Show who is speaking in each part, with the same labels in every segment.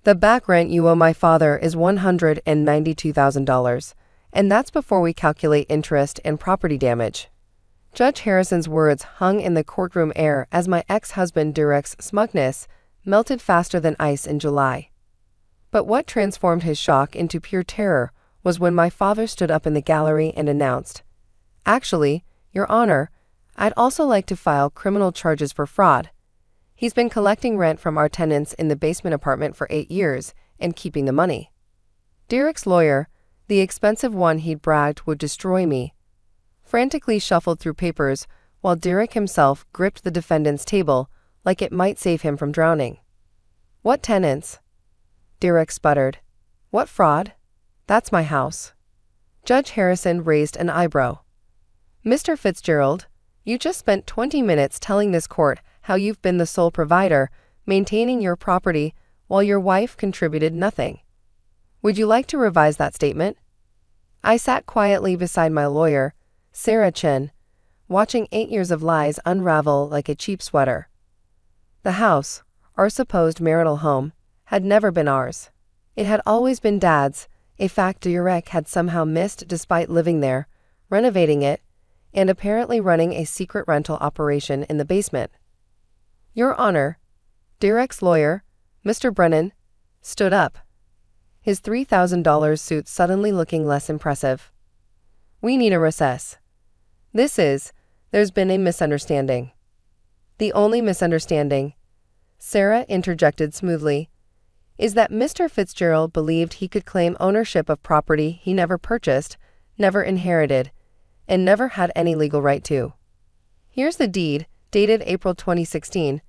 Speaker 1: The back rent you owe my father is $192,000, and that's before we calculate interest and property damage. Judge Harrison's words hung in the courtroom air as my ex-husband Derek's smugness melted faster than ice in July. But what transformed his shock into pure terror was when my father stood up in the gallery and announced, "Actually, Your Honor, I'd also like to file criminal charges for fraud. He's been collecting rent from our tenants in the basement apartment for 8 years and keeping the money." Derek's lawyer, the expensive one he'd bragged would destroy me, frantically shuffled through papers while Derek himself gripped the defendant's table like it might save him from drowning. "What tenants?" Derek sputtered. "What fraud? That's my house." Judge Harrison raised an eyebrow. "Mr. Fitzgerald, you just spent 20 minutes telling this court how you've been the sole provider, maintaining your property, while your wife contributed nothing. Would you like to revise that statement?" I sat quietly beside my lawyer, Sarah Chen, watching 8 years of lies unravel like a cheap sweater. The house, our supposed marital home, had never been ours. It had always been Dad's, a fact Derek had somehow missed despite living there, renovating it, and apparently running a secret rental operation in the basement. "Your Honor," Derek's lawyer, Mr. Brennan, stood up, his $3,000 suit suddenly looking less impressive. "We need a recess. There's been a misunderstanding." "The only misunderstanding," Sarah interjected smoothly, "is that Mr. Fitzgerald believed he could claim ownership of property he never purchased, never inherited, and never had any legal right to. Here's the deed, dated April 2016,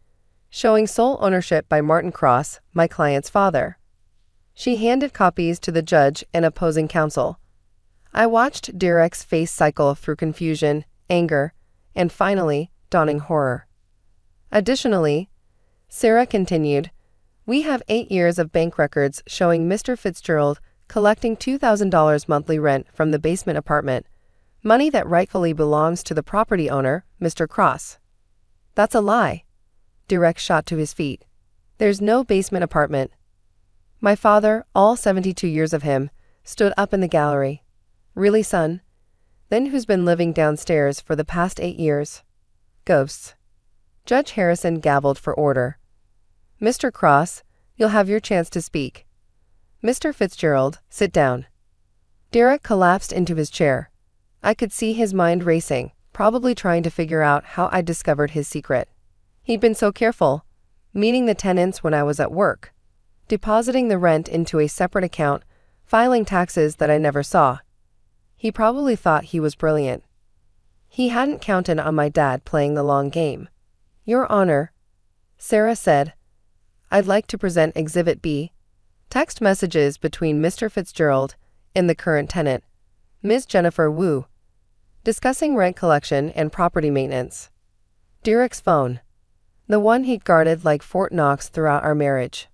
Speaker 1: showing sole ownership by Martin Cross, my client's father." She handed copies to the judge and opposing counsel. I watched Derek's face cycle through confusion, anger, and finally, dawning horror. "Additionally," Sarah continued, "we have 8 years of bank records showing Mr. Fitzgerald collecting $2,000 monthly rent from the basement apartment, money that rightfully belongs to the property owner, Mr. Cross." "That's a lie." Derek shot to his feet. "There's no basement apartment." My father, all 72 years of him, stood up in the gallery. "Really, son? Then who's been living downstairs for the past 8 years? Ghosts." Judge Harrison gavelled for order. "Mr. Cross, you'll have your chance to speak. Mr. Fitzgerald, sit down." Derek collapsed into his chair. I could see his mind racing, probably trying to figure out how I discovered his secret. He'd been so careful, meeting the tenants when I was at work, depositing the rent into a separate account, filing taxes that I never saw. He probably thought he was brilliant. He hadn't counted on my dad playing the long game. "Your Honor," Sarah said, "I'd like to present Exhibit B, text messages between Mr. Fitzgerald and the current tenant, Ms. Jennifer Wu, discussing rent collection and property maintenance." Derek's phone. The one he'd guarded like Fort Knox throughout our marriage.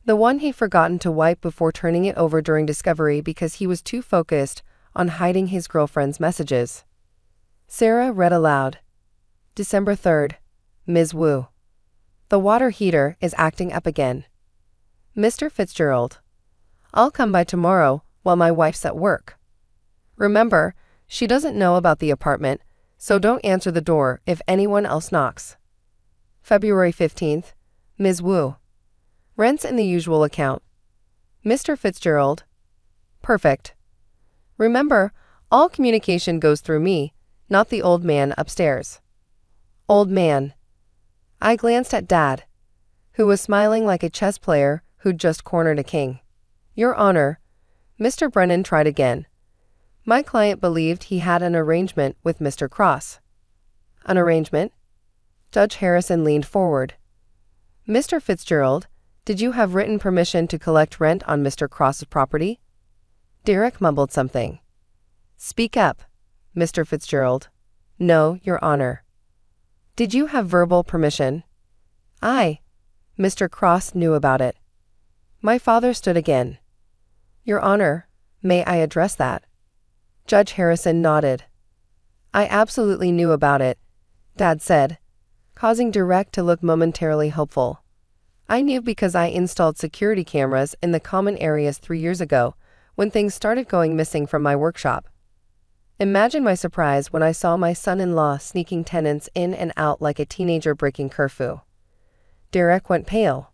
Speaker 1: The one he'd forgotten to wipe before turning it over during discovery because he was too focused on hiding his girlfriend's messages. Sarah read aloud. "December 3rd, Ms. Wu. The water heater is acting up again. Mr. Fitzgerald. I'll come by tomorrow while my wife's at work. Remember, she doesn't know about the apartment, so don't answer the door if anyone else knocks. February 15th, Ms. Wu. Rent's in the usual account. Mr. Fitzgerald. Perfect. Remember, all communication goes through me, not the old man upstairs." Old man. I glanced at Dad, who was smiling like a chess player who'd just cornered a king. "Your Honor," Mr. Brennan tried again. "My client believed he had an arrangement with Mr. Cross." "An arrangement?" Judge Harrison leaned forward. "Mr. Fitzgerald, did you have written permission to collect rent on Mr. Cross's property?" Derek mumbled something. "Speak up, Mr. Fitzgerald." "No, Your Honor." "Did you have verbal permission?" Mr. Cross knew about it." My father stood again. "Your Honor, may I address that?" Judge Harrison nodded. "I absolutely knew about it," Dad said, causing Derek to look momentarily hopeful. I knew because I installed security cameras in the common areas 3 years ago, when things started going missing from my workshop. Imagine my surprise when I saw my son-in-law sneaking tenants in and out like a teenager breaking curfew. Derek went pale.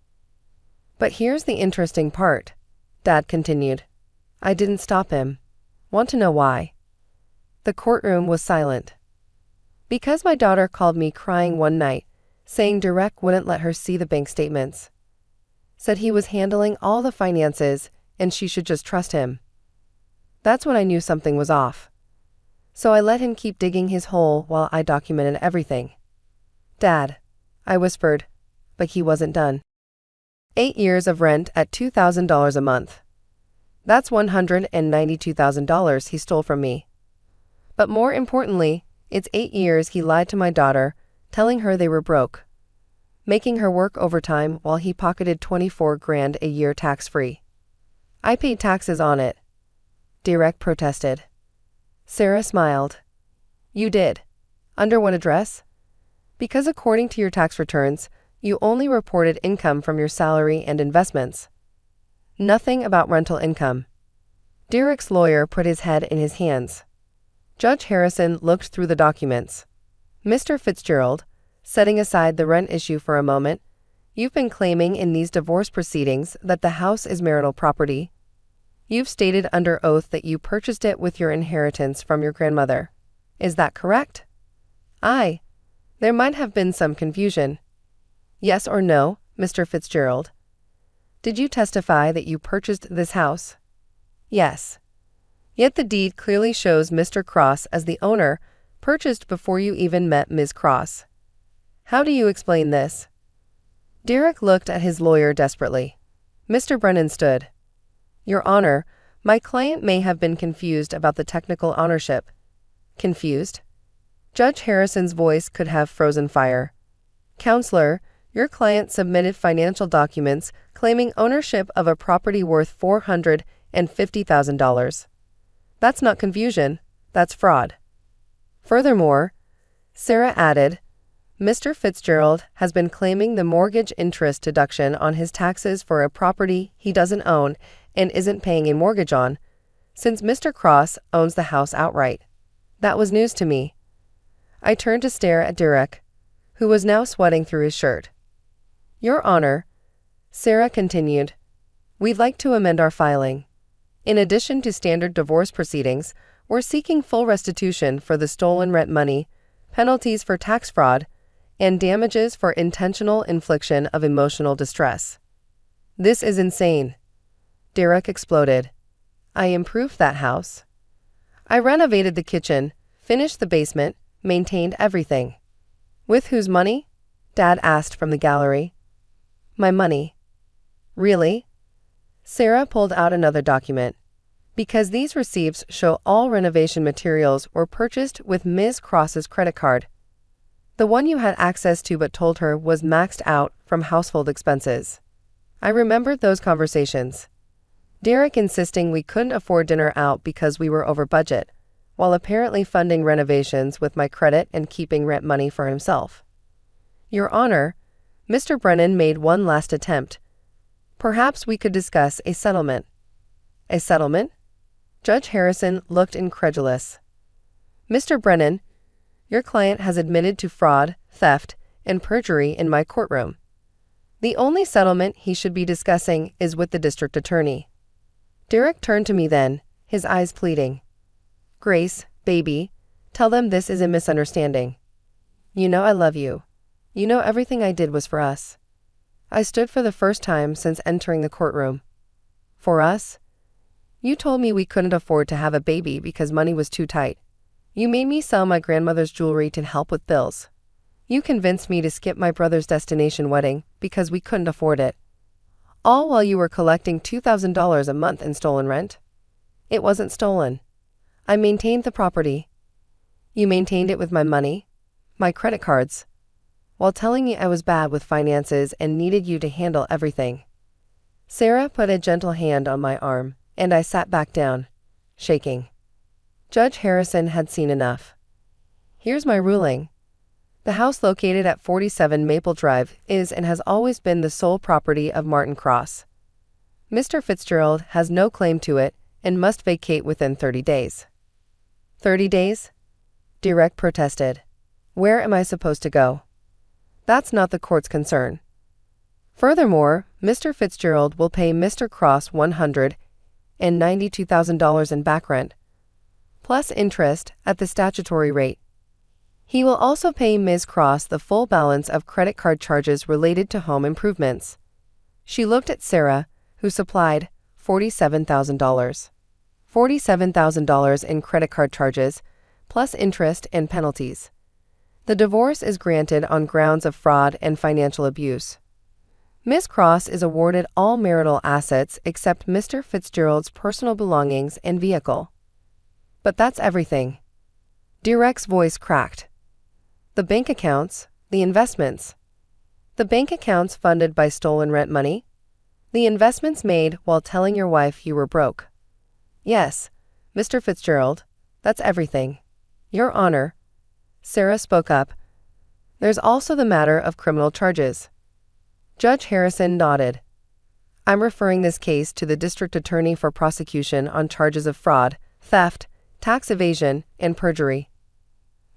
Speaker 1: But here's the interesting part, Dad continued. I didn't stop him. Want to know why? The courtroom was silent. Because my daughter called me crying one night, saying Derek wouldn't let her see the bank statements. Said he was handling all the finances and she should just trust him. That's when I knew something was off. So I let him keep digging his hole while I documented everything. Dad, I whispered, but he wasn't done. 8 years of rent at $2,000 a month. That's $192,000 he stole from me. But more importantly, it's 8 years he lied to my daughter, telling her they were broke, making her work overtime while he pocketed $24,000 a year tax-free. I paid taxes on it. Derek protested. Sarah smiled. You did. Under what address? Because according to your tax returns, you only reported income from your salary and investments. Nothing about rental income. Derek's lawyer put his head in his hands. Judge Harrison looked through the documents. Mr. Fitzgerald, setting aside the rent issue for a moment, you've been claiming in these divorce proceedings that the house is marital property. You've stated under oath that you purchased it with your inheritance from your grandmother. Is that correct? Aye. There might have been some confusion. Yes or no, Mr. Fitzgerald? Did you testify that you purchased this house? Yes. Yet the deed clearly shows Mr. Cross as the owner, purchased before you even met Ms. Cross. How do you explain this? Derek looked at his lawyer desperately. Mr. Brennan stood. Your Honor, my client may have been confused about the technical ownership. Confused? Judge Harrison's voice could have frozen fire. Counselor, your client submitted financial documents claiming ownership of a property worth $450,000. That's not confusion, that's fraud. Furthermore, Sarah added, Mr. Fitzgerald has been claiming the mortgage interest deduction on his taxes for a property he doesn't own and isn't paying a mortgage on, since Mr. Cross owns the house outright. That was news to me. I turned to stare at Derek, who was now sweating through his shirt. Your Honor, Sarah continued, we'd like to amend our filing. In addition to standard divorce proceedings, we're seeking full restitution for the stolen rent money, penalties for tax fraud, and damages for intentional infliction of emotional distress. This is insane. Derek exploded. I improved that house. I renovated the kitchen, finished the basement, maintained everything. With whose money? Dad asked from the gallery. My money. Really? Sarah pulled out another document. Because these receipts show all renovation materials were purchased with Ms. Cross's credit card. The one you had access to but told her was maxed out from household expenses. I remembered those conversations. Derek insisting we couldn't afford dinner out because we were over budget, while apparently funding renovations with my credit and keeping rent money for himself. Your Honor, Mr. Brennan made one last attempt. Perhaps we could discuss a settlement. A settlement? Judge Harrison looked incredulous. Mr. Brennan, your client has admitted to fraud, theft, and perjury in my courtroom. The only settlement he should be discussing is with the district attorney. Derek turned to me then, his eyes pleading. Grace, baby, tell them this is a misunderstanding. You know I love you. You know everything I did was for us. I stood for the first time since entering the courtroom. For us? You told me we couldn't afford to have a baby because money was too tight. You made me sell my grandmother's jewelry to help with bills. You convinced me to skip my brother's destination wedding because we couldn't afford it. All while you were collecting $2,000 a month in stolen rent. It wasn't stolen. I maintained the property. You maintained it with my money, my credit cards, while telling me I was bad with finances and needed you to handle everything. Sarah put a gentle hand on my arm, and I sat back down, shaking. Judge Harrison had seen enough. Here's my ruling. The house located at 47 Maple Drive is and has always been the sole property of Martin Cross. Mr. Fitzgerald has no claim to it and must vacate within 30 days. 30 days? Direct protested. Where am I supposed to go? That's not the court's concern. Furthermore, Mr. Fitzgerald will pay Mr. Cross $192,000 in back rent, plus interest at the statutory rate. He will also pay Ms. Cross the full balance of credit card charges related to home improvements. She looked at Sarah, who supplied $47,000. $47,000 in credit card charges, plus interest and penalties. The divorce is granted on grounds of fraud and financial abuse. Ms. Cross is awarded all marital assets except Mr. Fitzgerald's personal belongings and vehicle. But that's everything. Direc's voice cracked. The bank accounts, the investments. The bank accounts funded by stolen rent money? The investments made while telling your wife you were broke. Yes, Mr. Fitzgerald, that's everything. Your Honor. Sarah spoke up. There's also the matter of criminal charges. Judge Harrison nodded. I'm referring this case to the district attorney for prosecution on charges of fraud, theft, tax evasion, and perjury.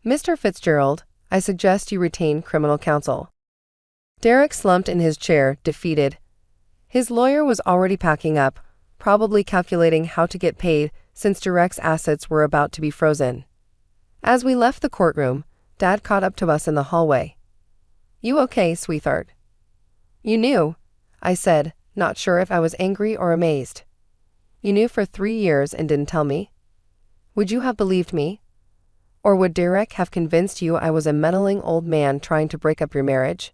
Speaker 1: Mr. Fitzgerald, I suggest you retain criminal counsel. Derek slumped in his chair, defeated. His lawyer was already packing up, probably calculating how to get paid since Derek's assets were about to be frozen. As we left the courtroom, Dad caught up to us in the hallway. You okay, sweetheart? You knew, I said, not sure if I was angry or amazed. You knew for 3 years and didn't tell me? Would you have believed me? Or would Derek have convinced you I was a meddling old man trying to break up your marriage?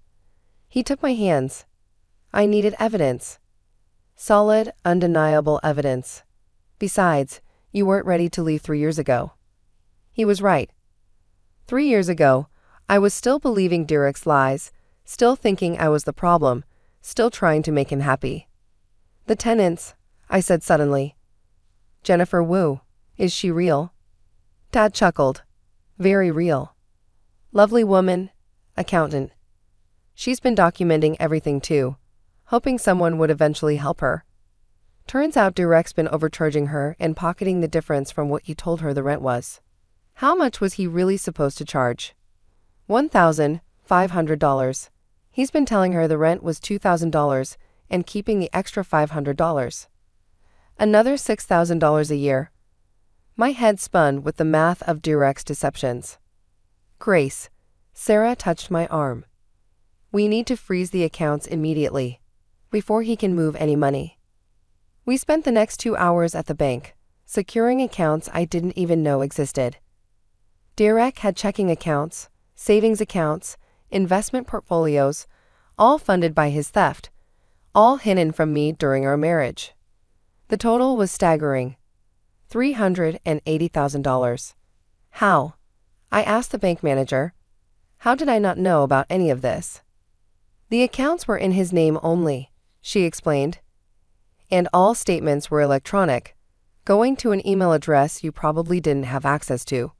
Speaker 1: He took my hands. I needed evidence. Solid, undeniable evidence. Besides, you weren't ready to leave 3 years ago. He was right. 3 years ago, I was still believing Derek's lies, still thinking I was the problem, still trying to make him happy. The tenants, I said suddenly. Jennifer Wu, is she real? Dad chuckled. Very real. Lovely woman, accountant. She's been documenting everything too, hoping someone would eventually help her. Turns out Derek's been overcharging her and pocketing the difference from what you told her the rent was. How much was he really supposed to charge? $1,500. He's been telling her the rent was $2,000 and keeping the extra $500. Another $6,000 a year. My head spun with the math of Derek's deceptions. Grace, Sarah touched my arm. We need to freeze the accounts immediately, before he can move any money. We spent the next 2 hours at the bank, securing accounts I didn't even know existed. Derek had checking accounts, savings accounts, investment portfolios, all funded by his theft, all hidden from me during our marriage. The total was staggering. $380,000. How? I asked the bank manager. How did I not know about any of this? The accounts were in his name only, she explained. And all statements were electronic, going to an email address you probably didn't have access to.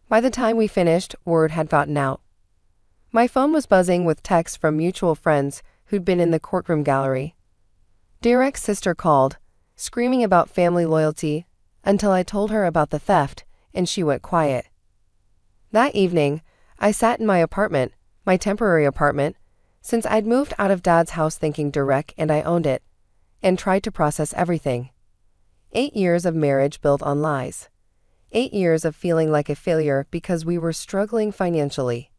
Speaker 1: By the time we finished, word had gotten out. My phone was buzzing with texts from mutual friends who'd been in the courtroom gallery. Derek's sister called, screaming about family loyalty, until I told her about the theft, and she went quiet. That evening, I sat in my apartment, my temporary apartment, since I'd moved out of Dad's house thinking Derek and I owned it, and tried to process everything. 8 years of marriage built on lies. 8 years of feeling like a failure because we were struggling financially.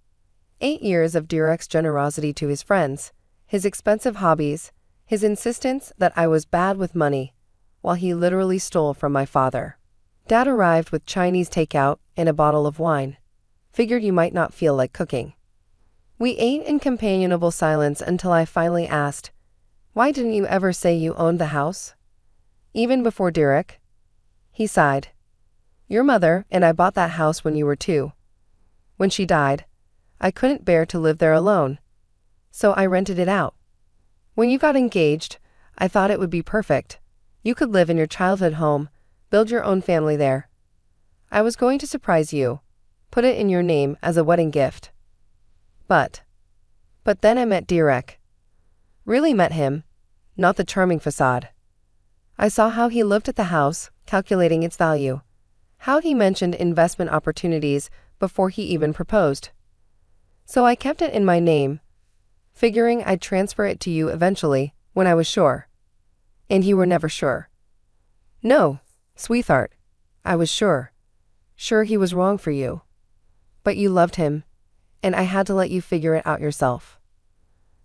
Speaker 1: 8 years of Derek's generosity to his friends, his expensive hobbies, his insistence that I was bad with money, while he literally stole from my father. Dad arrived with Chinese takeout and a bottle of wine. Figured you might not feel like cooking. We ate in companionable silence until I finally asked, "Why didn't you ever say you owned the house? Even before Derek?" He sighed. "Your mother and I bought that house when you were 2. When she died, I couldn't bear to live there alone. So I rented it out. When you got engaged, I thought it would be perfect. You could live in your childhood home, build your own family there. I was going to surprise you, put it in your name as a wedding gift. But then I met Derek. Really met him, not the charming facade. I saw how he looked at the house, calculating its value. How he mentioned investment opportunities before he even proposed. So I kept it in my name, figuring I'd transfer it to you eventually, when I was sure. And you were never sure. No, sweetheart. I was sure. Sure he was wrong for you. But you loved him, and I had to let you figure it out yourself.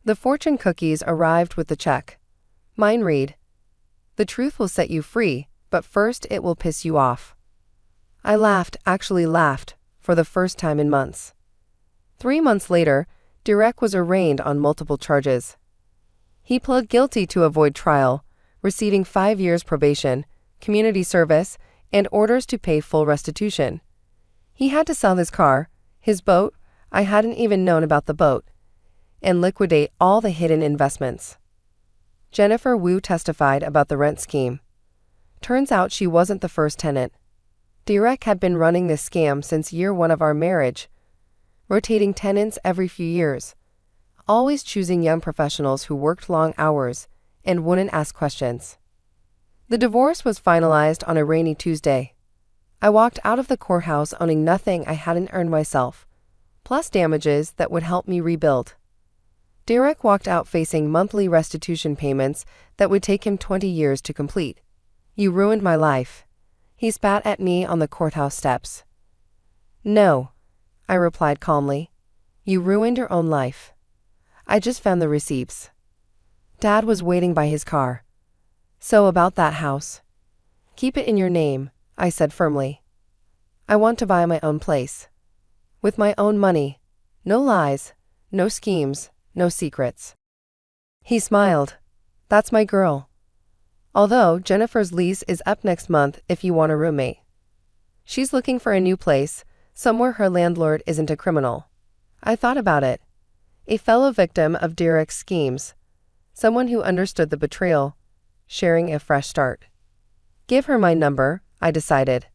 Speaker 1: The fortune cookies arrived with the check. Mine read, "The truth will set you free, but first it will piss you off." I laughed, actually laughed, for the first time in months. 3 months later, Derek was arraigned on multiple charges. He pled guilty to avoid trial, receiving 5 years probation, community service, and orders to pay full restitution. He had to sell his car, his boat, I hadn't even known about the boat, and liquidate all the hidden investments. Jennifer Wu testified about the rent scheme. Turns out she wasn't the first tenant. Derek had been running this scam since year 1 of our marriage, rotating tenants every few years, always choosing young professionals who worked long hours and wouldn't ask questions. The divorce was finalized on a rainy Tuesday. I walked out of the courthouse owning nothing I hadn't earned myself, plus damages that would help me rebuild. Derek walked out facing monthly restitution payments that would take him 20 years to complete. "You ruined my life." He spat at me on the courthouse steps. "No," I replied calmly. "You ruined your own life. I just found the receipts." Dad was waiting by his car. "So about that house. Keep it in your name," I said firmly. "I want to buy my own place. With my own money. No lies, no schemes, no secrets." He smiled. "That's my girl. Although Jennifer's lease is up next month if you want a roommate. She's looking for a new place, somewhere her landlord isn't a criminal." I thought about it. A fellow victim of Derek's schemes. Someone who understood the betrayal, sharing a fresh start. Give her my number, I decided.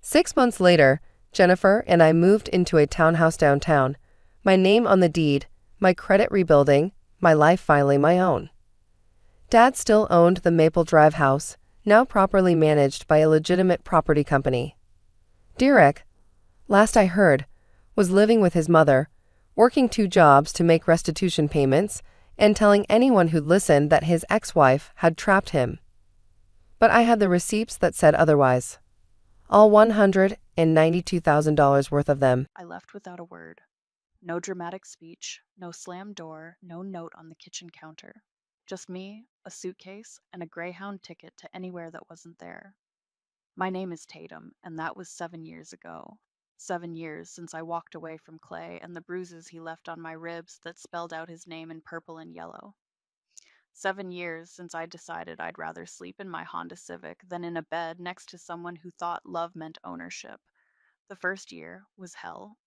Speaker 1: 6 months later, Jennifer and I moved into a townhouse downtown, my name on the deed, my credit rebuilding, my life finally my own. Dad still owned the Maple Drive house, now properly managed by a legitimate property company. Derek, last I heard, was living with his mother, working 2 jobs to make restitution payments, and telling anyone who'd listen that his ex-wife had trapped him. But I had the receipts that said otherwise. All $192,000 worth of them.
Speaker 2: I left without a word. No dramatic speech, no slammed door, no note on the kitchen counter. Just me, a suitcase, and a Greyhound ticket to anywhere that wasn't there. My name is Tatum, and that was 7 years ago. 7 years since I walked away from Clay and the bruises he left on my ribs that spelled out his name in purple and yellow. 7 years since I decided I'd rather sleep in my Honda Civic than in a bed next to someone who thought love meant ownership. The first year was hell.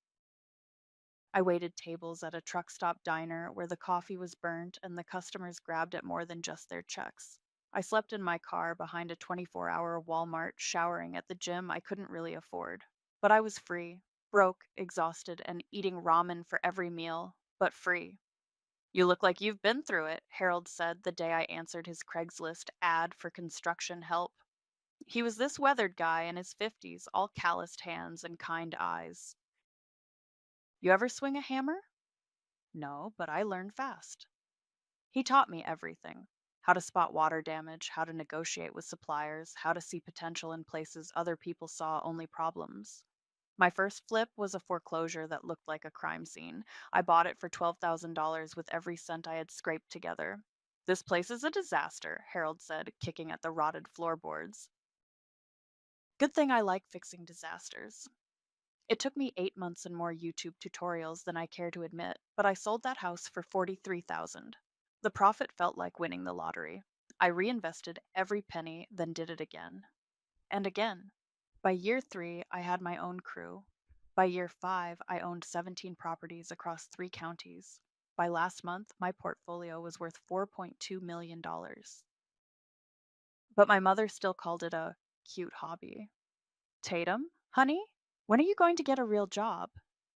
Speaker 2: I waited tables at a truck stop diner where the coffee was burnt and the customers grabbed at more than just their checks. I slept in my car behind a 24-hour Walmart, showering at the gym I couldn't really afford. But I was free, broke, exhausted, and eating ramen for every meal, but free. "You look like you've been through it," Harold said the day I answered his Craigslist ad for construction help. He was this weathered guy in his 50s, all calloused hands and kind eyes. "You ever swing a hammer?" "No, but I learned fast." He taught me everything: how to spot water damage, how to negotiate with suppliers, how to see potential in places other people saw only problems. My first flip was a foreclosure that looked like a crime scene. I bought it for $12,000 with every cent I had scraped together. "This place is a disaster," Harold said, kicking at the rotted floorboards. Good thing I like fixing disasters. It took me 8 months and more YouTube tutorials than I care to admit, but I sold that house for $43,000. The profit felt like winning the lottery. I reinvested every penny, then did it again. And again. By year 3, I had my own crew. By year 5, I owned 17 properties across 3 counties. By last month, my portfolio was worth $4.2 million. But my mother still called it a cute hobby. "Tatum, honey, when are you going to get a real job?"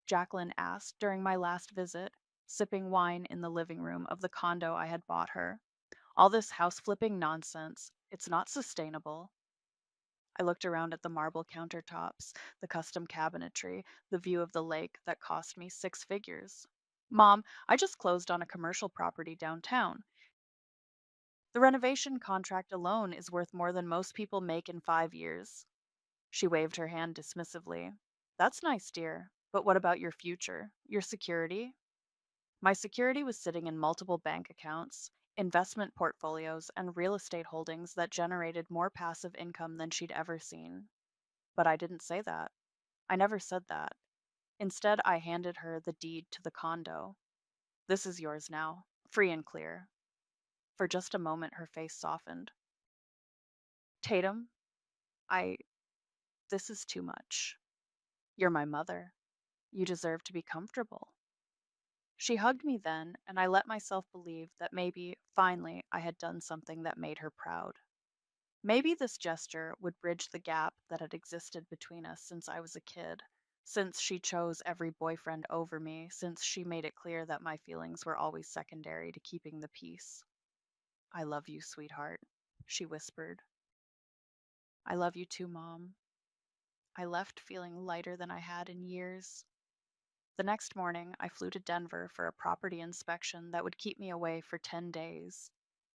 Speaker 2: Jacqueline asked during my last visit, sipping wine in the living room of the condo I had bought her. All this house flipping nonsense, it's not sustainable. I looked around at the marble countertops, the custom cabinetry, the view of the lake that cost me 6 figures. Mom, I just closed on a commercial property downtown. The renovation contract alone is worth more than most people make in 5 years. She waved her hand dismissively. That's nice, dear. But what about your future? Your security? My security was sitting in multiple bank accounts, investment portfolios, and real estate holdings that generated more passive income than she'd ever seen. But I didn't say that. I never said that. Instead, I handed her the deed to the condo. This is yours now, free and clear. For just a moment, her face softened. Tatum, I. This is too much. You're my mother. You deserve to be comfortable. She hugged me then, and I let myself believe that maybe, finally, I had done something that made her proud. Maybe this gesture would bridge the gap that had existed between us since I was a kid, since she chose every boyfriend over me, since she made it clear that my feelings were always secondary to keeping the peace. I love you, sweetheart, she whispered. I love you too, Mom. I left feeling lighter than I had in years. The next morning, I flew to Denver for a property inspection that would keep me away for 10 days.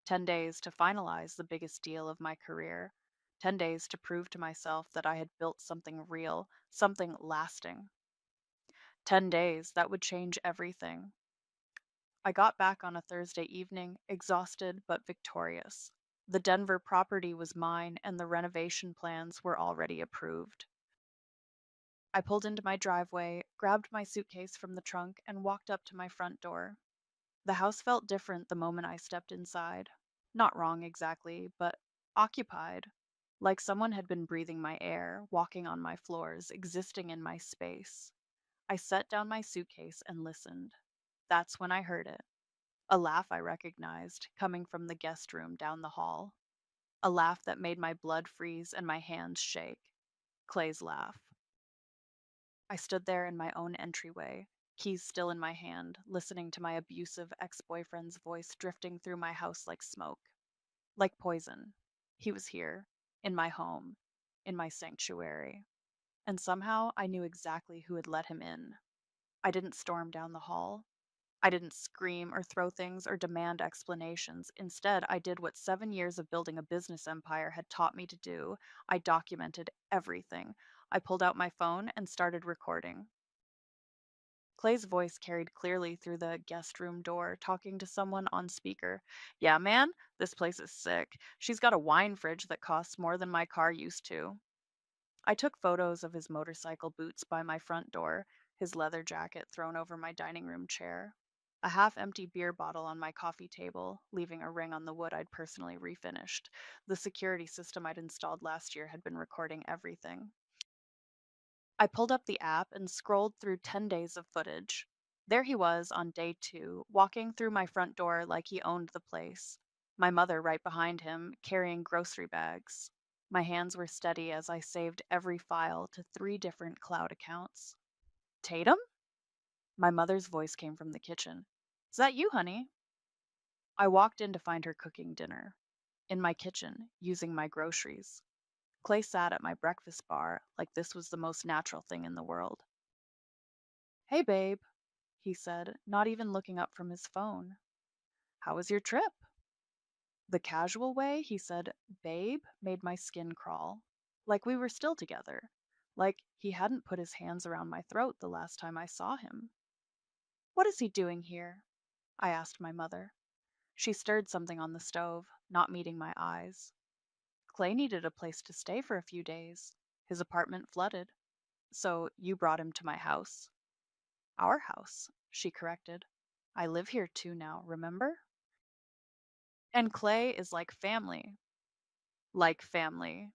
Speaker 2: 10 days to finalize the biggest deal of my career. 10 days to prove to myself that I had built something real, something lasting. 10 days that would change everything. I got back on a Thursday evening, exhausted but victorious. The Denver property was mine, and the renovation plans were already approved. I pulled into my driveway, grabbed my suitcase from the trunk, and walked up to my front door. The house felt different the moment I stepped inside. Not wrong exactly, but occupied. Like someone had been breathing my air, walking on my floors, existing in my space. I set down my suitcase and listened. That's when I heard it. A laugh I recognized, coming from the guest room down the hall. A laugh that made my blood freeze and my hands shake. Clay's laugh. I stood there in my own entryway, keys still in my hand, listening to my abusive ex boyfriend's voice drifting through my house like smoke. Like poison. He was here, in my home, in my sanctuary. And somehow I knew exactly who had let him in. I didn't storm down the hall. I didn't scream or throw things or demand explanations. Instead, I did what 7 years of building a business empire had taught me to do. I documented everything. I pulled out my phone and started recording. Clay's voice carried clearly through the guest room door, talking to someone on speaker. Yeah, man, this place is sick. She's got a wine fridge that costs more than my car used to. I took photos of his motorcycle boots by my front door, his leather jacket thrown over my dining room chair, a half empty beer bottle on my coffee table, leaving a ring on the wood I'd personally refinished. The security system I'd installed last year had been recording everything. I pulled up the app and scrolled through 10 days of footage. There he was on day 2, walking through my front door like he owned the place. My mother right behind him, carrying grocery bags. My hands were steady as I saved every file to 3 different cloud accounts. Tatum? My mother's voice came from the kitchen. Is that you, honey? I walked in to find her cooking dinner. In my kitchen, using my groceries. Clay sat at my breakfast bar like this was the most natural thing in the world. Hey, babe, he said, not even looking up from his phone. How was your trip? The casual way he said, babe, made my skin crawl. Like we were still together. Like he hadn't put his hands around my throat the last time I saw him. What is he doing here? I asked my mother. She stirred something on the stove, not meeting my eyes. Clay needed a place to stay for a few days. His apartment flooded. So you brought him to my house. Our house, she corrected. I live here too now, remember? And Clay is like family. Like family.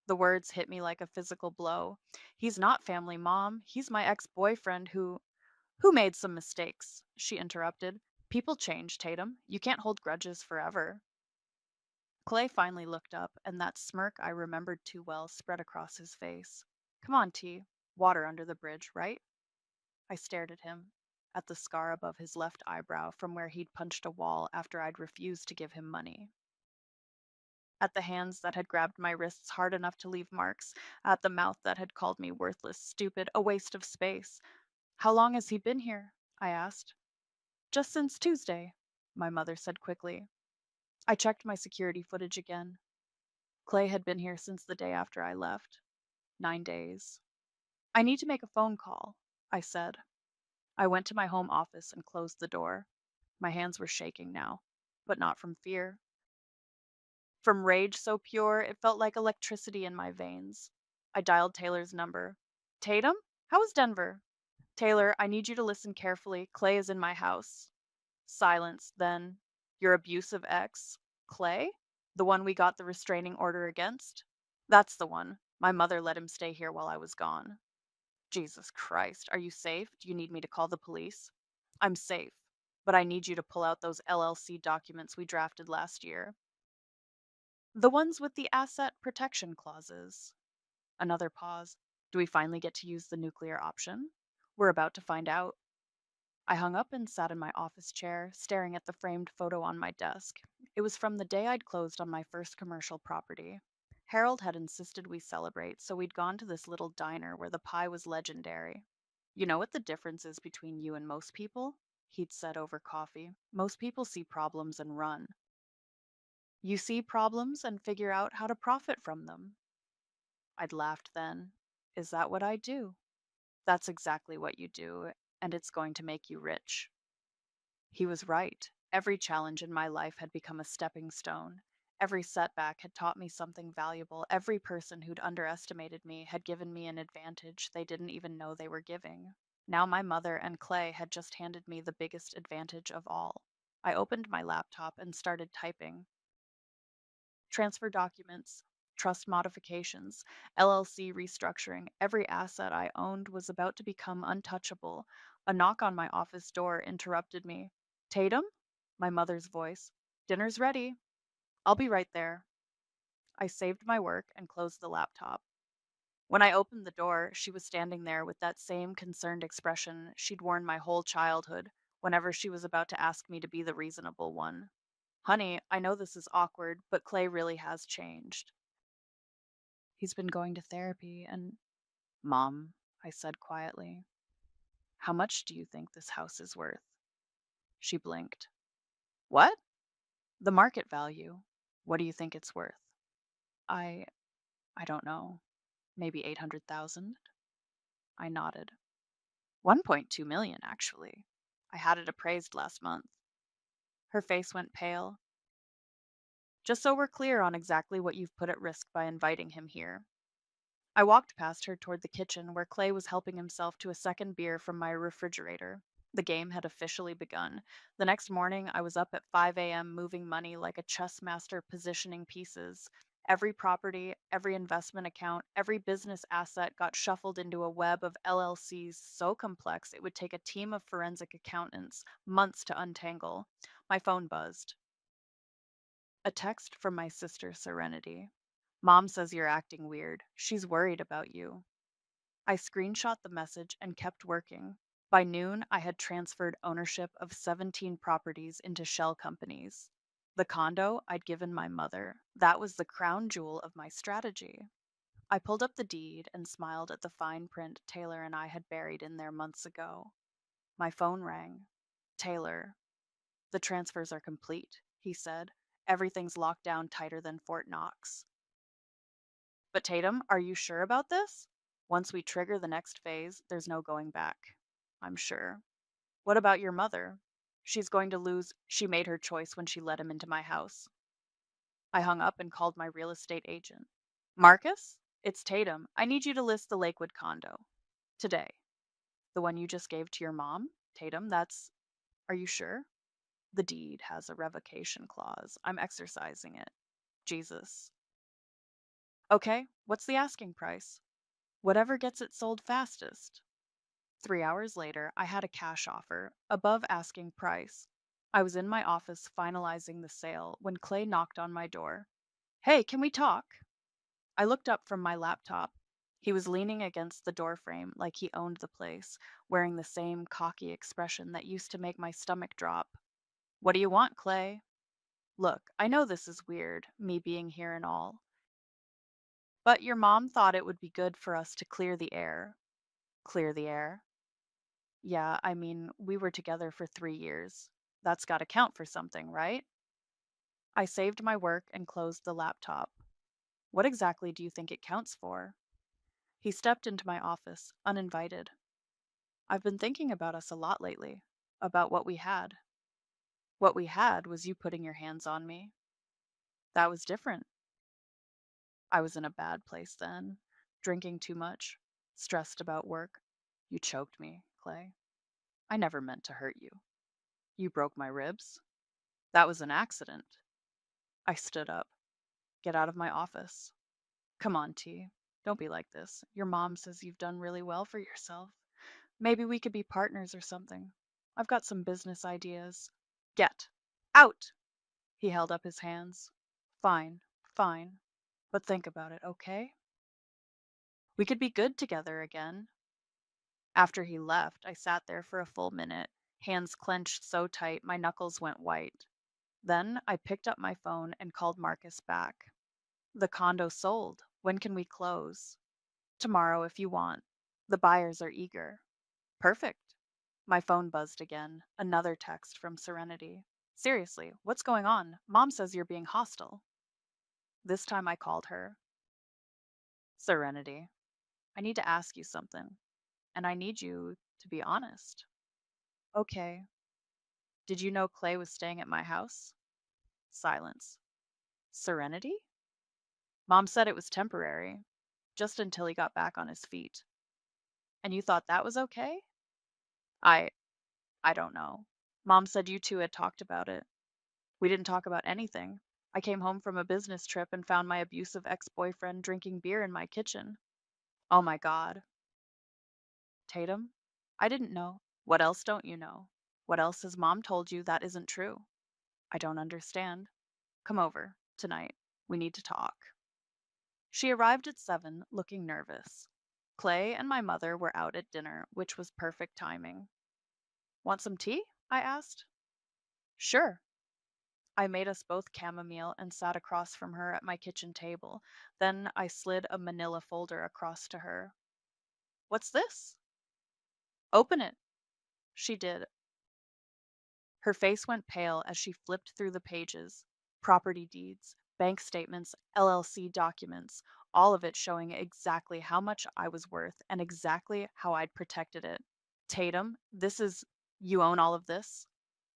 Speaker 2: The words hit me like a physical blow. He's not family, Mom. He's my ex-boyfriend who made some mistakes, she interrupted. People change, Tatum. You can't hold grudges forever. Clay finally looked up, and that smirk I remembered too well spread across his face. Come on, T. Water under the bridge, right? I stared at him, at the scar above his left eyebrow from where he'd punched a wall after I'd refused to give him money. At the hands that had grabbed my wrists hard enough to leave marks, at the mouth that had called me worthless, stupid, a waste of space. How long has he been here? I asked. Just since Tuesday, my mother said quickly. I checked my security footage again. Clay had been here since the day after I left. 9 days. I need to make a phone call, I said. I went to my home office and closed the door. My hands were shaking now, but not from fear. From rage so pure, it felt like electricity in my veins. I dialed Taylor's number. Tatum? How is Denver? Taylor, I need you to listen carefully. Clay is in my house. Silence, then. Your abusive ex? Clay? The one we got the restraining order against? That's the one. My mother let him stay here while I was gone. Jesus Christ, are you safe? Do you need me to call the police? I'm safe, but I need you to pull out those LLC documents we drafted last year. The ones with the asset protection clauses. Another pause. Do we finally get to use the nuclear option? We're about to find out. I hung up and sat in my office chair, staring at the framed photo on my desk. It was from the day I'd closed on my first commercial property. Harold had insisted we celebrate, so we'd gone to this little diner where the pie was legendary. You know what the difference is between you and most people? He'd said over coffee. Most people see problems and run. You see problems and figure out how to profit from them. I'd laughed then. Is that what I do? That's exactly what you do, and it's going to make you rich. He was right. Every challenge in my life had become a stepping stone. Every setback had taught me something valuable. Every person who'd underestimated me had given me an advantage they didn't even know they were giving. Now my mother and Clay had just handed me the biggest advantage of all. I opened my laptop and started typing. Transfer documents, trust modifications, LLC restructuring. Every asset I owned was about to become untouchable. A knock on my office door interrupted me. Tatum? My mother's voice. Dinner's ready. I'll be right there. I saved my work and closed the laptop. When I opened the door, she was standing there with that same concerned expression she'd worn my whole childhood whenever she was about to ask me to be the reasonable one. Honey, I know this is awkward, but Clay really has changed. He's been going to therapy and. Mom, I said quietly, how much do you think this house is worth? She blinked. What? The market value. What do you think it's worth? I I don't know. Maybe 800,000? I nodded. 1.2 million actually. I had it appraised last month. Her face went pale. Just so we're clear on exactly what you've put at risk by inviting him here. I walked past her toward the kitchen where Clay was helping himself to a second beer from my refrigerator. The game had officially begun. The next morning, I was up at 5 a.m. moving money like a chess master positioning pieces. Every property, every investment account, every business asset got shuffled into a web of LLCs so complex it would take a team of forensic accountants months to untangle. My phone buzzed. A text from my sister Serenity. Mom says you're acting weird. She's worried about you. I screenshot the message and kept working. By noon, I had transferred ownership of 17 properties into shell companies. The condo I'd given my mother. That was the crown jewel of my strategy. I pulled up the deed and smiled at the fine print Taylor and I had buried in there months ago. My phone rang. Taylor. The transfers are complete, he said. Everything's locked down tighter than Fort Knox. But Tatum, are you sure about this? Once we trigger the next phase, there's no going back. I'm sure. What about your mother? She's going to lose. She made her choice when she let him into my house. I hung up and called my real estate agent. Marcus? It's Tatum. I need you to list the Lakewood condo. Today. The one you just gave to your mom? Tatum, that's. Are you sure? The deed has a revocation clause. I'm exercising it. Jesus. Okay, what's the asking price? Whatever gets it sold fastest. 3 hours later, I had a cash offer, above asking price. I was in my office finalizing the sale when Clay knocked on my door. Hey, can we talk? I looked up from my laptop. He was leaning against the doorframe like he owned the place, wearing the same cocky expression that used to make my stomach drop. What do you want, Clay? Look, I know this is weird, me being here and all, but your mom thought it would be good for us to clear the air. Clear the air? Yeah, I mean, we were together for 3 years. That's gotta count for something, right? I saved my work and closed the laptop. What exactly do you think it counts for? He stepped into my office, uninvited. I've been thinking about us a lot lately, about what we had. What we had was you putting your hands on me. That was different. I was in a bad place then, drinking too much, stressed about work. You choked me, Clay. I never meant to hurt you. You broke my ribs. That was an accident. I stood up. Get out of my office. Come on, T. Don't be like this. Your mom says you've done really well for yourself. Maybe we could be partners or something. I've got some business ideas. Get out! He held up his hands. Fine, fine. But think about it, okay? We could be good together again. After he left, I sat there for a full minute, hands clenched so tight my knuckles went white. Then I picked up my phone and called Marcus back. The condo sold. When can we close? Tomorrow, if you want. The buyers are eager. Perfect. My phone buzzed again. Another text from Serenity. Seriously, what's going on? Mom says you're being hostile. This time I called her. Serenity, I need to ask you something, and I need you to be honest. Okay. Did you know Clay was staying at my house? Silence. Serenity? Mom said it was temporary, just until he got back on his feet. And you thought that was okay? I I don't know. Mom said you two had talked about it. We didn't talk about anything. I came home from a business trip and found my abusive ex-boyfriend drinking beer in my kitchen. Oh my God. Tatum? I didn't know. What else don't you know? What else has mom told you that isn't true? I don't understand. Come over tonight. We need to talk. She arrived at 7, looking nervous. Clay and my mother were out at dinner, which was perfect timing. Want some tea? I asked. Sure. I made us both chamomile and sat across from her at my kitchen table. Then I slid a manila folder across to her. What's this? Open it. She did. Her face went pale as she flipped through the pages. Property deeds, bank statements, LLC documents, all of it showing exactly how much I was worth and exactly how I'd protected it. Tatum, you own all of this?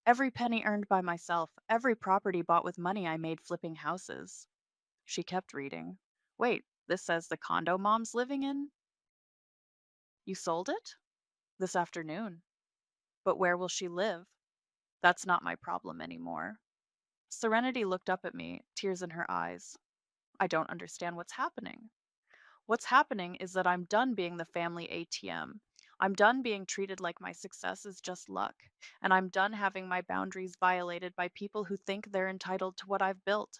Speaker 2: Every penny earned by myself, every property bought with money I made flipping houses. She kept reading. Wait, this says the condo mom's living in? You sold it? This afternoon. But where will she live? That's not my problem anymore. Serenity looked up at me, tears in her eyes. I don't understand what's happening. What's happening is that I'm done being the family ATM. I'm done being treated like my success is just luck. And I'm done having my boundaries violated by people who think they're entitled to what I've built.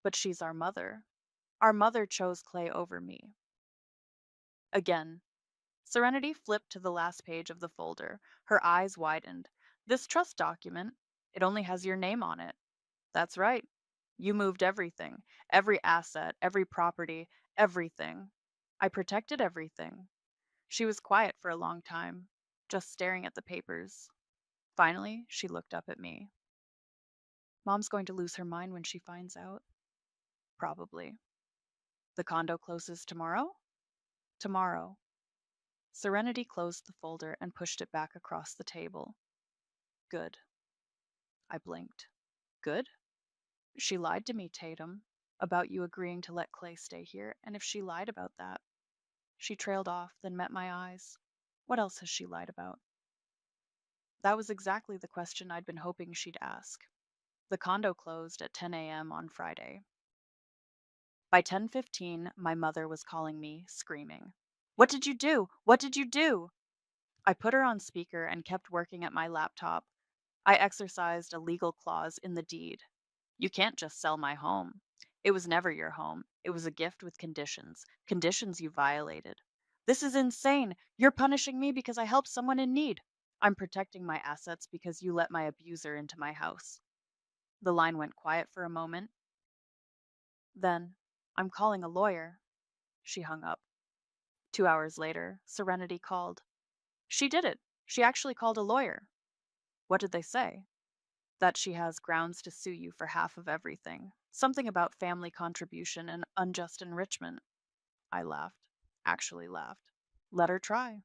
Speaker 2: But she's our mother. Our mother chose Clay over me. Again, Serenity flipped to the last page of the folder. Her eyes widened. This trust document, it only has your name on it. That's right. You moved everything, every asset, every property, everything. I protected everything. She was quiet for a long time, just staring at the papers. Finally, she looked up at me. Mom's going to lose her mind when she finds out. Probably. The condo closes tomorrow? Tomorrow. Serenity closed the folder and pushed it back across the table. Good. I blinked. Good? She lied to me, Tatum, about you agreeing to let Clay stay here, and if she lied about that. She trailed off, then met my eyes. What else has she lied about? That was exactly the question I'd been hoping she'd ask. The condo closed at 10 a.m. on Friday. By 10:15, my mother was calling me, screaming. What did you do? What did you do? I put her on speaker and kept working at my laptop. I exercised a legal clause in the deed. You can't just sell my home. It was never your home. It was a gift with conditions. Conditions you violated. This is insane. You're punishing me because I helped someone in need. I'm protecting my assets because you let my abuser into my house. The line went quiet for a moment. Then, I'm calling a lawyer. She hung up. 2 hours later, Serenity called. She did it. She actually called a lawyer. What did they say? That she has grounds to sue you for half of everything. Something about family contribution and unjust enrichment. I laughed. Actually laughed. Let her try.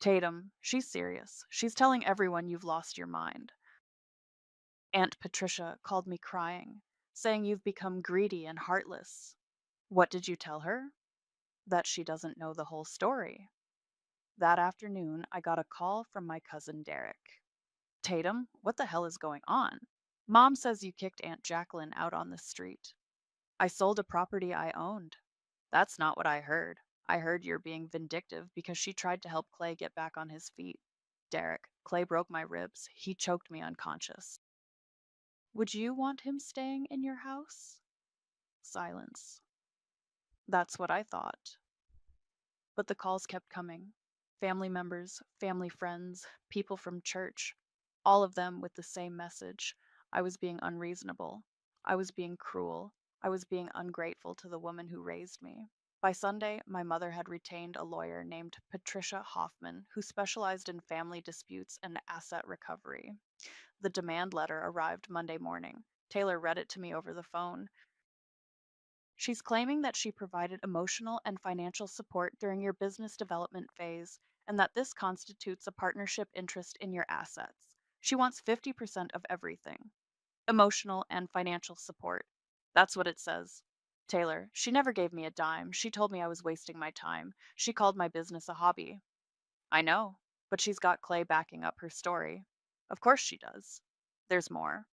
Speaker 2: Tatum, she's serious. She's telling everyone you've lost your mind. Aunt Patricia called me crying, saying you've become greedy and heartless. What did you tell her? That she doesn't know the whole story. That afternoon, I got a call from my cousin Derek. Tatum, what the hell is going on? Mom says you kicked Aunt Jacqueline out on the street. I sold a property I owned. That's not what I heard. I heard you're being vindictive because she tried to help Clay get back on his feet. Derek, Clay broke my ribs. He choked me unconscious. Would you want him staying in your house? Silence. That's what I thought. But the calls kept coming. Family members, family friends, people from church, all of them with the same message. I was being unreasonable. I was being cruel. I was being ungrateful to the woman who raised me. By Sunday, my mother had retained a lawyer named Patricia Hoffman who specialized in family disputes and asset recovery. The demand letter arrived Monday morning. Taylor read it to me over the phone. She's claiming that she provided emotional and financial support during your business development phase and that this constitutes a partnership interest in your assets. She wants 50% of everything. Emotional and financial support. That's what it says. Taylor, she never gave me a dime. She told me I was wasting my time. She called my business a hobby. I know, but she's got Clay backing up her story. Of course she does. There's more.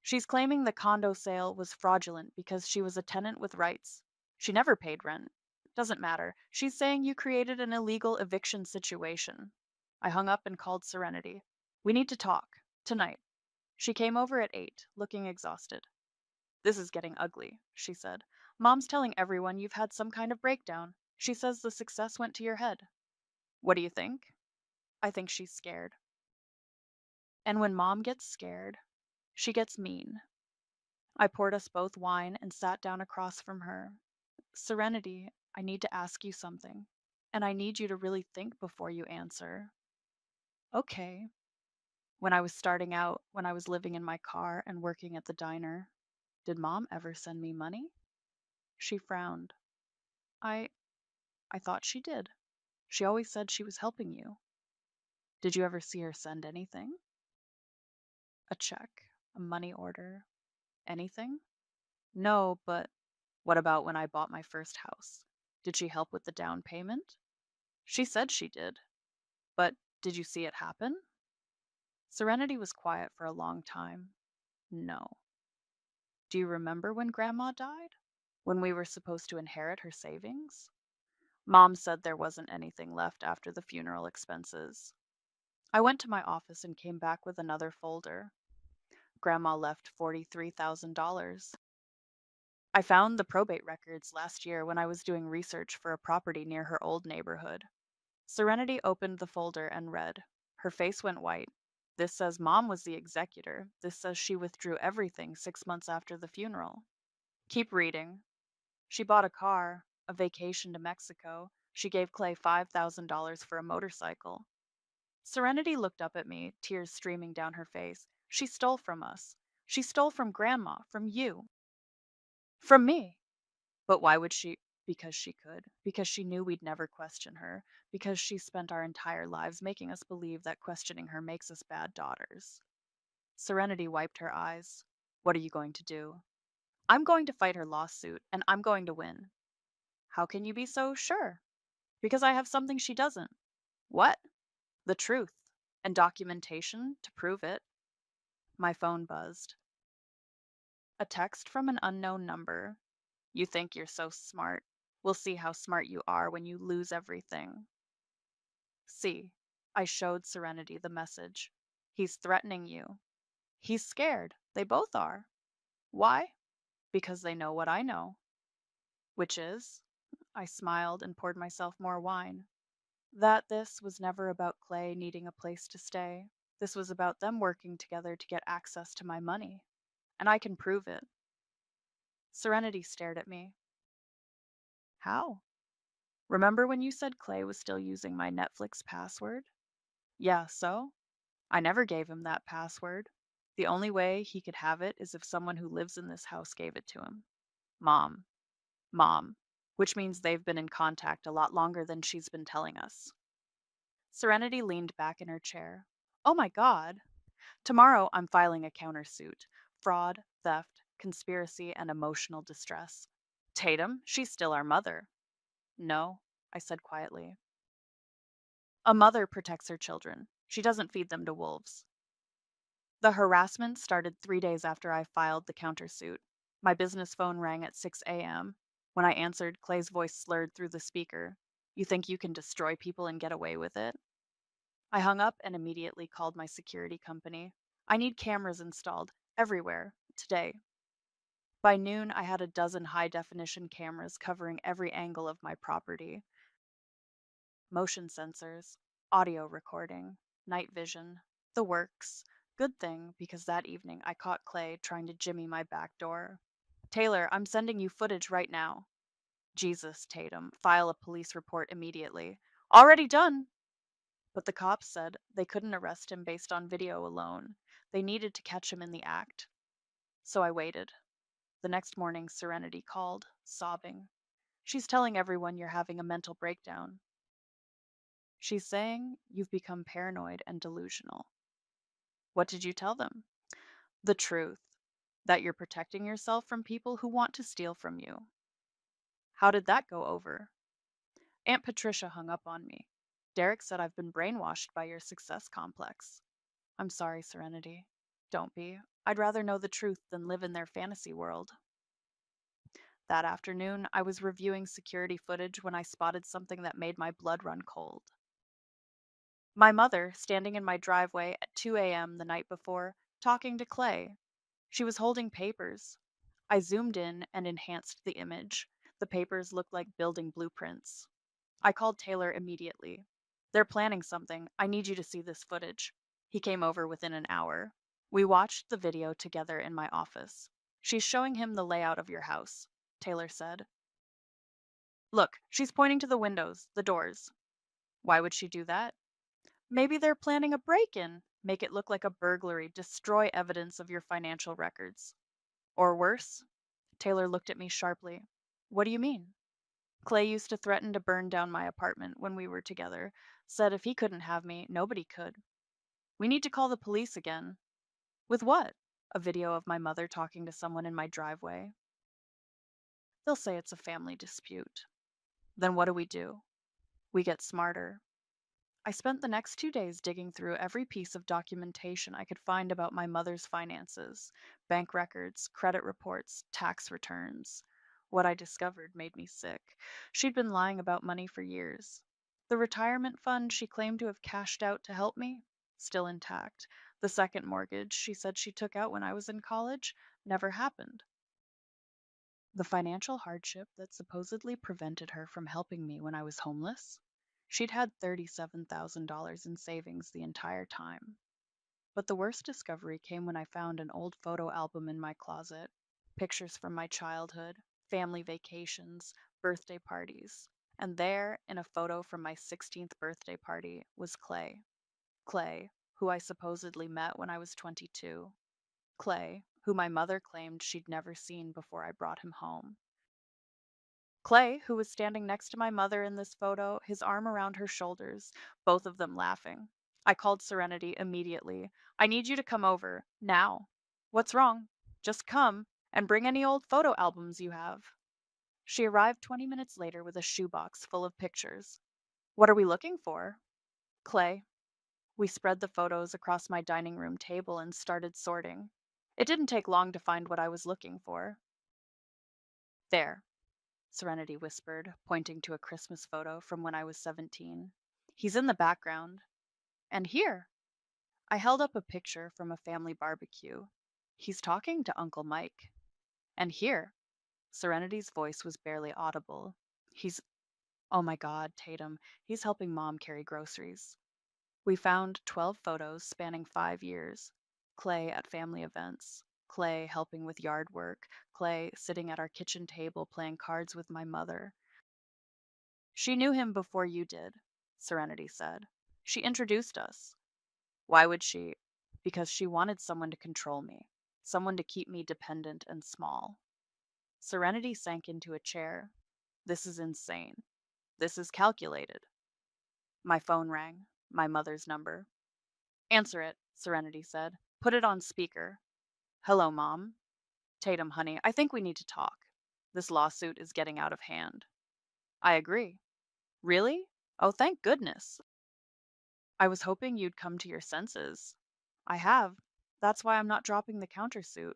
Speaker 2: She's claiming the condo sale was fraudulent because she was a tenant with rights. She never paid rent. Doesn't matter. She's saying you created an illegal eviction situation. I hung up and called Serenity. We need to talk. Tonight. She came over at 8, looking exhausted. This is getting ugly, she said. Mom's telling everyone you've had some kind of breakdown. She says the success went to your head. What do you think? I think she's scared. And when Mom gets scared, she gets mean. I poured us both wine and sat down across from her. Serenity, I need to ask you something, and I need you to really think before you answer. Okay. When I was starting out, when I was living in my car and working at the diner, did Mom ever send me money? She frowned. I I thought she did. She always said she was helping you. Did you ever see her send anything? A check, a money order, anything? No, but what about when I bought my first house? Did she help with the down payment? She said she did. But did you see it happen? Serenity was quiet for a long time. No. Do you remember when Grandma died? When we were supposed to inherit her savings? Mom said there wasn't anything left after the funeral expenses. I went to my office and came back with another folder. Grandma left $43,000. I found the probate records last year when I was doing research for a property near her old neighborhood. Serenity opened the folder and read. Her face went white. This says Mom was the executor. This says she withdrew everything 6 months after the funeral. Keep reading. She bought a car, a vacation to Mexico. She gave Clay $5,000 for a motorcycle. Serenity looked up at me, tears streaming down her face. She stole from us. She stole from Grandma, from you. From me. But why would she? Because she could. Because she knew we'd never question her. Because she spent our entire lives making us believe that questioning her makes us bad daughters. Serenity wiped her eyes. What are you going to do? I'm going to fight her lawsuit, and I'm going to win. How can you be so sure? Because I have something she doesn't. What? The truth. And documentation to prove it. My phone buzzed. A text from an unknown number. You think you're so smart. We'll see how smart you are when you lose everything. See, I showed Serenity the message. He's threatening you. He's scared. They both are. Why? Because they know what I know, which is, I smiled and poured myself more wine, that this was never about Clay needing a place to stay. This was about them working together to get access to my money. And I can prove it. Serenity stared at me. How? Remember when you said Clay was still using my Netflix password? Yeah, so? I never gave him that password. The only way he could have it is if someone who lives in this house gave it to him. Mom. Mom. Which means they've been in contact a lot longer than she's been telling us. Serenity leaned back in her chair. Oh my God. Tomorrow I'm filing a countersuit. Fraud, theft, conspiracy, and emotional distress. Tatum, she's still our mother. No, I said quietly. A mother protects her children. She doesn't feed them to wolves. The harassment started 3 days after I filed the countersuit. My business phone rang at 6 a.m. When I answered, Clay's voice slurred through the speaker. You think you can destroy people and get away with it? I hung up and immediately called my security company. I need cameras installed everywhere today. By noon, I had a dozen high definition cameras covering every angle of my property, motion sensors, audio recording, night vision, the works. Good thing, because that evening I caught Clay trying to jimmy my back door. Taylor, I'm sending you footage right now. Jesus, Tatum, file a police report immediately. Already done. But the cops said they couldn't arrest him based on video alone. They needed to catch him in the act. So I waited. The next morning, Serenity called, sobbing. She's telling everyone you're having a mental breakdown. She's saying you've become paranoid and delusional. What did you tell them? The truth, that you're protecting yourself from people who want to steal from you. How did that go over? Aunt Patricia hung up on me. Derek said I've been brainwashed by your success complex. I'm sorry, Serenity. Don't be. I'd rather know the truth than live in their fantasy world. That afternoon, I was reviewing security footage when I spotted something that made my blood run cold. My mother, standing in my driveway at 2 a.m. the night before, talking to Clay. She was holding papers. I zoomed in and enhanced the image. The papers looked like building blueprints. I called Taylor immediately. They're planning something. I need you to see this footage. He came over within an hour. We watched the video together in my office. She's showing him the layout of your house, Taylor said. Look, she's pointing to the windows, the doors. Why would she do that? Maybe they're planning a break in. Make it look like a burglary, destroy evidence of your financial records. Or worse? Taylor looked at me sharply. What do you mean? Clay used to threaten to burn down my apartment when we were together, said if he couldn't have me, nobody could. We need to call the police again. With what? A video of my mother talking to someone in my driveway. They'll say it's a family dispute. Then what do? We get smarter. I spent the next 2 days digging through every piece of documentation I could find about my mother's finances, bank records, credit reports, tax returns. What I discovered made me sick. She'd been lying about money for years. The retirement fund she claimed to have cashed out to help me, still intact. The second mortgage she said she took out when I was in college never happened. The financial hardship that supposedly prevented her from helping me when I was homeless? She'd had $37,000 in savings the entire time. But the worst discovery came when I found an old photo album in my closet. Pictures from my childhood, family vacations, birthday parties. And there, in a photo from my 16th birthday party, was Clay. Clay, who I supposedly met when I was 22. Clay, who my mother claimed she'd never seen before I brought him home. Clay, who was standing next to my mother in this photo, his arm around her shoulders, both of them laughing. I called Serenity immediately. I need you to come over, now. What's wrong? Just come, and bring any old photo albums you have. She arrived 20 minutes later with a shoebox full of pictures. What are we looking for? Clay. We spread the photos across my dining room table and started sorting. It didn't take long to find what I was looking for. There, Serenity whispered, pointing to a Christmas photo from when I was 17. He's in the background. And here. I held up a picture from a family barbecue. He's talking to Uncle Mike. And here, Serenity's voice was barely audible. He's, oh my God, Tatum, he's helping mom carry groceries. We found 12 photos spanning 5 years. Clay at family events, Clay helping with yard work, Clay sitting at our kitchen table playing cards with my mother. She knew him before you did, Serenity said. She introduced us. Why would she? Because she wanted someone to control me, someone to keep me dependent and small. Serenity sank into a chair. This is insane. This is calculated. My phone rang. My mother's number. Answer it, Serenity said. Put it on speaker. Hello, Mom. Tatum, honey, I think we need to talk. This lawsuit is getting out of hand. I agree. Really? Oh, thank goodness. I was hoping you'd come to your senses. I have. That's why I'm not dropping the countersuit.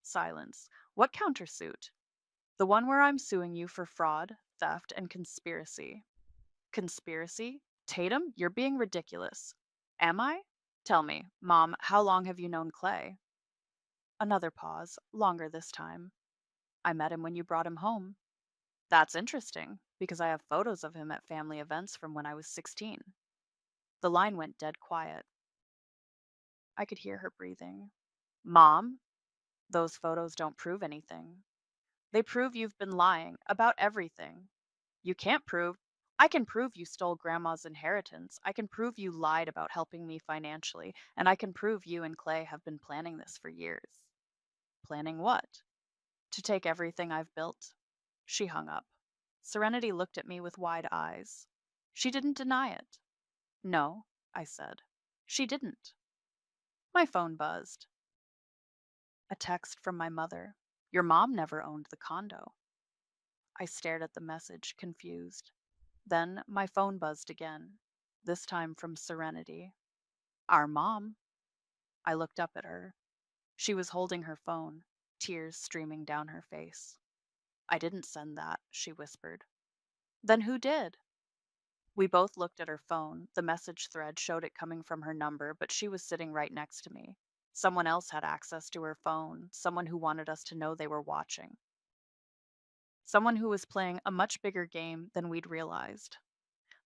Speaker 2: Silence. What countersuit? The one where I'm suing you for fraud, theft, and conspiracy. Conspiracy? Tatum, you're being ridiculous. Am I? Tell me, Mom, how long have you known Clay? Another pause, longer this time. I met him when you brought him home. That's interesting, because I have photos of him at family events from when I was 16. The line went dead quiet. I could hear her breathing. Mom, those photos don't prove anything. They prove you've been lying about everything. You can't prove. I can prove you stole grandma's inheritance. I can prove you lied about helping me financially. And I can prove you and Clay have been planning this for years. Planning what? To take everything I've built. She hung up. Serenity looked at me with wide eyes. She didn't deny it. No, I said. She didn't. My phone buzzed. A text from my mother. Your mom never owned the condo. I stared at the message, confused. Then my phone buzzed again, this time from Serenity. Our mom. I looked up at her. She was holding her phone, tears streaming down her face. I didn't send that, she whispered. Then who did? We both looked at her phone. The message thread showed it coming from her number, but she was sitting right next to me. Someone else had access to her phone, someone who wanted us to know they were watching. Someone who was playing a much bigger game than we'd realized.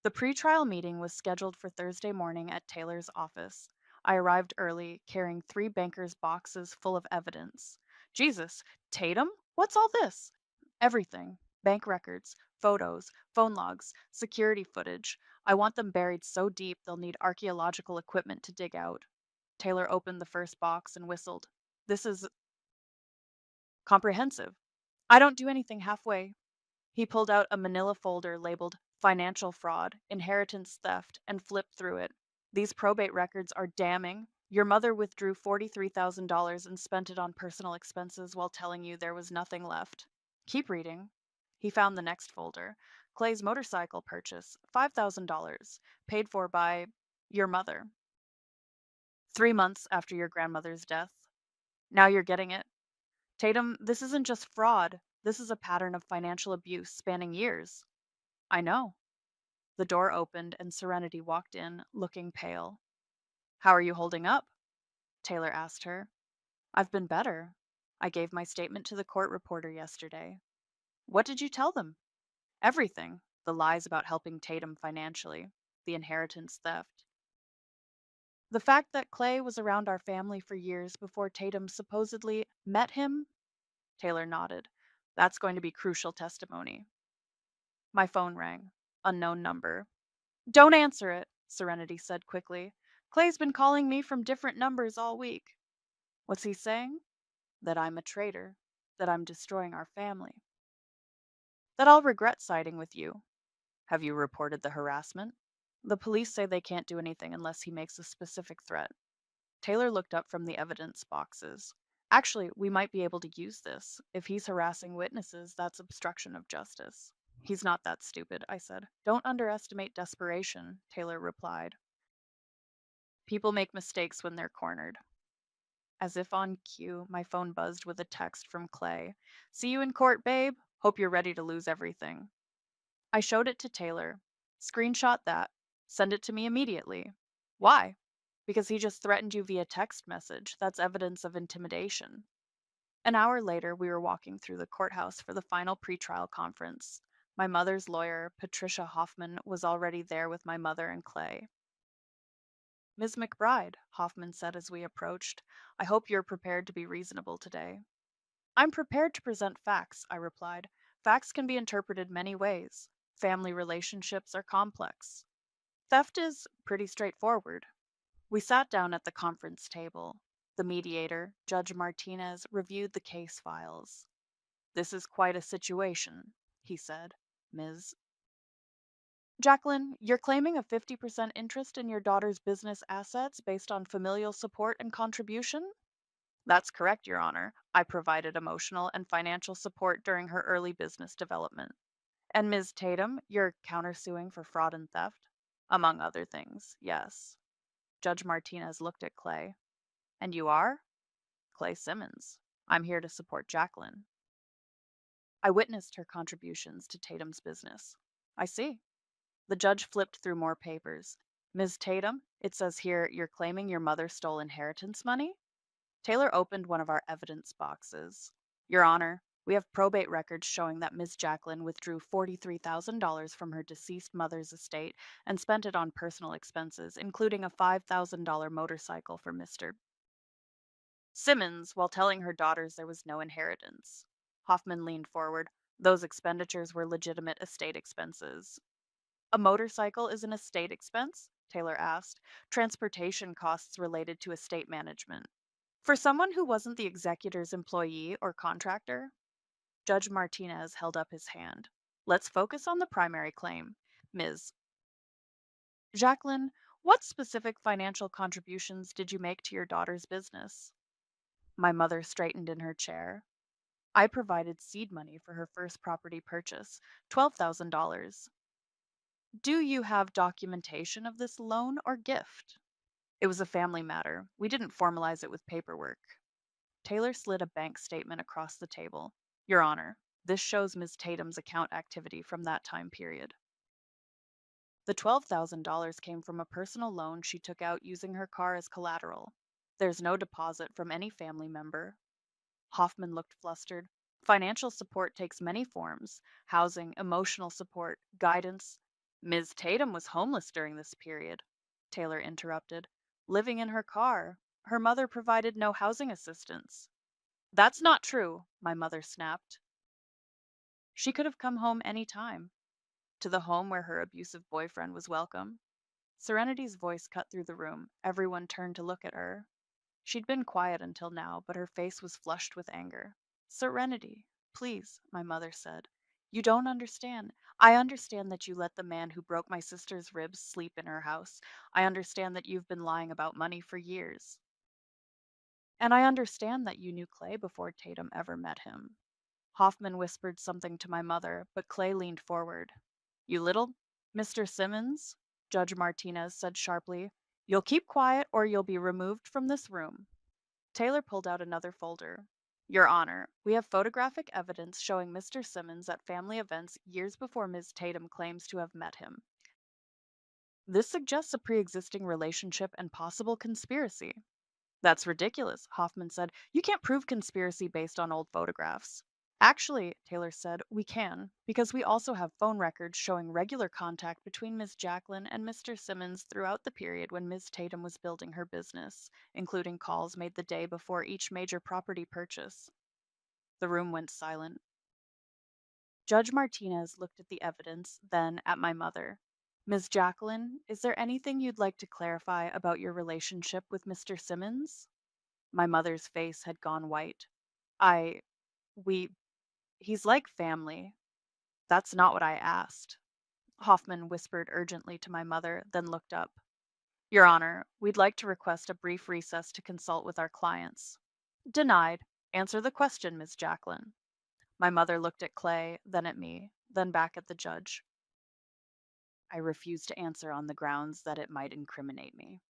Speaker 2: The pretrial meeting was scheduled for Thursday morning at Taylor's office. I arrived early, carrying 3 bankers' boxes full of evidence. Jesus, Tatum? What's all this? Everything. Bank records, photos, phone logs, security footage. I want them buried so deep they'll need archaeological equipment to dig out. Taylor opened the first box and whistled. This is comprehensive. I don't do anything halfway. He pulled out a manila folder labeled Financial Fraud, Inheritance Theft, and flipped through it. These probate records are damning. Your mother withdrew $43,000 and spent it on personal expenses while telling you there was nothing left. Keep reading. He found the next folder. Clay's motorcycle purchase, $5,000, paid for by your mother. 3 months after your grandmother's death. Now you're getting it. Tatum, this isn't just fraud. This is a pattern of financial abuse spanning years. I know. The door opened and Serenity walked in, looking pale. How are you holding up? Taylor asked her. I've been better. I gave my statement to the court reporter yesterday. What did you tell them? Everything. The lies about helping Tatum financially, the inheritance theft. The fact that Clay was around our family for years before Tatum supposedly met him? Taylor nodded. That's going to be crucial testimony. My phone rang. Unknown number. Don't answer it, Serenity said quickly. Clay's been calling me from different numbers all week. What's he saying? That I'm a traitor, that I'm destroying our family, that I'll regret siding with you. Have you reported the harassment? The police say they can't do anything unless he makes a specific threat. Taylor looked up from the evidence boxes. Actually, we might be able to use this. If he's harassing witnesses, that's obstruction of justice. He's not that stupid, I said. Don't underestimate desperation, Taylor replied. People make mistakes when they're cornered. As if on cue, my phone buzzed with a text from Clay. See you in court, babe. Hope you're ready to lose everything. I showed it to Taylor. Screenshot that. Send it to me immediately. Why? Because he just threatened you via text message. That's evidence of intimidation. An hour later, we were walking through the courthouse for the final pretrial conference. My mother's lawyer, Patricia Hoffman, was already there with my mother and Clay. Ms. McBride, Hoffman said as we approached, I hope you're prepared to be reasonable today. I'm prepared to present facts, I replied. Facts can be interpreted many ways. Family relationships are complex. Theft is pretty straightforward. We sat down at the conference table. The mediator, Judge Martinez, reviewed the case files. This is quite a situation, he said. Ms. Jacqueline, you're claiming a 50% interest in your daughter's business assets based on familial support and contribution? That's correct, Your Honor. I provided emotional and financial support during her early business development. And Ms. Tatum, you're countersuing for fraud and theft? Among other things, yes. Judge Martinez looked at Clay. And you are? Clay Simmons. I'm here to support Jacqueline. I witnessed her contributions to Tatum's business. I see. The judge flipped through more papers. Ms. Tatum, it says here you're claiming your mother stole inheritance money? Taylor opened one of our evidence boxes. Your Honor, we have probate records showing that Ms. Jacqueline withdrew $43,000 from her deceased mother's estate and spent it on personal expenses, including a $5,000 motorcycle for Mr. Simmons, while telling her daughters there was no inheritance. Hoffman leaned forward. Those expenditures were legitimate estate expenses. A motorcycle is an estate expense? Taylor asked. Transportation costs related to estate management. For someone who wasn't the executor's employee or contractor? Judge Martinez held up his hand. Let's focus on the primary claim. Ms. Jacqueline, what specific financial contributions did you make to your daughter's business? My mother straightened in her chair. I provided seed money for her first property purchase, $12,000. Do you have documentation of this loan or gift? It was a family matter. We didn't formalize it with paperwork. Taylor slid a bank statement across the table. Your Honor, this shows Ms. Tatum's account activity from that time period. The $12,000 came from a personal loan she took out using her car as collateral. There's no deposit from any family member. Hoffman looked flustered. Financial support takes many forms: housing, emotional support, guidance. Ms. Tatum was homeless during this period, Taylor interrupted, living in her car. Her mother provided no housing assistance. That's not true, my mother snapped. She could have come home any time, to the home where her abusive boyfriend was welcome. Serenity's voice cut through the room. Everyone turned to look at her. She'd been quiet until now, but her face was flushed with anger. Serenity, please, my mother said. You don't understand. I understand that you let the man who broke my sister's ribs sleep in her house. I understand that you've been lying about money for years. And I understand that you knew Clay before Tatum ever met him. Hoffman whispered something to my mother, but Clay leaned forward. You little Mr. Simmons, Judge Martinez said sharply, you'll keep quiet or you'll be removed from this room. Taylor pulled out another folder. Your Honor, we have photographic evidence showing Mr. Simmons at family events years before Ms. Tatum claims to have met him. This suggests a pre-existing relationship and possible conspiracy. That's ridiculous, Hoffman said. You can't prove conspiracy based on old photographs. Actually, Taylor said, we can, because we also have phone records showing regular contact between Ms. Jacqueline and Mr. Simmons throughout the period when Ms. Tatum was building her business, including calls made the day before each major property purchase. The room went silent. Judge Martinez looked at the evidence, then at my mother. Ms. Jacqueline, is there anything you'd like to clarify about your relationship with Mr. Simmons? My mother's face had gone white. I, we, he's like family. That's not what I asked. Hoffman whispered urgently to my mother, then looked up. Your Honor, we'd like to request a brief recess to consult with our clients. Denied. Answer the question, Ms. Jacqueline. My mother looked at Clay, then at me, then back at the judge. I refused to answer on the grounds that it might incriminate me.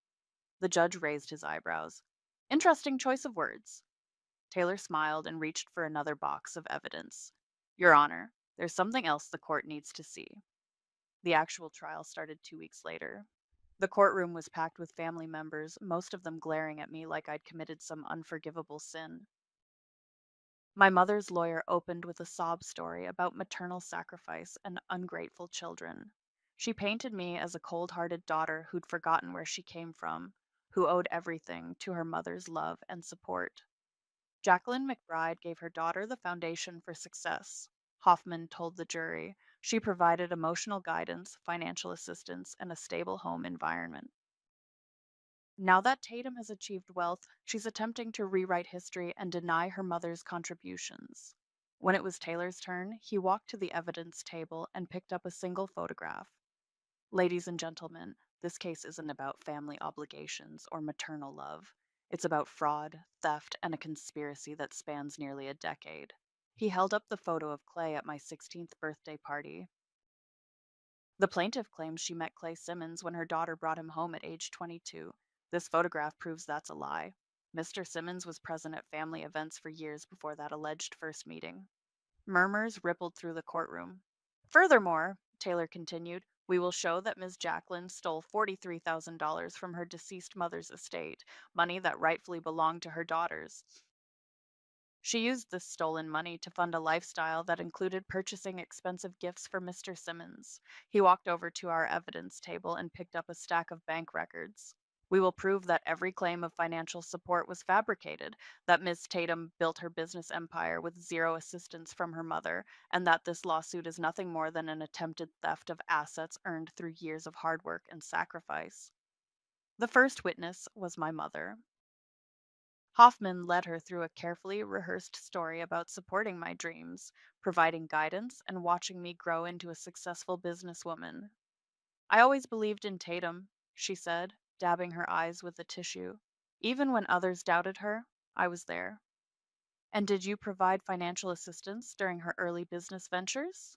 Speaker 2: The judge raised his eyebrows. Interesting choice of words. Taylor smiled and reached for another box of evidence. Your Honor, there's something else the court needs to see. The actual trial started 2 weeks later. The courtroom was packed with family members, most of them glaring at me like I'd committed some unforgivable sin. My mother's lawyer opened with a sob story about maternal sacrifice and ungrateful children. She painted me as a cold hearted daughter who'd forgotten where she came from, who owed everything to her mother's love and support. Jacqueline McBride gave her daughter the foundation for success. Hoffman told the jury she provided emotional guidance, financial assistance, and a stable home environment. Now that Tatum has achieved wealth, she's attempting to rewrite history and deny her mother's contributions. When it was Taylor's turn, he walked to the evidence table and picked up a single photograph. Ladies and gentlemen, this case isn't about family obligations or maternal love. It's about fraud, theft, and a conspiracy that spans nearly a decade. He held up the photo of Clay at my 16th birthday party. The plaintiff claims she met Clay Simmons when her daughter brought him home at age 22. This photograph proves that's a lie. Mr. Simmons was present at family events for years before that alleged first meeting. Murmurs rippled through the courtroom. Furthermore, Taylor continued, we will show that Ms. Jacqueline stole $43,000 from her deceased mother's estate, money that rightfully belonged to her daughters. She used this stolen money to fund a lifestyle that included purchasing expensive gifts for Mr. Simmons. He walked over to our evidence table and picked up a stack of bank records. We will prove that every claim of financial support was fabricated, that Ms. Tatum built her business empire with zero assistance from her mother, and that this lawsuit is nothing more than an attempted theft of assets earned through years of hard work and sacrifice. The first witness was my mother. Hoffman led her through a carefully rehearsed story about supporting my dreams, providing guidance, and watching me grow into a successful businesswoman. I always believed in Tatum, she said, dabbing her eyes with a tissue. Even when others doubted her, I was there. And did you provide financial assistance during her early business ventures?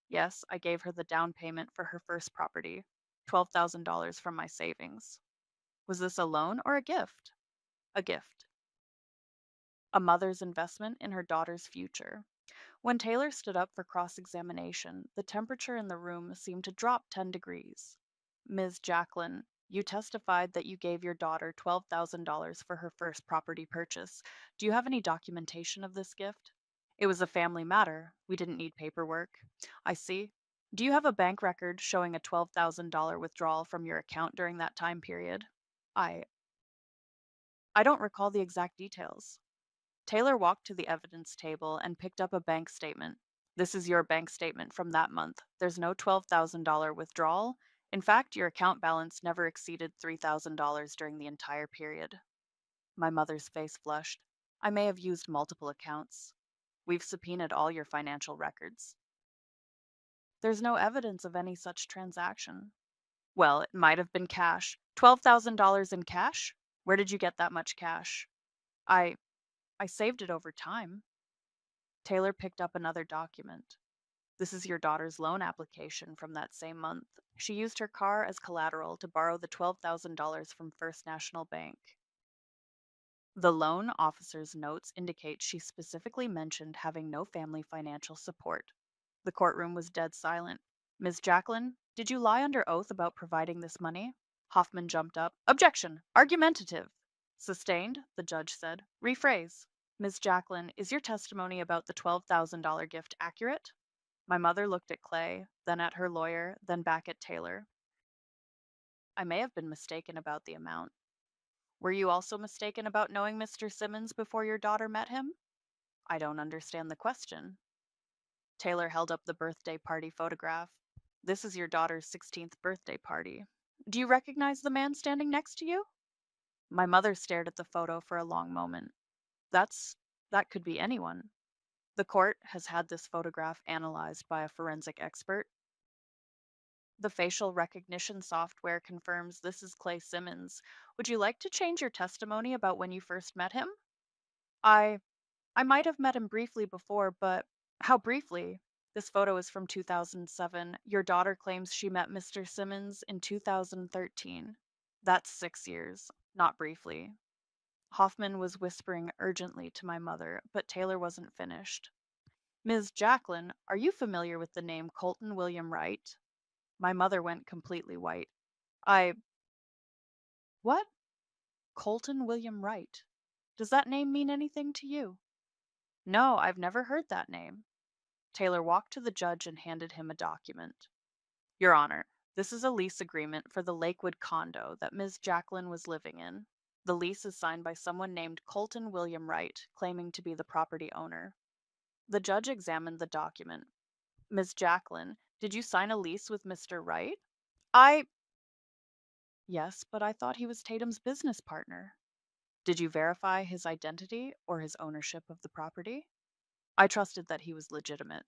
Speaker 2: Yes, I gave her the down payment for her first property, $12,000 from my savings. Was this a loan or a gift? A gift. A mother's investment in her daughter's future. When Taylor stood up for cross examination, the temperature in the room seemed to drop 10 degrees. Ms. Jacqueline, you testified that you gave your daughter $12,000 for her first property purchase. Do you have any documentation of this gift? It was a family matter. We didn't need paperwork. I see. Do you have a bank record showing a $12,000 withdrawal from your account during that time period? I I don't recall the exact details. Taylor walked to the evidence table and picked up a bank statement. This is your bank statement from that month. There's no $12,000 withdrawal. In fact, your account balance never exceeded $3,000 during the entire period. My mother's face flushed. I may have used multiple accounts. We've subpoenaed all your financial records. There's no evidence of any such transaction. Well, it might have been cash. $12,000 in cash? Where did you get that much cash? I I saved it over time. Taylor picked up another document. This is your daughter's loan application from that same month. She used her car as collateral to borrow the $12,000 from First National Bank. The loan officer's notes indicate she specifically mentioned having no family financial support. The courtroom was dead silent. Ms. Jacqueline, did you lie under oath about providing this money? Hoffman jumped up. Objection! Argumentative! Sustained, the judge said. Rephrase. Ms. Jacqueline, is your testimony about the $12,000 gift accurate? My mother looked at Clay, then at her lawyer, then back at Taylor. I may have been mistaken about the amount. Were you also mistaken about knowing Mr. Simmons before your daughter met him? I don't understand the question. Taylor held up the birthday party photograph. This is your daughter's 16th birthday party. Do you recognize the man standing next to you? My mother stared at the photo for a long moment. That could be anyone. The court has had this photograph analyzed by a forensic expert. The facial recognition software confirms this is Clay Simmons. Would you like to change your testimony about when you first met him? I I might have met him briefly before, but how briefly? This photo is from 2007. Your daughter claims she met Mr. Simmons in 2013. That's 6 years, not briefly. Hoffman was whispering urgently to my mother, but Taylor wasn't finished. Ms. Jacqueline, are you familiar with the name Colton William Wright? My mother went completely white. I. What? Colton William Wright. Does that name mean anything to you? No, I've never heard that name. Taylor walked to the judge and handed him a document. Your Honor, this is a lease agreement for the Lakewood condo that Ms. Jacqueline was living in. The lease is signed by someone named Colton William Wright, claiming to be the property owner. The judge examined the document. Ms. Jacqueline, did you sign a lease with Mr. Wright? I. Yes, but I thought he was Tatum's business partner. Did you verify his identity or his ownership of the property? I trusted that he was legitimate.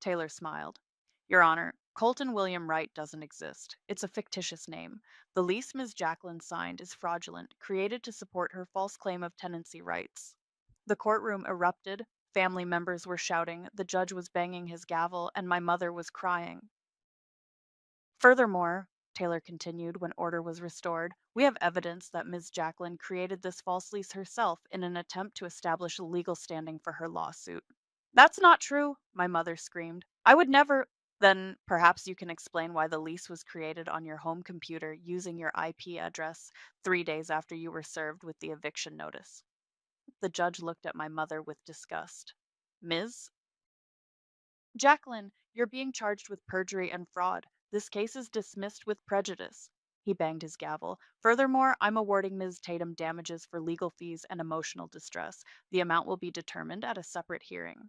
Speaker 2: Taylor smiled. Your Honor, Colton William Wright doesn't exist. It's a fictitious name. The lease Ms. Jacqueline signed is fraudulent, created to support her false claim of tenancy rights. The courtroom erupted. Family members were shouting, the judge was banging his gavel, and my mother was crying. Furthermore, Taylor continued when order was restored, we have evidence that Ms. Jacqueline created this false lease herself in an attempt to establish a legal standing for her lawsuit. That's not true, my mother screamed. I would never. Then perhaps you can explain why the lease was created on your home computer using your IP address 3 days after you were served with the eviction notice. The judge looked at my mother with disgust. Ms. Jacqueline, you're being charged with perjury and fraud. This case is dismissed with prejudice. He banged his gavel. Furthermore, I'm awarding Ms. Tatum damages for legal fees and emotional distress. The amount will be determined at a separate hearing.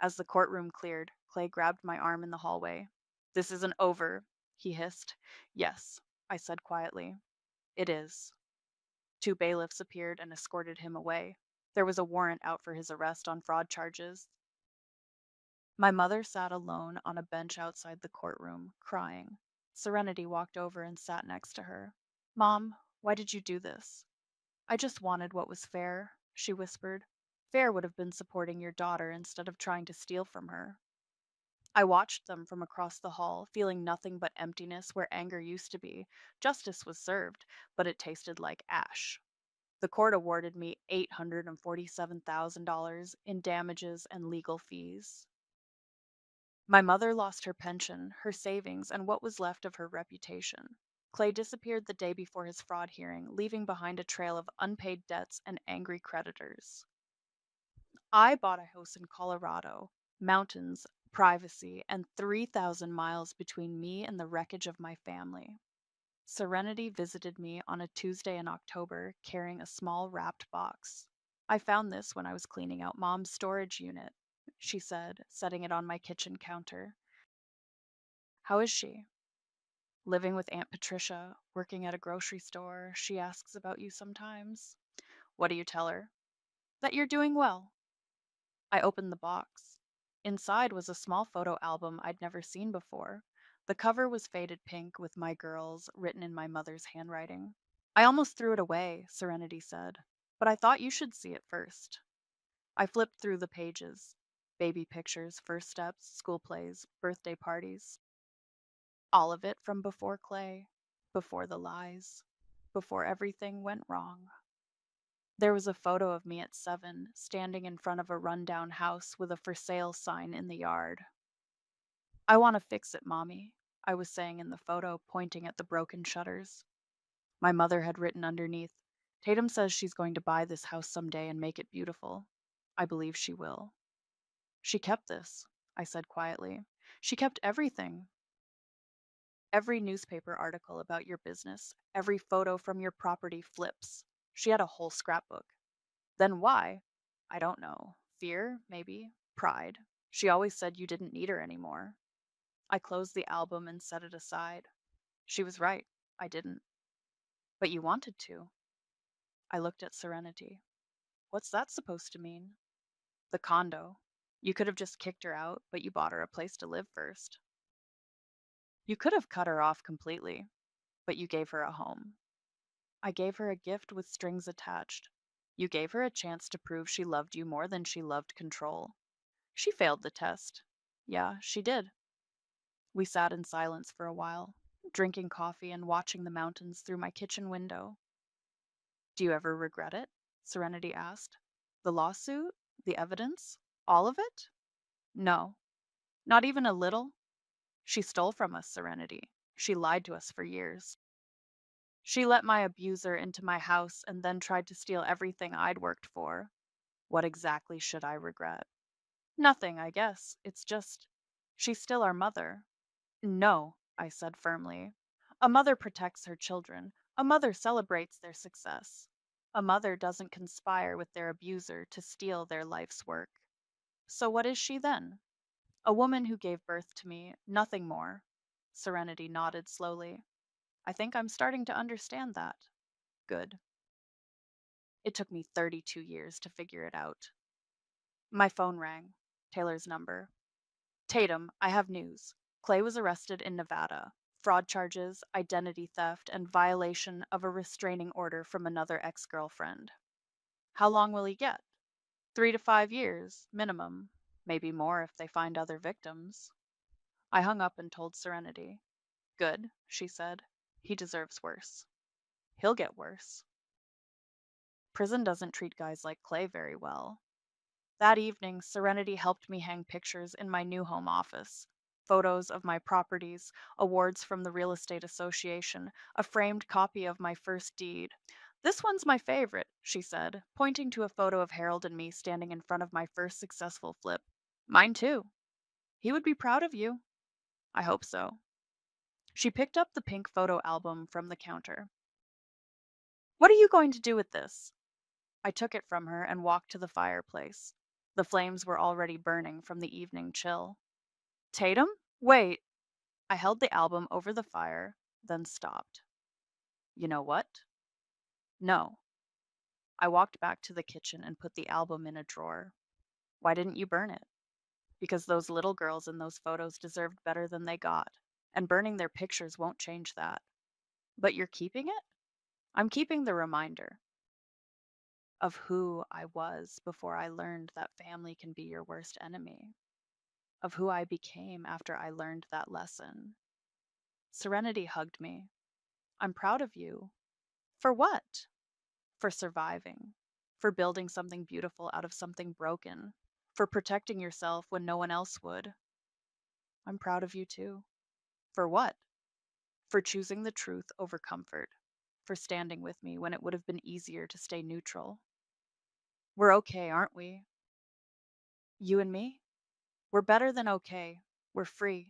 Speaker 2: As the courtroom cleared, Clay grabbed my arm in the hallway. This isn't over, he hissed. Yes, I said quietly. It is. Two bailiffs appeared and escorted him away. There was a warrant out for his arrest on fraud charges. My mother sat alone on a bench outside the courtroom, crying. Serenity walked over and sat next to her. Mom, why did you do this? I just wanted what was fair, she whispered. Fair would have been supporting your daughter instead of trying to steal from her. I watched them from across the hall, feeling nothing but emptiness where anger used to be. Justice was served, but it tasted like ash. The court awarded me $847,000 in damages and legal fees. My mother lost her pension, her savings, and what was left of her reputation. Clay disappeared the day before his fraud hearing, leaving behind a trail of unpaid debts and angry creditors. I bought a house in Colorado, mountains, privacy, and 3,000 miles between me and the wreckage of my family. Serenity visited me on a Tuesday in October carrying a small wrapped box. I found this when I was cleaning out Mom's storage unit, she said, setting it on my kitchen counter. How is she? Living with Aunt Patricia, working at a grocery store. She asks about you sometimes. What do you tell her? That you're doing well. I opened the box. Inside was a small photo album I'd never seen before. The cover was faded pink with "My Girls" written in my mother's handwriting. I almost threw it away, Serenity said, but I thought you should see it first. I flipped through the pages. Baby pictures, first steps, school plays, birthday parties. All of it from before Clay, before the lies, before everything went wrong. There was a photo of me at 7, standing in front of a rundown house with a for sale sign in the yard. I want to fix it, Mommy, I was saying in the photo, pointing at the broken shutters. My mother had written underneath, Tatum says she's going to buy this house someday and make it beautiful. I believe she will. She kept this, I said quietly. She kept everything. Every newspaper article about your business, every photo from your property flips. She had a whole scrapbook. Then why? I don't know. Fear, maybe. Pride. She always said you didn't need her anymore. I closed the album and set it aside. She was right. I didn't. But you wanted to. I looked at Serenity. What's that supposed to mean? The condo. You could have just kicked her out, but you bought her a place to live first. You could have cut her off completely, but you gave her a home. I gave her a gift with strings attached. You gave her a chance to prove she loved you more than she loved control. She failed the test. Yeah, she did. We sat in silence for a while, drinking coffee and watching the mountains through my kitchen window. Do you ever regret it? Serenity asked. The lawsuit? The evidence? All of it? No, not even a little. She stole from us, Serenity. She lied to us for years. She let my abuser into my house and then tried to steal everything I'd worked for. What exactly should I regret? Nothing, I guess. It's just, she's still our mother. No, I said firmly. A mother protects her children. A mother celebrates their success. A mother doesn't conspire with their abuser to steal their life's work. So what is she then? A woman who gave birth to me, nothing more. Serenity nodded slowly. I think I'm starting to understand that. Good. It took me 32 years to figure it out. My phone rang. Taylor's number. Tatum, I have news. Clay was arrested in Nevada. Fraud charges, identity theft, and violation of a restraining order from another ex girlfriend. How long will he get? 3 to 5 years, minimum. Maybe more if they find other victims. I hung up and told Serenity. Good, she said. He deserves worse. He'll get worse. Prison doesn't treat guys like Clay very well. That evening, Serenity helped me hang pictures in my new home office. Photos of my properties, awards from the Real Estate Association, a framed copy of my first deed. This one's my favorite, she said, pointing to a photo of Harold and me standing in front of my first successful flip. Mine too. He would be proud of you. I hope so. She picked up the pink photo album from the counter. What are you going to do with this? I took it from her and walked to the fireplace. The flames were already burning from the evening chill. Tatum? Wait. I held the album over the fire, then stopped. You know what? No. I walked back to the kitchen and put the album in a drawer. Why didn't you burn it? Because those little girls in those photos deserved better than they got, and burning their pictures won't change that. But you're keeping it? I'm keeping the reminder of who I was before I learned that family can be your worst enemy, of who I became after I learned that lesson. Serenity hugged me. I'm proud of you. For what? For surviving, for building something beautiful out of something broken, for protecting yourself when no one else would. I'm proud of you too. For what? For choosing the truth over comfort, for standing with me when it would have been easier to stay neutral. We're okay, aren't we? You and me? We're better than okay. We're free.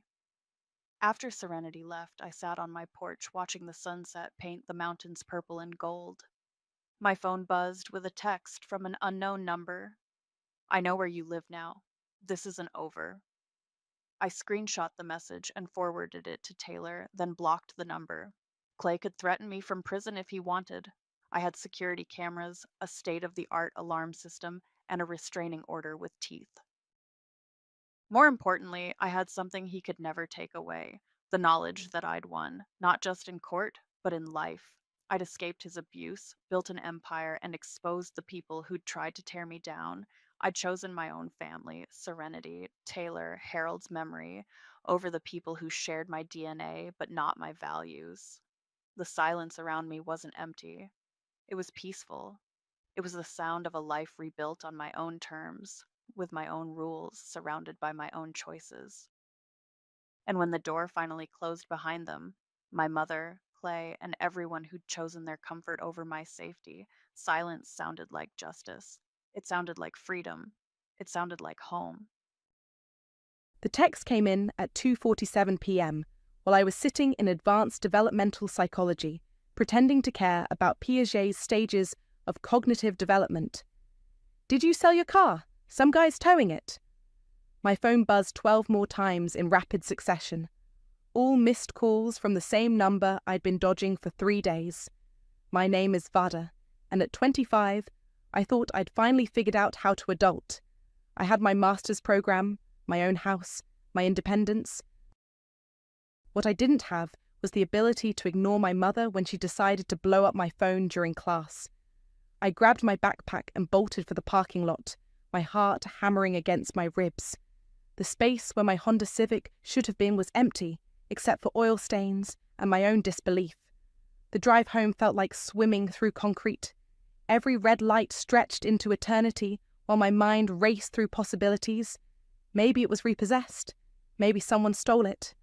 Speaker 2: After Serenity left, I sat on my porch watching the sunset paint the mountains purple and gold. My phone buzzed with a text from an unknown number. I know where you live now. This isn't over. I screenshot the message and forwarded it to Taylor, then blocked the number. Clay could threaten me from prison if he wanted. I had security cameras, a state-of-the-art alarm system, and a restraining order with teeth. More importantly, I had something he could never take away, the knowledge that I'd won, not just in court, but in life. I'd escaped his abuse, built an empire, and exposed the people who'd tried to tear me down. I'd chosen my own family, Serenity, Taylor, Harold's memory, over the people who shared my DNA but not my values. The silence around me wasn't empty. It was peaceful. It was the sound of a life rebuilt on my own terms, with my own rules, surrounded by my own choices. And when the door finally closed behind them, my mother, Clay, and everyone who'd chosen their comfort over my safety, silence sounded like justice. It sounded like freedom. It sounded like home.
Speaker 3: The text came in at 2:47 p.m. while I was sitting in advanced developmental psychology, pretending to care about Piaget's stages of cognitive development. Did you sell your car? Some guy's towing it. My phone buzzed 12 more times in rapid succession. All missed calls from the same number I'd been dodging for 3 days. My name is Vada, and at 25, I thought I'd finally figured out how to adult. I had my master's program, my own house, my independence. What I didn't have was the ability to ignore my mother when she decided to blow up my phone during class. I grabbed my backpack and bolted for the parking lot, my heart hammering against my ribs. The space where my Honda Civic should have been was empty, except for oil stains and my own disbelief. The drive home felt like swimming through concrete. Every red light stretched into eternity while my mind raced through possibilities. Maybe it was repossessed. Maybe someone stole it.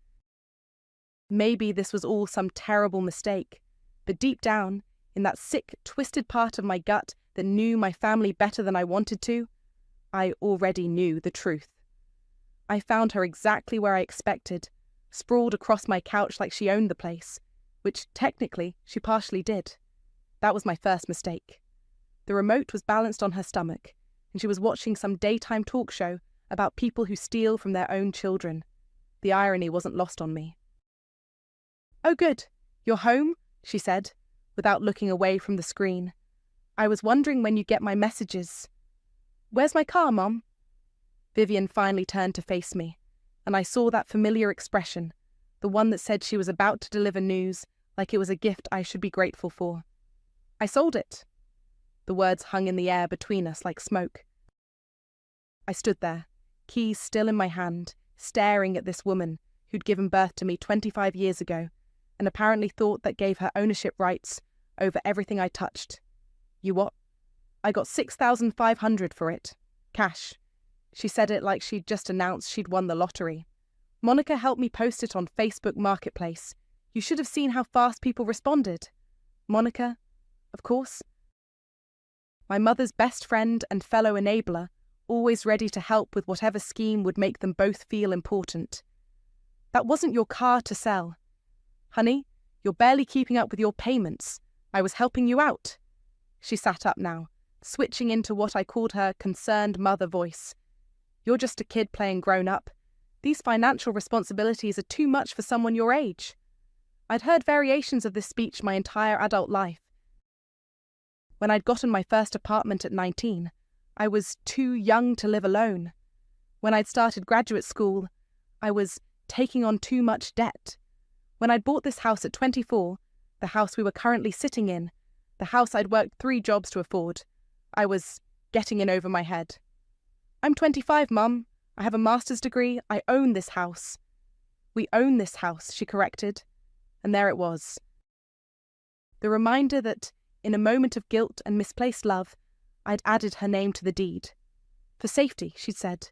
Speaker 3: Maybe this was all some terrible mistake. But deep down, in that sick, twisted part of my gut that knew my family better than I wanted to, I already knew the truth. I found her exactly where I expected, sprawled across my couch like she owned the place, which technically she partially did. That was my first mistake. The remote was balanced on her stomach, and she was watching some daytime talk show about people who steal from their own children. The irony wasn't lost on me. "Oh good, you're home?" she said, without looking away from the screen. "I was wondering when you get my messages." "Where's my car, Mom?" Vivian finally turned to face me, and I saw that familiar expression, the one that said she was about to deliver news like it was a gift I should be grateful for. "I sold it." The words hung in the air between us like smoke. I stood there, keys still in my hand, staring at this woman who'd given birth to me 25 years ago, and apparently thought that gave her ownership rights over everything I touched. "You what?" "I got $6,500 for it. Cash." She said it like she'd just announced she'd won the lottery. "Monica helped me post it on Facebook Marketplace. You should have seen how fast people responded." Monica, of course. My mother's best friend and fellow enabler, always ready to help with whatever scheme would make them both feel important. "That wasn't your car to sell." "Honey, you're barely keeping up with your payments. I was helping you out." She sat up now, switching into what I called her concerned mother voice. "You're just a kid playing grown-up. These financial responsibilities are too much for someone your age." I'd heard variations of this speech my entire adult life. When I'd gotten my first apartment at 19, I was too young to live alone. When I'd started graduate school, I was taking on too much debt. When I'd bought this house at 24, the house we were currently sitting in, the house I'd worked 3 jobs to afford, I was getting in over my head. "I'm 25, Mum. I have a master's degree. I own this house." "We own this house," she corrected. And there it was. The reminder that, in a moment of guilt and misplaced love, I'd added her name to the deed. "For safety," she'd said.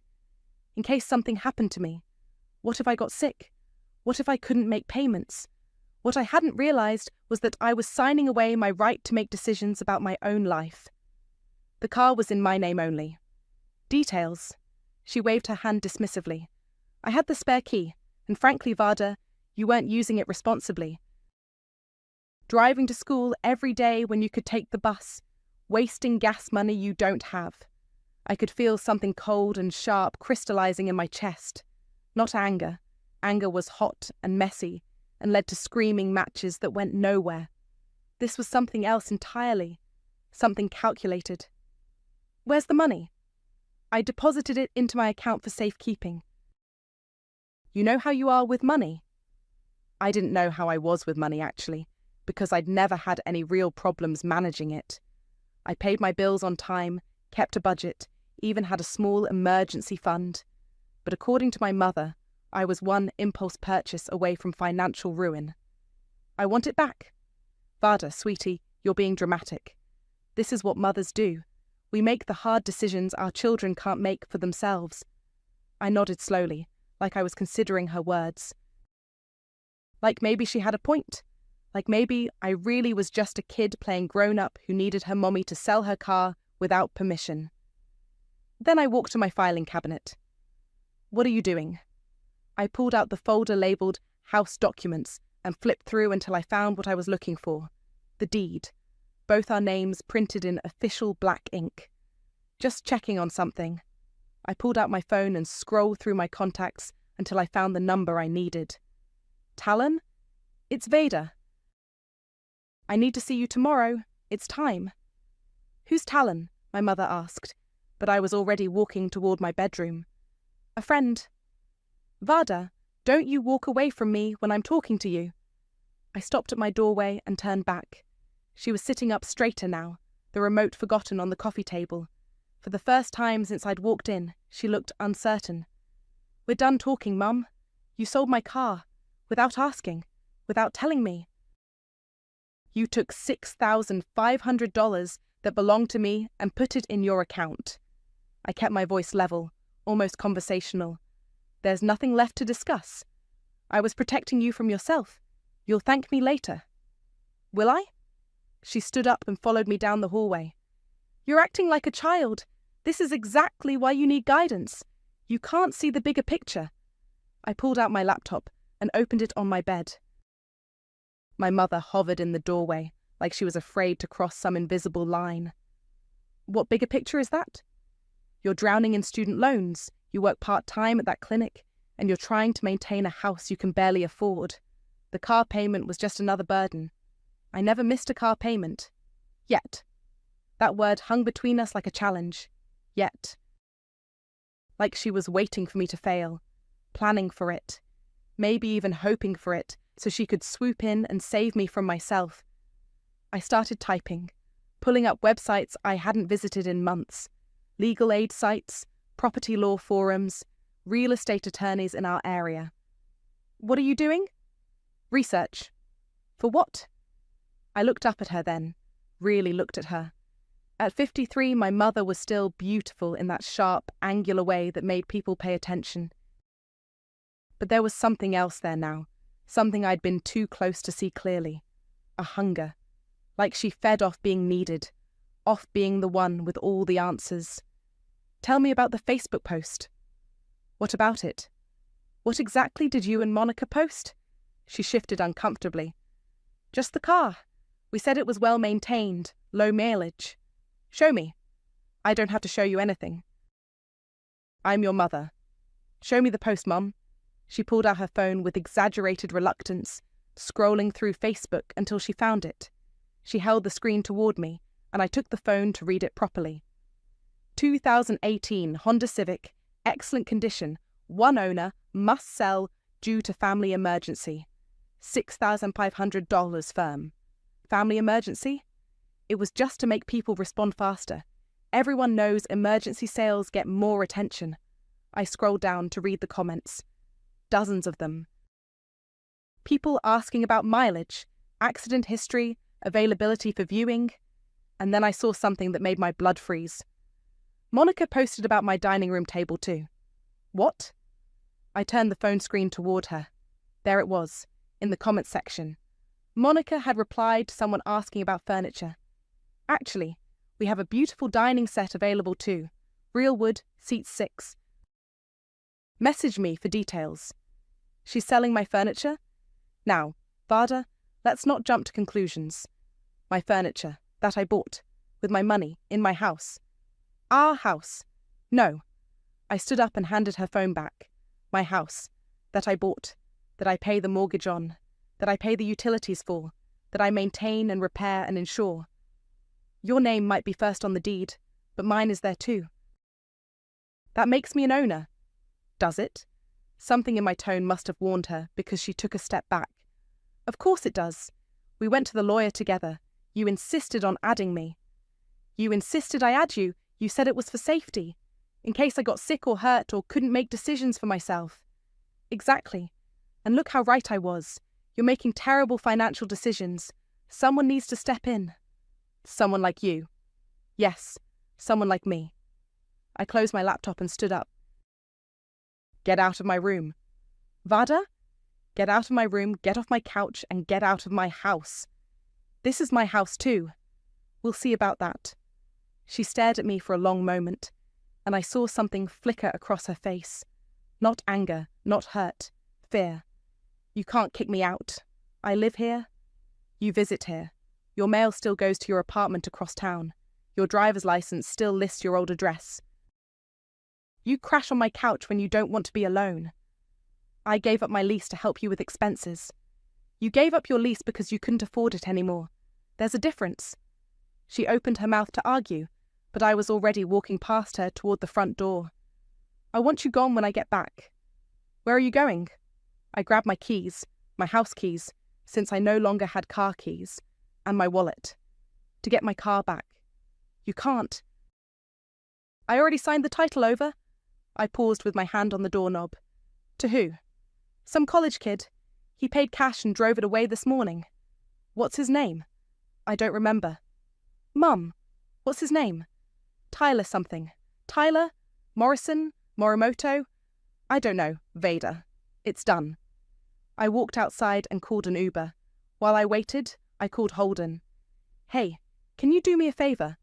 Speaker 3: "In case something happened to me. What if I got sick? What if I couldn't make payments?" What I hadn't realized was that I was signing away my right to make decisions about my own life. The car was in my name only. "Details." She waved her hand dismissively. "I had the spare key, and frankly, Varda, you weren't using it responsibly. Driving to school every day when you could take the bus, wasting gas money you don't have." I could feel something cold and sharp crystallizing in my chest. Not anger. Anger was hot and messy, and led to screaming matches that went nowhere. This was something else entirely. Something calculated. "Where's the money?" "I deposited it into my account for safekeeping." "You know how you are with money?" I didn't know how I was with money, actually, because I'd never had any real problems managing it. I paid my bills on time, kept a budget, even had a small emergency fund. But according to my mother, I was one impulse purchase away from financial ruin. "I want it back." "Varda, sweetie, you're being dramatic. This is what mothers do. We make the hard decisions our children can't make for themselves." I nodded slowly, like I was considering her words. Like maybe she had a point. Like maybe I really was just a kid playing grown-up who needed her mommy to sell her car without permission. Then I walked to my filing cabinet. "What are you doing?" I pulled out the folder labelled House Documents and flipped through until I found what I was looking for. The deed. Both our names printed in official black ink. Just checking on something. I pulled out my phone and scrolled through my contacts until I found the number I needed. "Talon? It's Vader." "I need to see you tomorrow. It's time." "Who's Talon?" my mother asked, but I was already walking toward my bedroom. "A friend." "Varda, don't you walk away from me when I'm talking to you." I stopped at my doorway and turned back. She was sitting up straighter now, the remote forgotten on the coffee table. For the first time since I'd walked in, she looked uncertain. "We're done talking, Mum. You sold my car. Without asking. Without telling me. You took $6,500 that belonged to me and put it in your account." I kept my voice level, almost conversational. "There's nothing left to discuss. I was protecting you from yourself. You'll thank me later." "Will I?" She stood up and followed me down the hallway. You're acting like a child. This is exactly why you need guidance. You can't see the bigger picture. I pulled out my laptop and opened it on my bed. My mother hovered in the doorway, like she was afraid to cross some invisible line. What bigger picture is that? You're drowning in student loans, you work part-time at that clinic, and you're trying to maintain a house you can barely afford. The car payment was just another burden. I never missed a car payment. Yet. That word hung between us like a challenge. Yet. Like she was waiting for me to fail, planning for it, maybe even hoping for it, so she could swoop in and save me from myself. I started typing, pulling up websites I hadn't visited in months, legal aid sites, property law forums, real estate attorneys in our area. What are you doing? Research. For what? I looked up at her then, really looked at her. At 53, my mother was still beautiful in that sharp, angular way that made people pay attention. But there was something else there now, something I'd been too close to see clearly. A hunger. Like she fed off being needed, off being the one with all the answers. Tell me about the Facebook post. What about it? What exactly did you and Monica post? She shifted uncomfortably. Just the car. We said it was well maintained, low mileage. Show me. I don't have to show you anything. I'm your mother. Show me the post, Mum. She pulled out her phone with exaggerated reluctance, scrolling through Facebook until she found it. She held the screen toward me, and I took the phone to read it properly. 2018 Honda Civic, excellent condition, one owner, must sell due to family emergency. $6,500 firm. Family emergency? It was just to make people respond faster. Everyone knows emergency sales get more attention. I scrolled down to read the comments. Dozens of them. People asking about mileage, accident history, availability for viewing, and then I saw something that made my blood freeze. Monica posted about my dining room table too. What? I turned the phone screen toward her. There it was, in the comments section. Monica had replied to someone asking about furniture. Actually, we have a beautiful dining set available too. Real wood, seats 6. Message me for details. She's selling my furniture? Now, Vada, let's not jump to conclusions. My furniture, that I bought, with my money, in my house. Our house. No. I stood up and handed her phone back. My house, that I bought, that I pay the mortgage on, that I pay the utilities for, that I maintain and repair and insure. Your name might be first on the deed, but mine is there too. That makes me an owner. Does it? Something in my tone must have warned her because she took a step back. Of course it does. We went to the lawyer together. You insisted on adding me. You insisted I add you. You said it was for safety, in case I got sick or hurt or couldn't make decisions for myself. Exactly. And look how right I was. You're making terrible financial decisions. Someone needs to step in. Someone like you. Yes, someone like me. I closed my laptop and stood up. Get out of my room. Vada? Get out of my room, get off my couch, and get out of my house. This is my house too. We'll see about that. She stared at me for a long moment, and I saw something flicker across her face. Not anger, not hurt, fear. You can't kick me out. I live here. You visit here. Your mail still goes to your apartment across town. Your driver's license still lists your old address. You crash on my couch when you don't want to be alone. I gave up my lease to help you with expenses. You gave up your lease because you couldn't afford it anymore. There's a difference. She opened her mouth to argue, but I was already walking past her toward the front door. I want you gone when I get back. Where are you going? I grabbed my keys, my house keys, since I no longer had car keys, and my wallet. To get my car back. You can't. I already signed the title over. I paused with my hand on the doorknob. To who? Some college kid. He paid cash and drove it away this morning. What's his name? I don't remember. Mum, what's his name? Tyler something. Tyler? Morrison? Morimoto? I don't know. Vader. It's done. I walked outside and called an Uber. While I waited, I called Holden. Hey, can you do me a favour?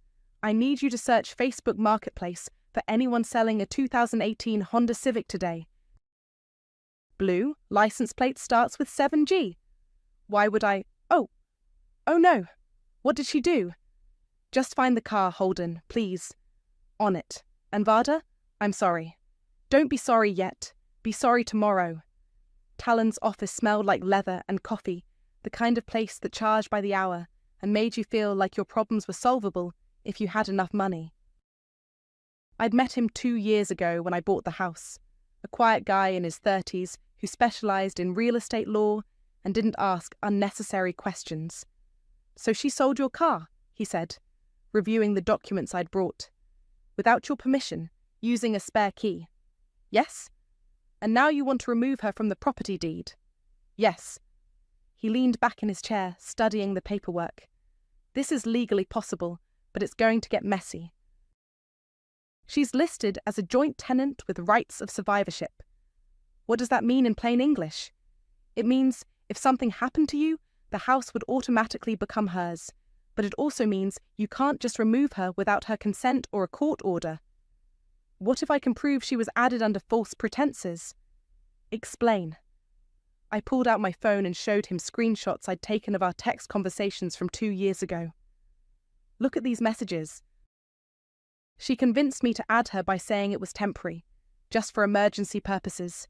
Speaker 3: I need you to search Facebook Marketplace for anyone selling a 2018 Honda Civic today. Blue, license plate starts with 7G. Why would I? Oh no. What did she do? Just find the car, Holden, please. On it. And Vada, I'm sorry. Don't be sorry yet. Be sorry tomorrow. Talon's office smelled like leather and coffee, the kind of place that charged by the hour and made you feel like your problems were solvable if you had enough money. I'd met him 2 years ago when I bought the house, a quiet guy in his 30s who specialized in real estate law and didn't ask unnecessary questions. So she sold your car, he said, reviewing the documents I'd brought. Without your permission, using a spare key. Yes? And now you want to remove her from the property deed? Yes. He leaned back in his chair, studying the paperwork. This is legally possible, but it's going to get messy. She's listed as a joint tenant with rights of survivorship. What does that mean in plain English? It means if something happened to you, the house would automatically become hers. But it also means you can't just remove her without her consent or a court order. What if I can prove she was added under false pretenses? Explain. I pulled out my phone and showed him screenshots I'd taken of our text conversations from 2 years ago. Look at these messages. She convinced me to add her by saying it was temporary, just for emergency purposes.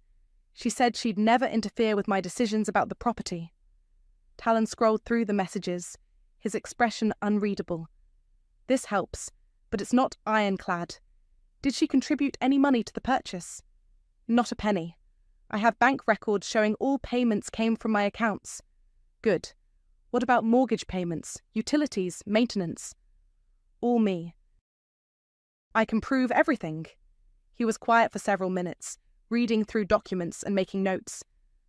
Speaker 3: She said she'd never interfere with my decisions about the property. Talon scrolled through the messages, his expression unreadable. This helps, but it's not ironclad. Did she contribute any money to the purchase? Not a penny. I have bank records showing all payments came from my accounts. Good. What about mortgage payments, utilities, maintenance? All me. I can prove everything. He was quiet for several minutes, reading through documents and making notes.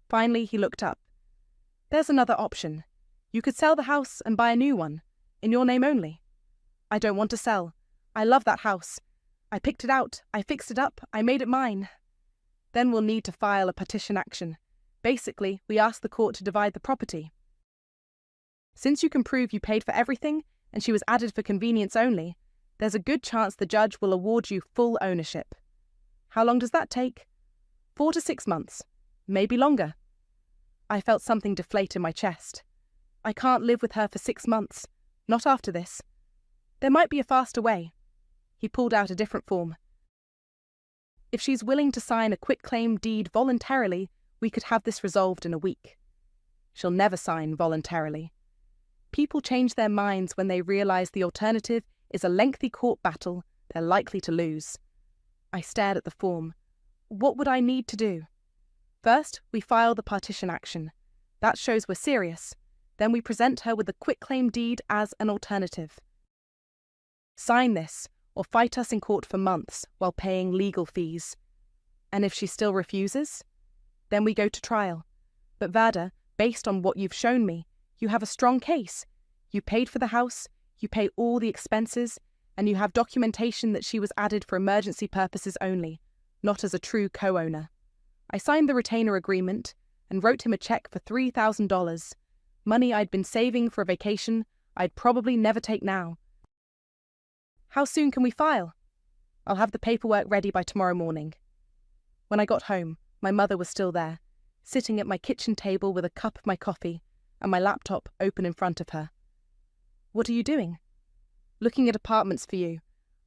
Speaker 3: Finally, he looked up. There's another option. You could sell the house and buy a new one, in your name only. I don't want to sell. I love that house. I picked it out, I fixed it up, I made it mine. Then we'll need to file a petition action. Basically, we ask the court to divide the property. Since you can prove you paid for everything, and she was added for convenience only, there's a good chance the judge will award you full ownership. How long does that take? 4 to 6 months. Maybe longer. I felt something deflate in my chest. I can't live with her for 6 months. Not after this. There might be a faster way. He pulled out a different form. If she's willing to sign a quitclaim deed voluntarily, we could have this resolved in a week. She'll never sign voluntarily. People change their minds when they realize the alternative is a lengthy court battle they're likely to lose. I stared at the form. What would I need to do? First, we file the partition action. That shows we're serious. Then we present her with the quitclaim deed as an alternative. Sign this, or fight us in court for months while paying legal fees. And if she still refuses? Then we go to trial. But Vada, based on what you've shown me, you have a strong case. You paid for the house, you pay all the expenses, and you have documentation that she was added for emergency purposes only, not as a true co-owner. I signed the retainer agreement and wrote him a check for $3,000, money I'd been saving for a vacation I'd probably never take now. How soon can we file? I'll have the paperwork ready by tomorrow morning. When I got home, my mother was still there, sitting at my kitchen table with a cup of my coffee and my laptop open in front of her. What are you doing? Looking at apartments for you.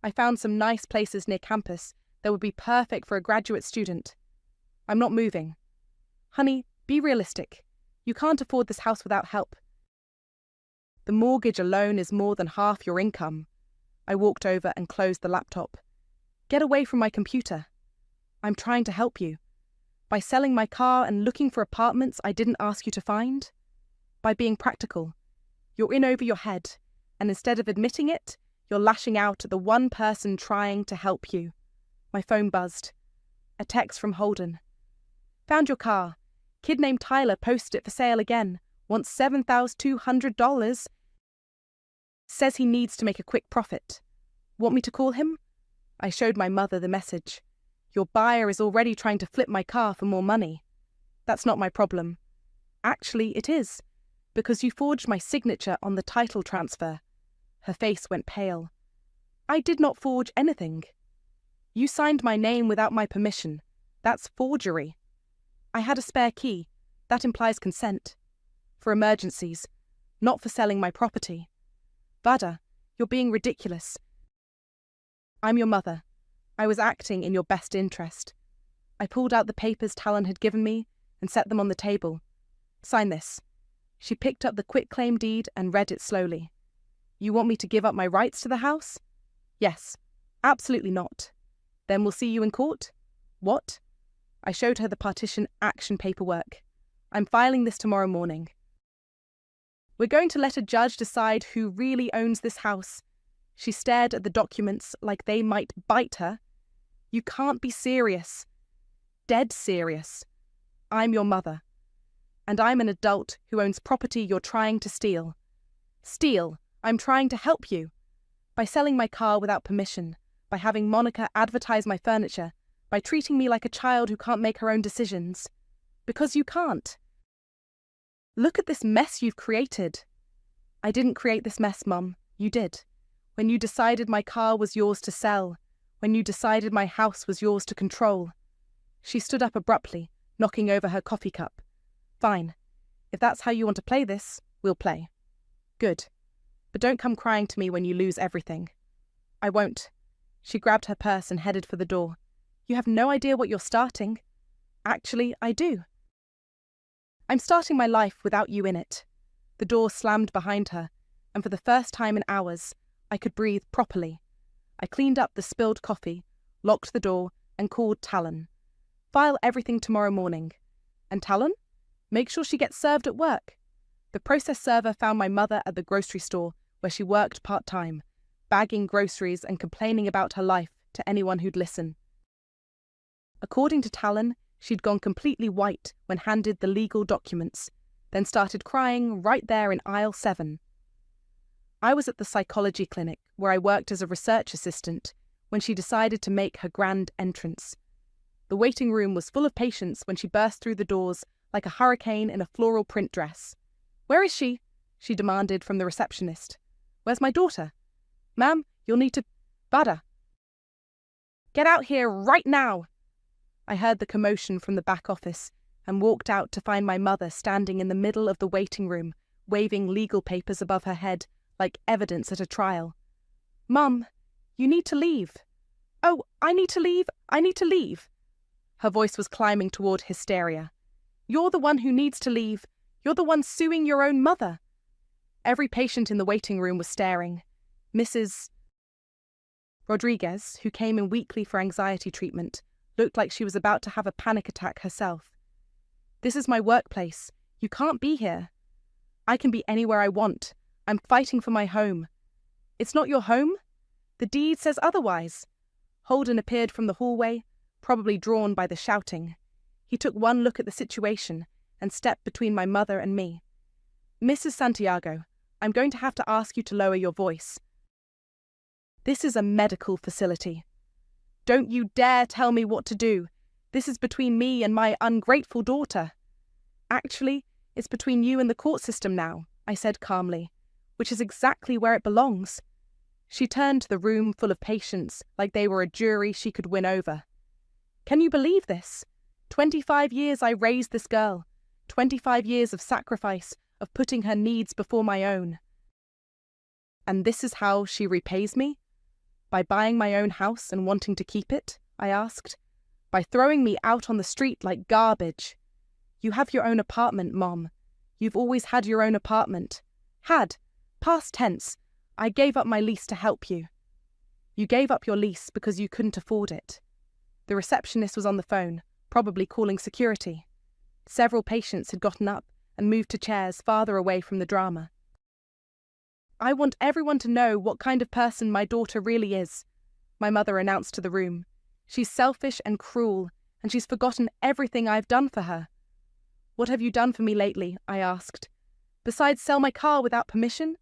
Speaker 3: I found some nice places near campus that would be perfect for a graduate student. I'm not moving. Honey, be realistic. You can't afford this house without help. The mortgage alone is more than half your income. I walked over and closed the laptop. Get away from my computer. I'm trying to help you. By selling my car and looking for apartments I didn't ask you to find. By being practical. You're in over your head, and instead of admitting it, you're lashing out at the one person trying to help you. My phone buzzed. A text from Holden. Found your car. Kid named Tyler posted it for sale again. Wants $7,200. Says he needs to make a quick profit. Want me to call him? I showed my mother the message. Your buyer is already trying to flip my car for more money. That's not my problem. Actually, it is, because you forged my signature on the title transfer. Her face went pale. I did not forge anything. You signed my name without my permission. That's forgery. I had a spare key. That implies consent. For emergencies, not for selling my property. Vada, you're being ridiculous. I'm your mother. I was acting in your best interest. I pulled out the papers Talon had given me and set them on the table. Sign this. She picked up the quitclaim deed and read it slowly. You want me to give up my rights to the house? Yes. Absolutely not. Then we'll see you in court? What? I showed her the partition action paperwork. I'm filing this tomorrow morning. We're going to let a judge decide who really owns this house. She stared at the documents like they might bite her. You can't be serious. Dead serious. I'm your mother. And I'm an adult who owns property you're trying to steal. Steal. I'm trying to help you. By selling my car without permission, by having Monica advertise my furniture, by treating me like a child who can't make her own decisions. Because you can't. Look at this mess you've created. I didn't create this mess, Mum. You did. When you decided my car was yours to sell. When you decided my house was yours to control. She stood up abruptly, knocking over her coffee cup. Fine. If that's how you want to play this, we'll play. Good. But don't come crying to me when you lose everything. I won't. She grabbed her purse and headed for the door. You have no idea what you're starting. Actually, I do. I'm starting my life without you in it. The door slammed behind her, and for the first time in hours, I could breathe properly. I cleaned up the spilled coffee, locked the door, and called Talon. File everything tomorrow morning. And Talon? Make sure she gets served at work. The process server found my mother at the grocery store, where she worked part-time, bagging groceries and complaining about her life to anyone who'd listen. According to Talon, she'd gone completely white when handed the legal documents, then started crying right there in aisle 7. I was at the psychology clinic, where I worked as a research assistant, when she decided to make her grand entrance. The waiting room was full of patients when she burst through the doors like a hurricane in a floral print dress. Where is she? She demanded from the receptionist. Where's my daughter? Ma'am, you'll need to... Vada. Get out here right now! I heard the commotion from the back office and walked out to find my mother standing in the middle of the waiting room, waving legal papers above her head like evidence at a trial. Mum, you need to leave. Oh, I need to leave. I need to leave. Her voice was climbing toward hysteria. You're the one who needs to leave. You're the one suing your own mother. Every patient in the waiting room was staring. Mrs. Rodriguez, who came in weekly for anxiety treatment, looked like she was about to have a panic attack herself. This is my workplace. You can't be here. I can be anywhere I want. I'm fighting for my home. It's not your home? The deed says otherwise. Holden appeared from the hallway, probably drawn by the shouting. He took one look at the situation and stepped between my mother and me. Mrs. Santiago, I'm going to have to ask you to lower your voice. This is a medical facility. Don't you dare tell me what to do. This is between me and my ungrateful daughter. Actually, it's between you and the court system now, I said calmly, which is exactly where it belongs. She turned to the room full of patients like they were a jury she could win over. Can you believe this? 25 years I raised this girl. 25 years of sacrifice, of putting her needs before my own. And this is how she repays me? By buying my own house and wanting to keep it? I asked. By throwing me out on the street like garbage. You have your own apartment, Mom. You've always had your own apartment. Had. Past tense. I gave up my lease to help you. You gave up your lease because you couldn't afford it. The receptionist was on the phone, probably calling security. Several patients had gotten up and moved to chairs farther away from the drama. I want everyone to know what kind of person my daughter really is, my mother announced to the room. She's selfish and cruel, and she's forgotten everything I've done for her. What have you done for me lately? I asked. Besides sell my car without permission?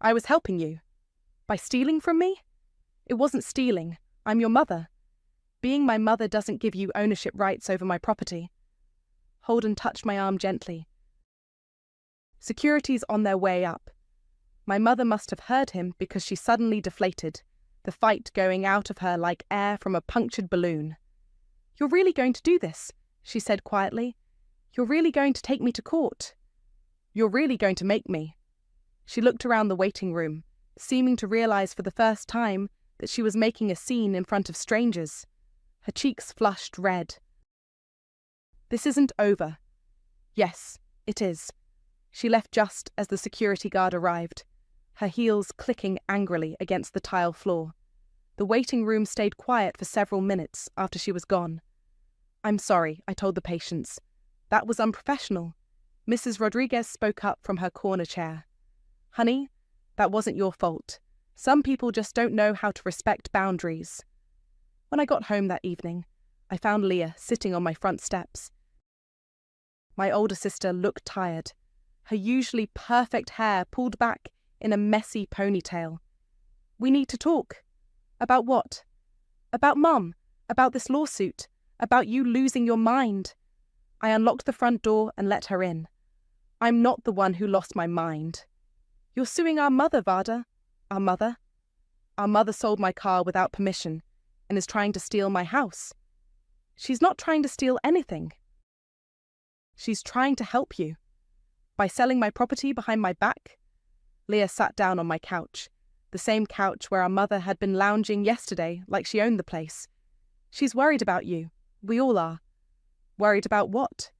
Speaker 3: I was helping you. By stealing from me? It wasn't stealing. I'm your mother. Being my mother doesn't give you ownership rights over my property. Holden touched my arm gently. Security's on their way up. My mother must have heard him because she suddenly deflated. The the fight going out of her like air from a punctured balloon. "You're really going to do this?" she said quietly. "You're really going to take me to court? You're really going to make me?" She looked around the waiting room, seeming to realize for the first time that she was making a scene in front of strangers. Her cheeks flushed red. "This isn't over." "Yes, it is." She left just as the security guard arrived, her heels clicking angrily against the tile floor. The waiting room stayed quiet for several minutes after she was gone. "I'm sorry," I told the patients. "That was unprofessional." Mrs. Rodriguez spoke up from her corner chair. "Honey, that wasn't your fault. Some people just don't know how to respect boundaries." When I got home that evening, I found Leah sitting on my front steps. My older sister looked tired, her usually perfect hair pulled back in a messy ponytail. "We need to talk." "About what?" "About Mum, about this lawsuit, about you losing your mind." I unlocked the front door and let her in. "I'm not the one who lost my mind." "You're suing our mother, Vada." "Our mother?" "Our mother sold my car without permission and is trying to steal my house." "She's not trying to steal anything." "She's trying to help you." "By selling my property behind my back?" Leah sat down on my couch, the same couch where our mother had been lounging yesterday like she owned the place. "She's worried about you. We all are." "Worried about what?"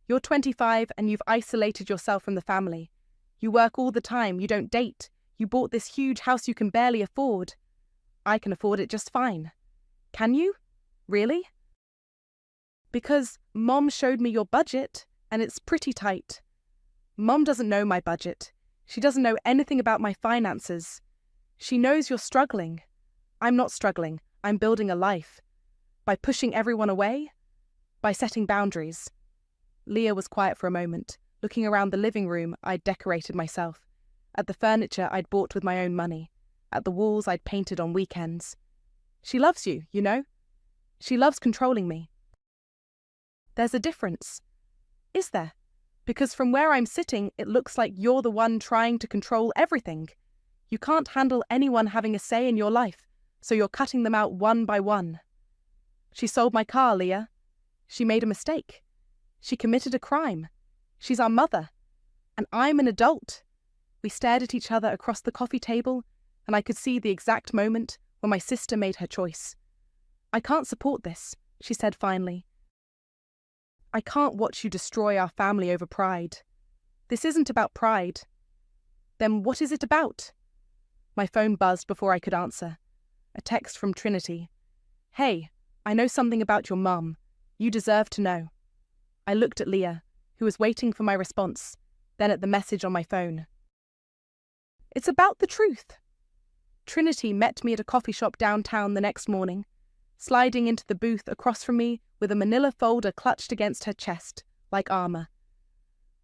Speaker 3: "You're 25 and you've isolated yourself from the family. You work all the time, you don't date. You bought this huge house you can barely afford." "I can afford it just fine." "Can you? Really?" "Because Mom showed me your budget, and it's pretty tight." "Mom doesn't know my budget. She doesn't know anything about my finances. She knows you're struggling." "I'm not struggling. I'm building a life." "By pushing everyone away?" "By setting boundaries." Leah was quiet for a moment, looking around the living room I'd decorated myself, at the furniture I'd bought with my own money, at the walls I'd painted on weekends. "She loves you, you know? She loves controlling me." "There's a difference." "Is there? Because from where I'm sitting, it looks like you're the one trying to control everything. You can't handle anyone having a say in your life, so you're cutting them out one by one." "She sold my car, Leah. She made a mistake. She committed a crime. She's our mother. And I'm an adult." We stared at each other across the coffee table, and I could see the exact moment when my sister made her choice. "I can't support this," she said finally. "I can't watch you destroy our family over pride." "This isn't about pride." "Then what is it about?" My phone buzzed before I could answer. A text from Trinity. "Hey, I know something about your mum. You deserve to know." I looked at Leah, who was waiting for my response, then at the message on my phone. "It's about the truth." Trinity met me at a coffee shop downtown the next morning, sliding into the booth across from me with a manila folder clutched against her chest, like armor.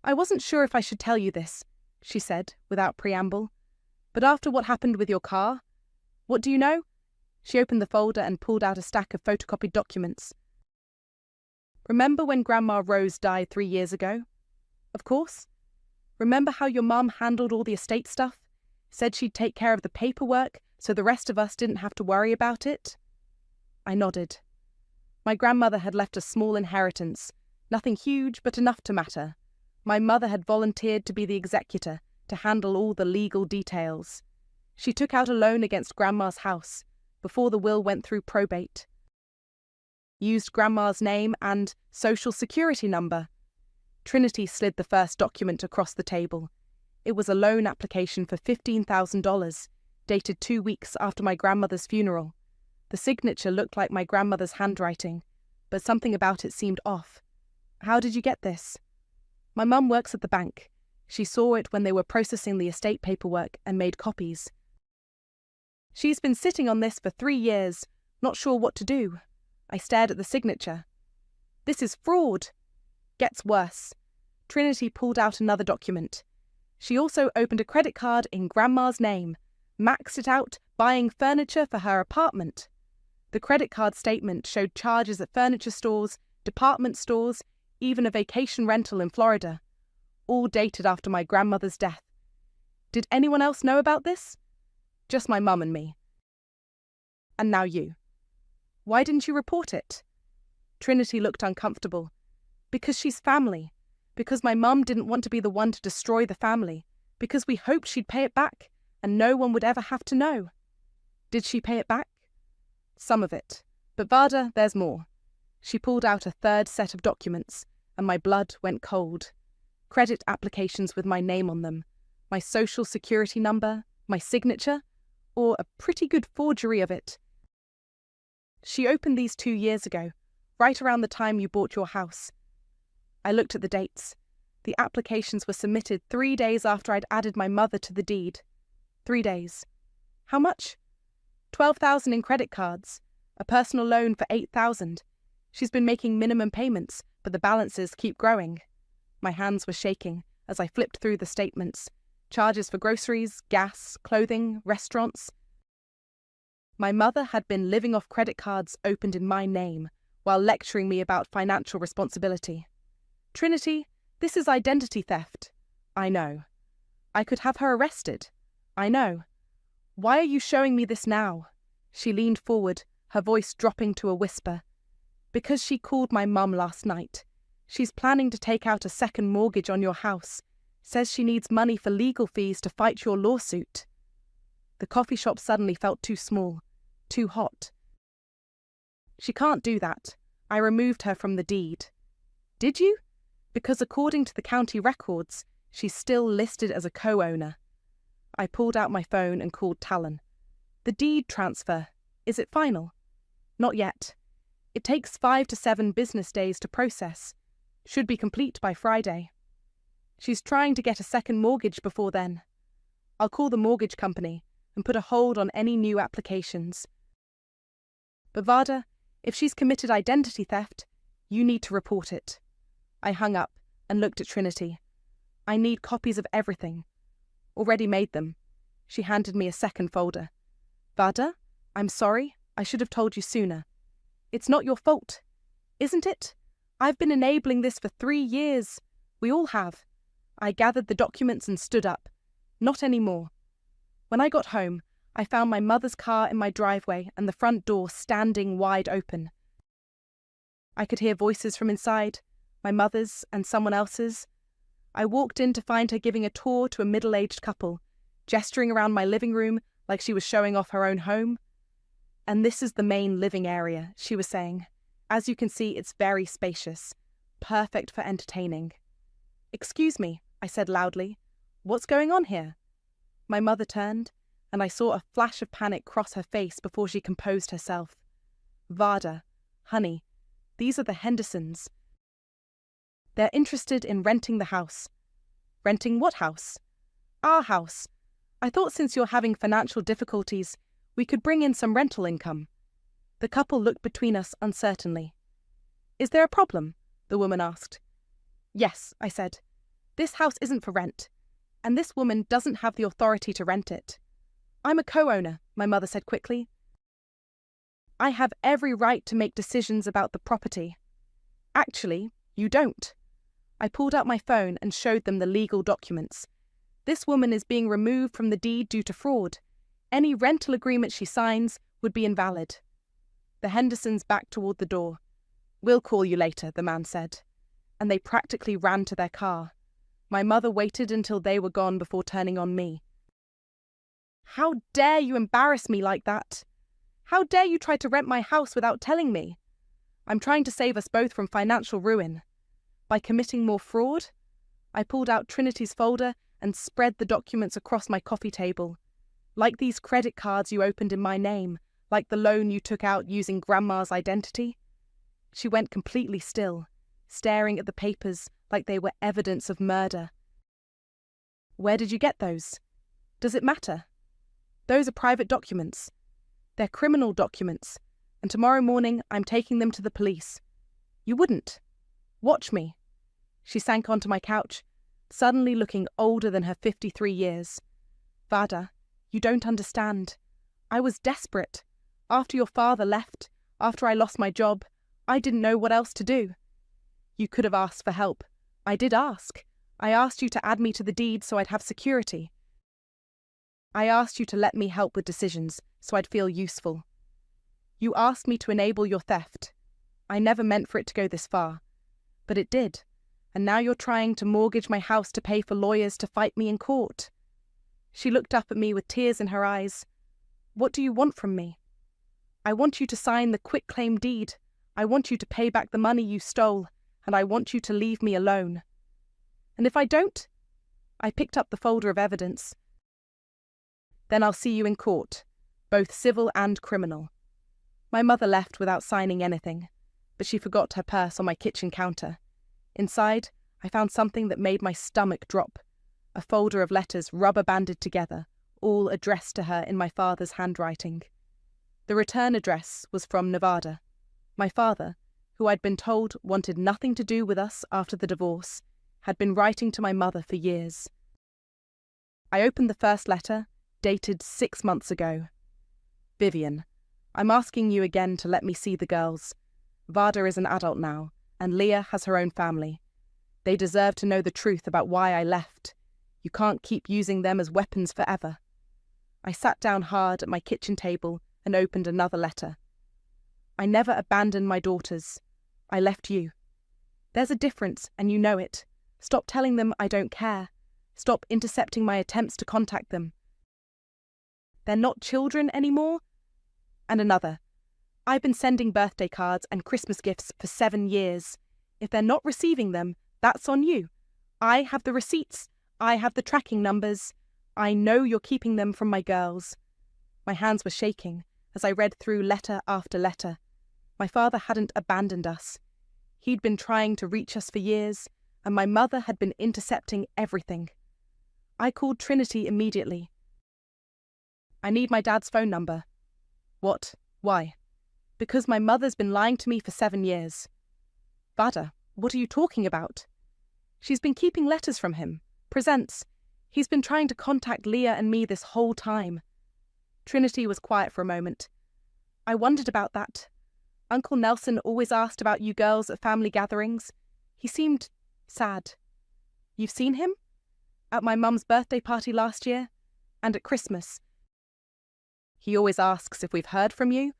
Speaker 3: "I wasn't sure if I should tell you this," she said, without preamble. "But after what happened with your car, what do you know?" She opened the folder and pulled out a stack of photocopied documents. "Remember when Grandma Rose died 3 years ago?" "Of course." "Remember how your mum handled all the estate stuff? Said she'd take care of the paperwork so the rest of us didn't have to worry about it?" I nodded. My grandmother had left a small inheritance, nothing huge but enough to matter. My mother had volunteered to be the executor, to handle all the legal details. She took out a loan against Grandma's house, before the will went through probate. Used Grandma's name and social security number. Trinity slid the first document across the table. It was a loan application for $15,000, dated 2 weeks after my grandmother's funeral. The signature looked like my grandmother's handwriting, but something about it seemed off. "How did you get this?" "My mum works at the bank. She saw it when they were processing the estate paperwork and made copies. She's been sitting on this for 3 years, not sure what to do." I stared at the signature. "This is fraud." "Gets worse." Trinity pulled out another document. She also opened a credit card in Grandma's name, maxed it out buying furniture for her apartment. The credit card statement showed charges at furniture stores, department stores, even a vacation rental in Florida, all dated after my grandmother's death. Did anyone else know about this? Just my mum and me. And now you. Why didn't you report it? Trinity looked uncomfortable. Because she's family. Because my mum didn't want to be the one to destroy the family. Because we hoped she'd pay it back, and no one would ever have to know. Did she pay it back? Some of it. But Vada, there's more. She pulled out a third set of documents, and my blood went cold. Credit applications with my name on them, my social security number, my signature, or a pretty good forgery of it. She opened these 2 years ago, right around the time you bought your house. I looked at the dates. The applications were submitted 3 days after I'd added my mother to the deed. 3 days. How much? 12,000 in credit cards, a personal loan for 8,000. She's been making minimum payments, but the balances keep growing. My hands were shaking as I flipped through the statements. Charges for groceries, gas, clothing, restaurants. My mother had been living off credit cards opened in my name while lecturing me about financial responsibility. Trinity, this is identity theft. I know. I could have her arrested. I know. Why are you showing me this now? She leaned forward, her voice dropping to a whisper. Because she called my mum last night. She's planning to take out a second mortgage on your house. Says she needs money for legal fees to fight your lawsuit. The coffee shop suddenly felt too small, too hot. She can't do that. I removed her from the deed. Did you? Because according to the county records, she's still listed as a co-owner. I pulled out my phone and called Talon. The deed transfer, is it final? Not yet. It takes 5 to 7 business days to process. Should be complete by Friday. She's trying to get a second mortgage before then. I'll call the mortgage company and put a hold on any new applications. But Vada, if she's committed identity theft, you need to report it. I hung up and looked at Trinity. I need copies of everything. Already made them. She handed me a second folder. Vada, I'm sorry. I should have told you sooner. It's not your fault, isn't it? I've been enabling this for 3 years. We all have. I gathered the documents and stood up. Not anymore. When I got home, I found my mother's car in my driveway and the front door standing wide open. I could hear voices from inside, my mother's and someone else's. I walked in to find her giving a tour to a middle-aged couple, gesturing around my living room like she was showing off her own home. And this is the main living area, she was saying. As you can see, it's very spacious, perfect for entertaining. Excuse me, I said loudly. What's going on here? My mother turned, and I saw a flash of panic cross her face before she composed herself. Vada, honey, these are the Hendersons. They're interested in renting the house. Renting what house? Our house. I thought since you're having financial difficulties, we could bring in some rental income. The couple looked between us uncertainly. Is there a problem? The woman asked. Yes, I said. This house isn't for rent, and this woman doesn't have the authority to rent it. I'm a co-owner, my mother said quickly. I have every right to make decisions about the property. Actually, you don't. I pulled out my phone and showed them the legal documents. This woman is being removed from the deed due to fraud. Any rental agreement she signs would be invalid. The Hendersons backed toward the door. We'll call you later, the man said. And they practically ran to their car. My mother waited until they were gone before turning on me. How dare you embarrass me like that? How dare you try to rent my house without telling me? I'm trying to save us both from financial ruin. By committing more fraud? I pulled out Trinity's folder and spread the documents across my coffee table. Like these credit cards you opened in my name, like the loan you took out using Grandma's identity. She went completely still, staring at the papers like they were evidence of murder. Where did you get those? Does it matter? Those are private documents. They're criminal documents, and tomorrow morning I'm taking them to the police. You wouldn't. Watch me. She sank onto my couch, suddenly looking older than her 53 years. Vada, you don't understand. I was desperate. After your father left, after I lost my job, I didn't know what else to do. You could have asked for help. I did ask. I asked you to add me to the deed so I'd have security. I asked you to let me help with decisions so I'd feel useful. You asked me to enable your theft. I never meant for it to go this far. But it did. And now you're trying to mortgage my house to pay for lawyers to fight me in court. She looked up at me with tears in her eyes. What do you want from me? I want you to sign the quitclaim deed. I want you to pay back the money you stole, and I want you to leave me alone. And if I don't? I picked up the folder of evidence. Then I'll see you in court, both civil and criminal. My mother left without signing anything, but she forgot her purse on my kitchen counter. Inside, I found something that made my stomach drop. A folder of letters rubber-banded together, all addressed to her in my father's handwriting. The return address was from Nevada. My father, who I'd been told wanted nothing to do with us after the divorce, had been writing to my mother for years. I opened the first letter, dated 6 months ago. Vivian, I'm asking you again to let me see the girls. Vada is an adult now, and Leah has her own family. They deserve to know the truth about why I left. You can't keep using them as weapons forever. I sat down hard at my kitchen table and opened another letter. I never abandoned my daughters. I left you. There's a difference, and you know it. Stop telling them I don't care. Stop intercepting my attempts to contact them. They're not children anymore? And another. I've been sending birthday cards and Christmas gifts for 7 years. If they're not receiving them, that's on you. I have the receipts. I have the tracking numbers. I know you're keeping them from my girls. My hands were shaking as I read through letter after letter. My father hadn't abandoned us. He'd been trying to reach us for years, and my mother had been intercepting everything. I called Trinity immediately. I need my dad's phone number. What? Why? Because my mother's been lying to me for 7 years. Vada, what are you talking about? She's been keeping letters from him. Presents. He's been trying to contact Leah and me this whole time. Trinity was quiet for a moment. I wondered about that. Uncle Nelson always asked about you girls at family gatherings. He seemed sad. You've seen him? At my mum's birthday party last year? And at Christmas? He always asks if we've heard from you.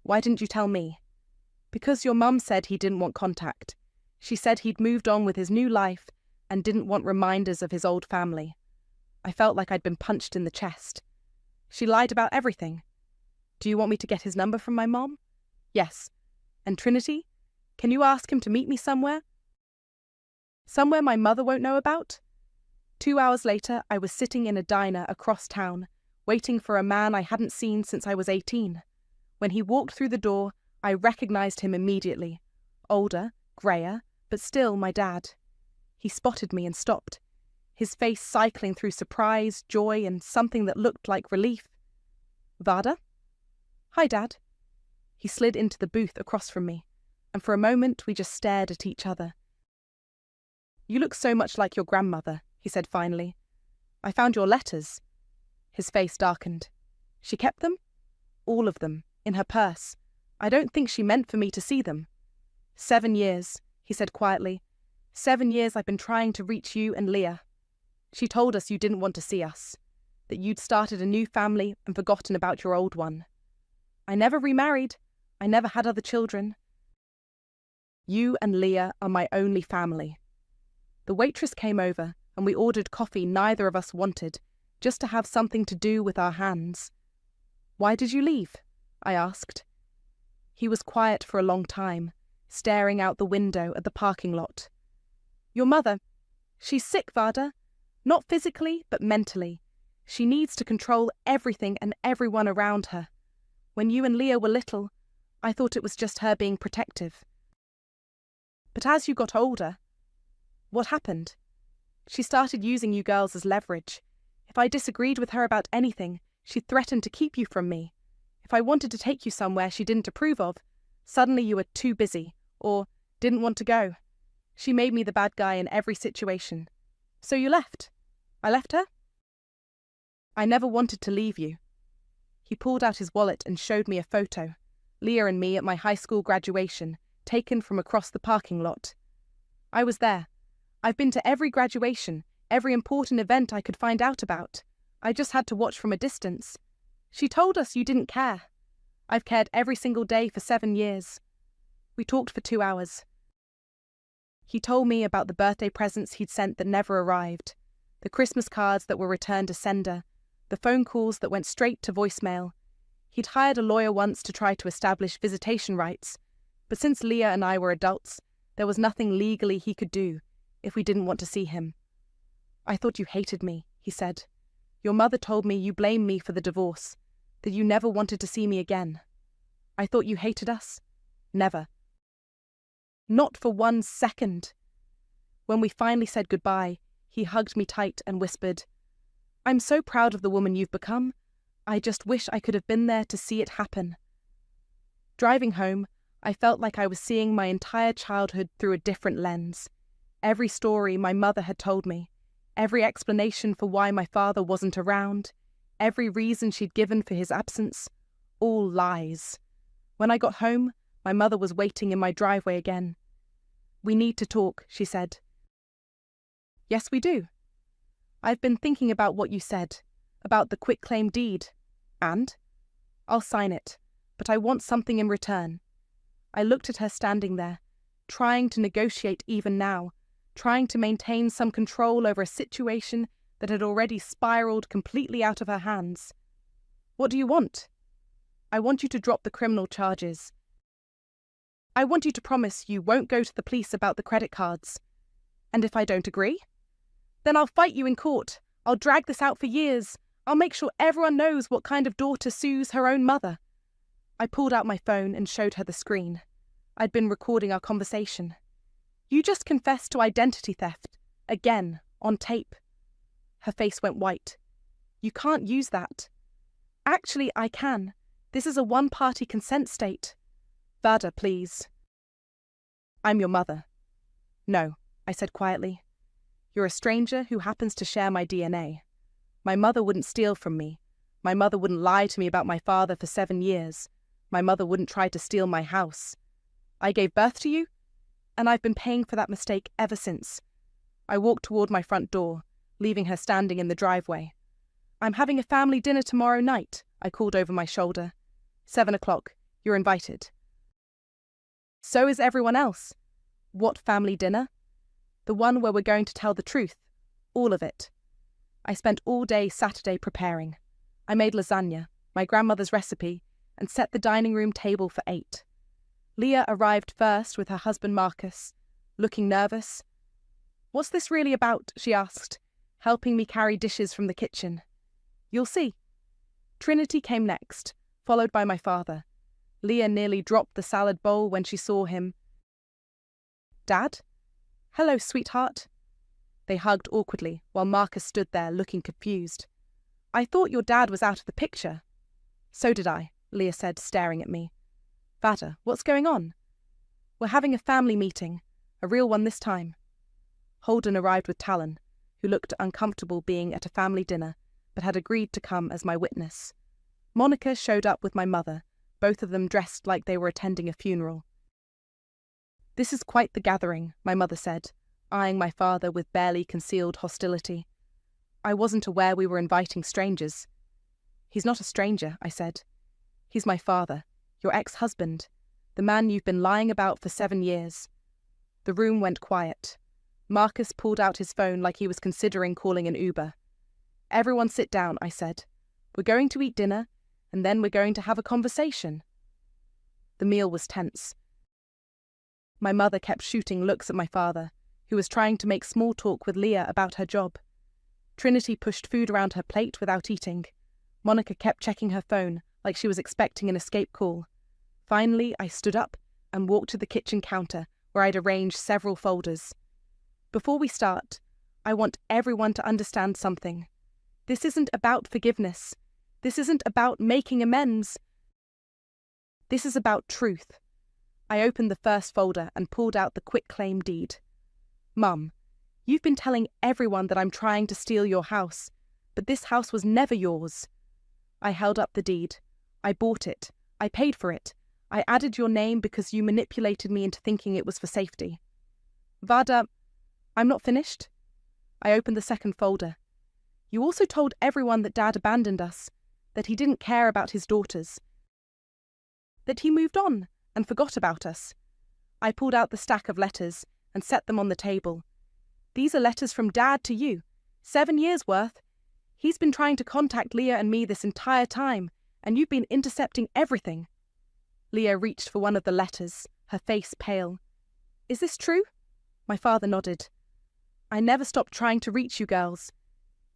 Speaker 3: Why didn't you tell me? Because your mum said he didn't want contact. She said he'd moved on with his new life and didn't want reminders of his old family. I felt like I'd been punched in the chest. She lied about everything. Do you want me to get his number from my mom? Yes. And Trinity? Can you ask him to meet me somewhere? Somewhere my mother won't know about? 2 hours later, I was sitting in a diner across town, waiting for a man I hadn't seen since I was 18. When he walked through the door, I recognized him immediately. Older, greyer, but still my dad. He spotted me and stopped, his face cycling through surprise, joy, and something that looked like relief. Vada? Hi, Dad. He slid into the booth across from me, and for a moment we just stared at each other. You look so much like your grandmother, he said finally. I found your letters. His face darkened. She kept them? All of them, in her purse. I don't think she meant for me to see them. 7 years, he said quietly. 7 years I've been trying to reach you and Leah. She told us you didn't want to see us, that you'd started a new family and forgotten about your old one. I never remarried. I never had other children. You and Leah are my only family. The waitress came over and we ordered coffee neither of us wanted, just to have something to do with our hands. Why did you leave? I asked. He was quiet for a long time, staring out the window at the parking lot. Your mother, she's sick, Vada. Not physically, but mentally. She needs to control everything and everyone around her. When you and Leah were little, I thought it was just her being protective. But as you got older, what happened? She started using you girls as leverage. If I disagreed with her about anything, she threatened to keep you from me. If I wanted to take you somewhere she didn't approve of, suddenly you were too busy, or didn't want to go. She made me the bad guy in every situation. So you left. I left her? I never wanted to leave you. He pulled out his wallet and showed me a photo. Leah and me at my high school graduation, taken from across the parking lot. I was there. I've been to every graduation, every important event I could find out about. I just had to watch from a distance. She told us you didn't care. I've cared every single day for 7 years. We talked for 2 hours. He told me about the birthday presents he'd sent that never arrived, the Christmas cards that were returned to sender, the phone calls that went straight to voicemail. He'd hired a lawyer once to try to establish visitation rights, but since Leah and I were adults, there was nothing legally he could do if we didn't want to see him. "I thought you hated me," he said. "Your mother told me you blamed me for the divorce, that you never wanted to see me again. I thought you hated us? Never. Not for 1 second. When we finally said goodbye, he hugged me tight and whispered, "I'm so proud of the woman you've become. I just wish I could have been there to see it happen." Driving home, I felt like I was seeing my entire childhood through a different lens. Every story my mother had told me, every explanation for why my father wasn't around, every reason she'd given for his absence, all lies. When I got home, my mother was waiting in my driveway again. "We need to talk," she said. "Yes, we do. I've been thinking about what you said, about the quitclaim deed, and I'll sign it, but I want something in return." I looked at her standing there, trying to negotiate even now, trying to maintain some control over a situation that had already spiraled completely out of her hands. "What do you want?" "I want you to drop the criminal charges. I want you to promise you won't go to the police about the credit cards. And if I don't agree? Then I'll fight you in court. I'll drag this out for years. I'll make sure everyone knows what kind of daughter sues her own mother." I pulled out my phone and showed her the screen. I'd been recording our conversation. "You just confessed to identity theft. Again, on tape." Her face went white. "You can't use that." "Actually, I can. This is a one-party consent state." "Vada, please." "I'm your mother." "No," I said quietly. "You're a stranger who happens to share my DNA. My mother wouldn't steal from me. My mother wouldn't lie to me about my father for 7 years. My mother wouldn't try to steal my house. I gave birth to you, and I've been paying for that mistake ever since." I walked toward my front door, leaving her standing in the driveway. "I'm having a family dinner tomorrow night," I called over my shoulder. 7 o'clock. You're invited." "So is everyone else." "What family dinner?" "The one where we're going to tell the truth. All of it." I spent all day Saturday preparing. I made lasagna, my grandmother's recipe, and set the dining room table for 8. Leah arrived first with her husband Marcus, looking nervous. "What's this really about?" she asked, helping me carry dishes from the kitchen. "You'll see." Trinity came next, followed by my father. Leah nearly dropped the salad bowl when she saw him. "Dad?" "Hello, sweetheart." They hugged awkwardly while Marcus stood there looking confused. "I thought your dad was out of the picture." "So did I," Leah said, staring at me. "Vada, what's going on?" "We're having a family meeting, a real one this time." Holden arrived with Talon, who looked uncomfortable being at a family dinner, but had agreed to come as my witness. Monica showed up with my mother, both of them dressed like they were attending a funeral. "This is quite the gathering," my mother said, eyeing my father with barely concealed hostility. "I wasn't aware we were inviting strangers." "He's not a stranger," I said. "He's my father, your ex-husband, the man you've been lying about for 7 years. The room went quiet. Marcus pulled out his phone like he was considering calling an Uber. "Everyone sit down," I said. "We're going to eat dinner, and then we're going to have a conversation." The meal was tense. My mother kept shooting looks at my father, who was trying to make small talk with Leah about her job. Trinity pushed food around her plate without eating. Monica kept checking her phone like she was expecting an escape call. Finally, I stood up and walked to the kitchen counter where I'd arranged several folders. "Before we start, I want everyone to understand something. This isn't about forgiveness. This isn't about making amends. This is about truth." I opened the first folder and pulled out the quitclaim deed. "Mum, you've been telling everyone that I'm trying to steal your house, but this house was never yours." I held up the deed. "I bought it. I paid for it. I added your name because you manipulated me into thinking it was for safety." "Vada, I'm not finished." I opened the second folder. "You also told everyone that Dad abandoned us, that he didn't care about his daughters. that he moved on and forgot about us. I pulled out the stack of letters and set them on the table. These are letters from Dad to you, 7 years worth. He's been trying to contact Leah and me this entire time, and you've been intercepting everything. Leah reached for one of the letters, her face pale. Is this true? My father nodded. I never stopped trying to reach you girls.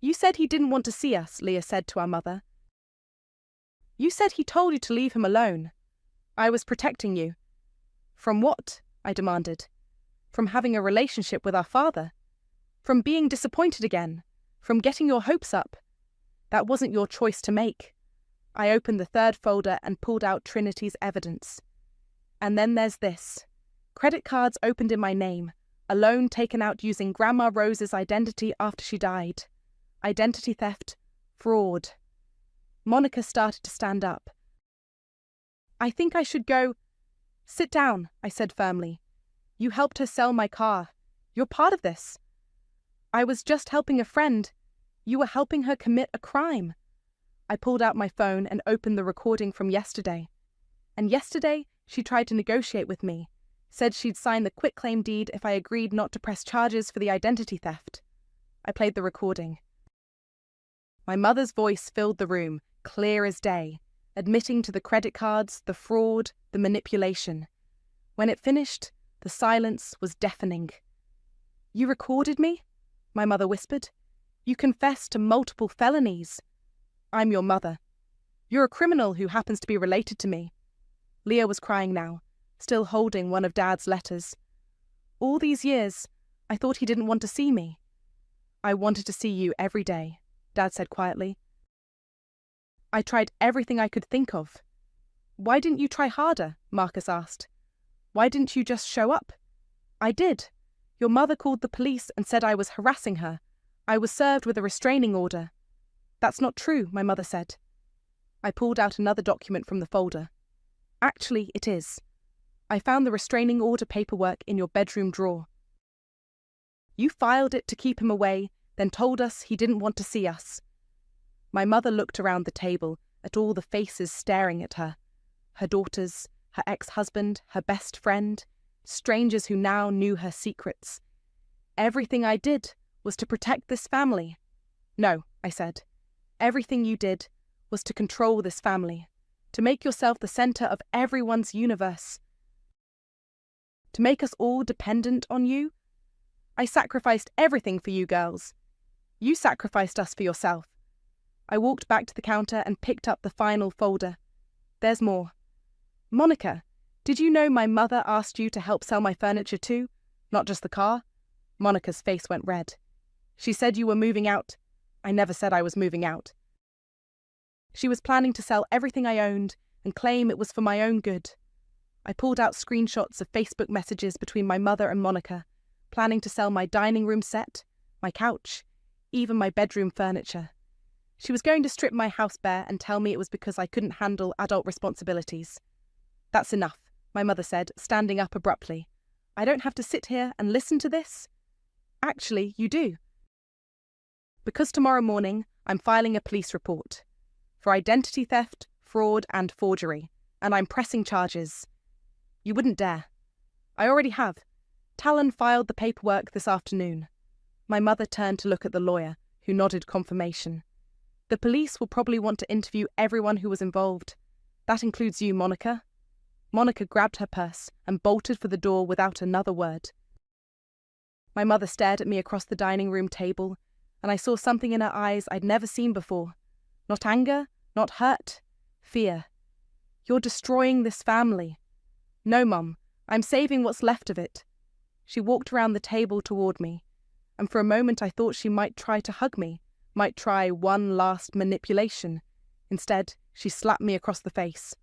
Speaker 3: You said he didn't want to see us, Leah said to our mother. You said he told you to leave him alone. I was protecting you. From what? I demanded. From having a relationship with our father. From being disappointed again. From getting your hopes up. That wasn't your choice to make. I opened the third folder and pulled out Trinity's evidence. And then there's this. Credit cards opened in my name. A loan taken out using Grandma Rose's identity after she died. Identity theft. Fraud. Monica started to stand up. I think I should go. Sit down, I said firmly. You helped her sell my car. You're part of this. I was just helping a friend. You were helping her commit a crime. I pulled out my phone and opened the recording from yesterday. And yesterday, she tried to negotiate with me. Said she'd sign the quitclaim deed if I agreed not to press charges for the identity theft. I played the recording. My mother's voice filled the room, clear as day, admitting to the credit cards, the fraud, the manipulation. When it finished, the silence was deafening. You recorded me? My mother whispered. You confessed to multiple felonies. I'm your mother. You're a criminal who happens to be related to me. Leah was crying now, still holding one of Dad's letters. All these years, I thought he didn't want to see me. I wanted to see you every day, Dad said quietly. I tried everything I could think of. Why didn't you try harder? Marcus asked. Why didn't you just show up? I did. Your mother called the police and said I was harassing her. I was served with a restraining order. That's not true, my mother said. I pulled out another document from the folder. Actually, it is. I found the restraining order paperwork in your bedroom drawer. You filed it to keep him away, then told us he didn't want to see us. My mother looked around the table at all the faces staring at her. Her daughters, her ex-husband, her best friend, strangers who now knew her secrets. Everything I did was to protect this family. No, I said. Everything you did was to control this family, to make yourself the center of everyone's universe. To make us all dependent on you. I sacrificed everything for you girls. You sacrificed us for yourself. I walked back to the counter and picked up the final folder. There's more. Monica, did you know my mother asked you to help sell my furniture too? Not just the car? Monica's face went red. She said you were moving out. I never said I was moving out. She was planning to sell everything I owned and claim it was for my own good. I pulled out screenshots of Facebook messages between my mother and Monica, planning to sell my dining room set, my couch, even my bedroom furniture. She was going to strip my house bare and tell me it was because I couldn't handle adult responsibilities. That's enough, my mother said, standing up abruptly. I don't have to sit here and listen to this. Actually, you do. Because tomorrow morning, I'm filing a police report for identity theft, fraud, and forgery, and I'm pressing charges. You wouldn't dare. I already have. Talon filed the paperwork this afternoon. My mother turned to look at the lawyer, who nodded confirmation. The police will probably want to interview everyone who was involved. That includes you, Monica. Monica grabbed her purse and bolted for the door without another word. My mother stared at me across the dining room table, and I saw something in her eyes I'd never seen before. Not anger, not hurt, fear. You're destroying this family. No, Mum, I'm saving what's left of it. She walked around the table toward me, and for a moment I thought she might try to hug me, might try one last manipulation. Instead, she slapped me across the face.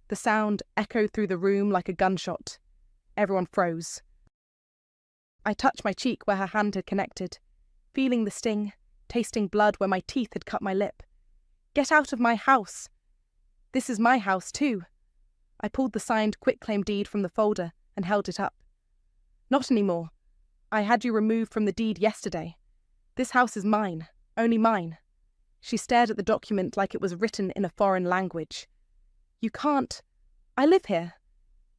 Speaker 3: The sound echoed through the room like a gunshot. Everyone froze. I touched my cheek where her hand had connected, feeling the sting, tasting blood where my teeth had cut my lip. Get out of my house! This is my house too. I pulled the signed quitclaim deed from the folder and held it up. Not anymore. I had you removed from the deed yesterday. This house is mine, only mine. She stared at the document like it was written in a foreign language. You can't. I live here.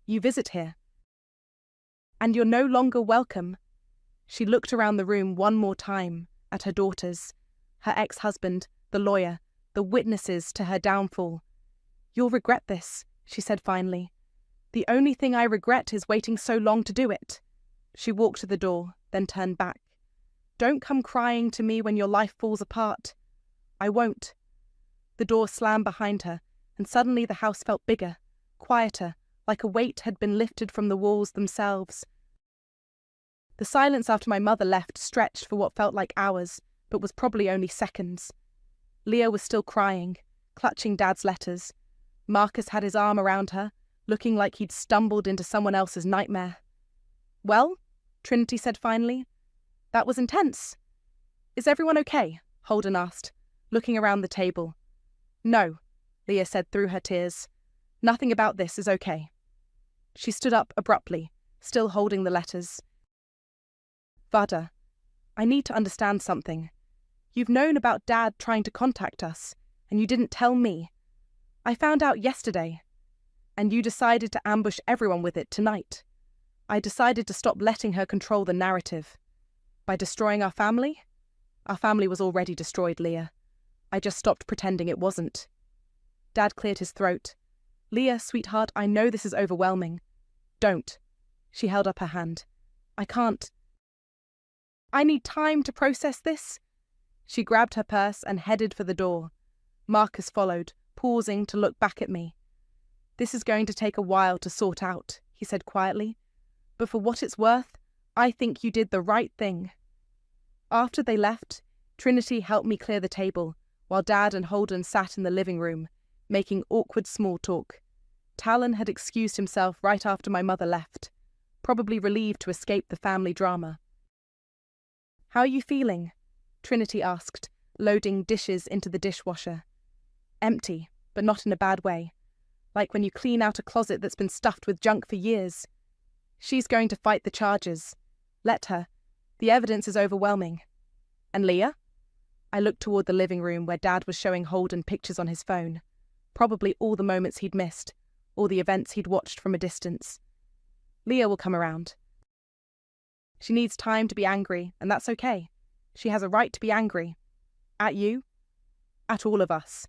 Speaker 3: You visit here. And you're no longer welcome. She looked around the room one more time, at her daughters, her ex-husband, the lawyer, the witnesses to her downfall. You'll regret this, she said finally. The only thing I regret is waiting so long to do it. She walked to the door, then turned back. Don't come crying to me when your life falls apart. I won't. The door slammed behind her, and suddenly the house felt bigger, quieter, like a weight had been lifted from the walls themselves. The silence after my mother left stretched for what felt like hours, but was probably only seconds. Leah was still crying, clutching Dad's letters. Marcus had his arm around her, looking like he'd stumbled into someone else's nightmare. Well, Trinity said finally. That was intense. Is everyone okay? Holden asked, looking around the table. No, Leah said through her tears. Nothing about this is okay. She stood up abruptly, still holding the letters. Vada, I need to understand something. You've known about Dad trying to contact us, and you didn't tell me. I found out yesterday, and you decided to ambush everyone with it tonight. I decided to stop letting her control the narrative. By destroying our family? Our family was already destroyed, Leah. I just stopped pretending it wasn't. Dad cleared his throat. Leah, sweetheart, I know this is overwhelming. Don't. She held up her hand. I can't. I need time to process this. She grabbed her purse and headed for the door. Marcus followed, pausing to look back at me. This is going to take a while to sort out, he said quietly. But for what it's worth, I think you did the right thing. After they left, Trinity helped me clear the table, while Dad and Holden sat in the living room, making awkward small talk. Talon had excused himself right after my mother left, probably relieved to escape the family drama. How are you feeling? Trinity asked, loading dishes into the dishwasher. Empty, but not in a bad way. Like when you clean out a closet that's been stuffed with junk for years. She's going to fight the charges. Let her. The evidence is overwhelming. And Leah? I looked toward the living room where Dad was showing Holden pictures on his phone. Probably all the moments he'd missed, all the events he'd watched from a distance. Leah will come around. She needs time to be angry, and that's okay. She has a right to be angry. At you. At all of us.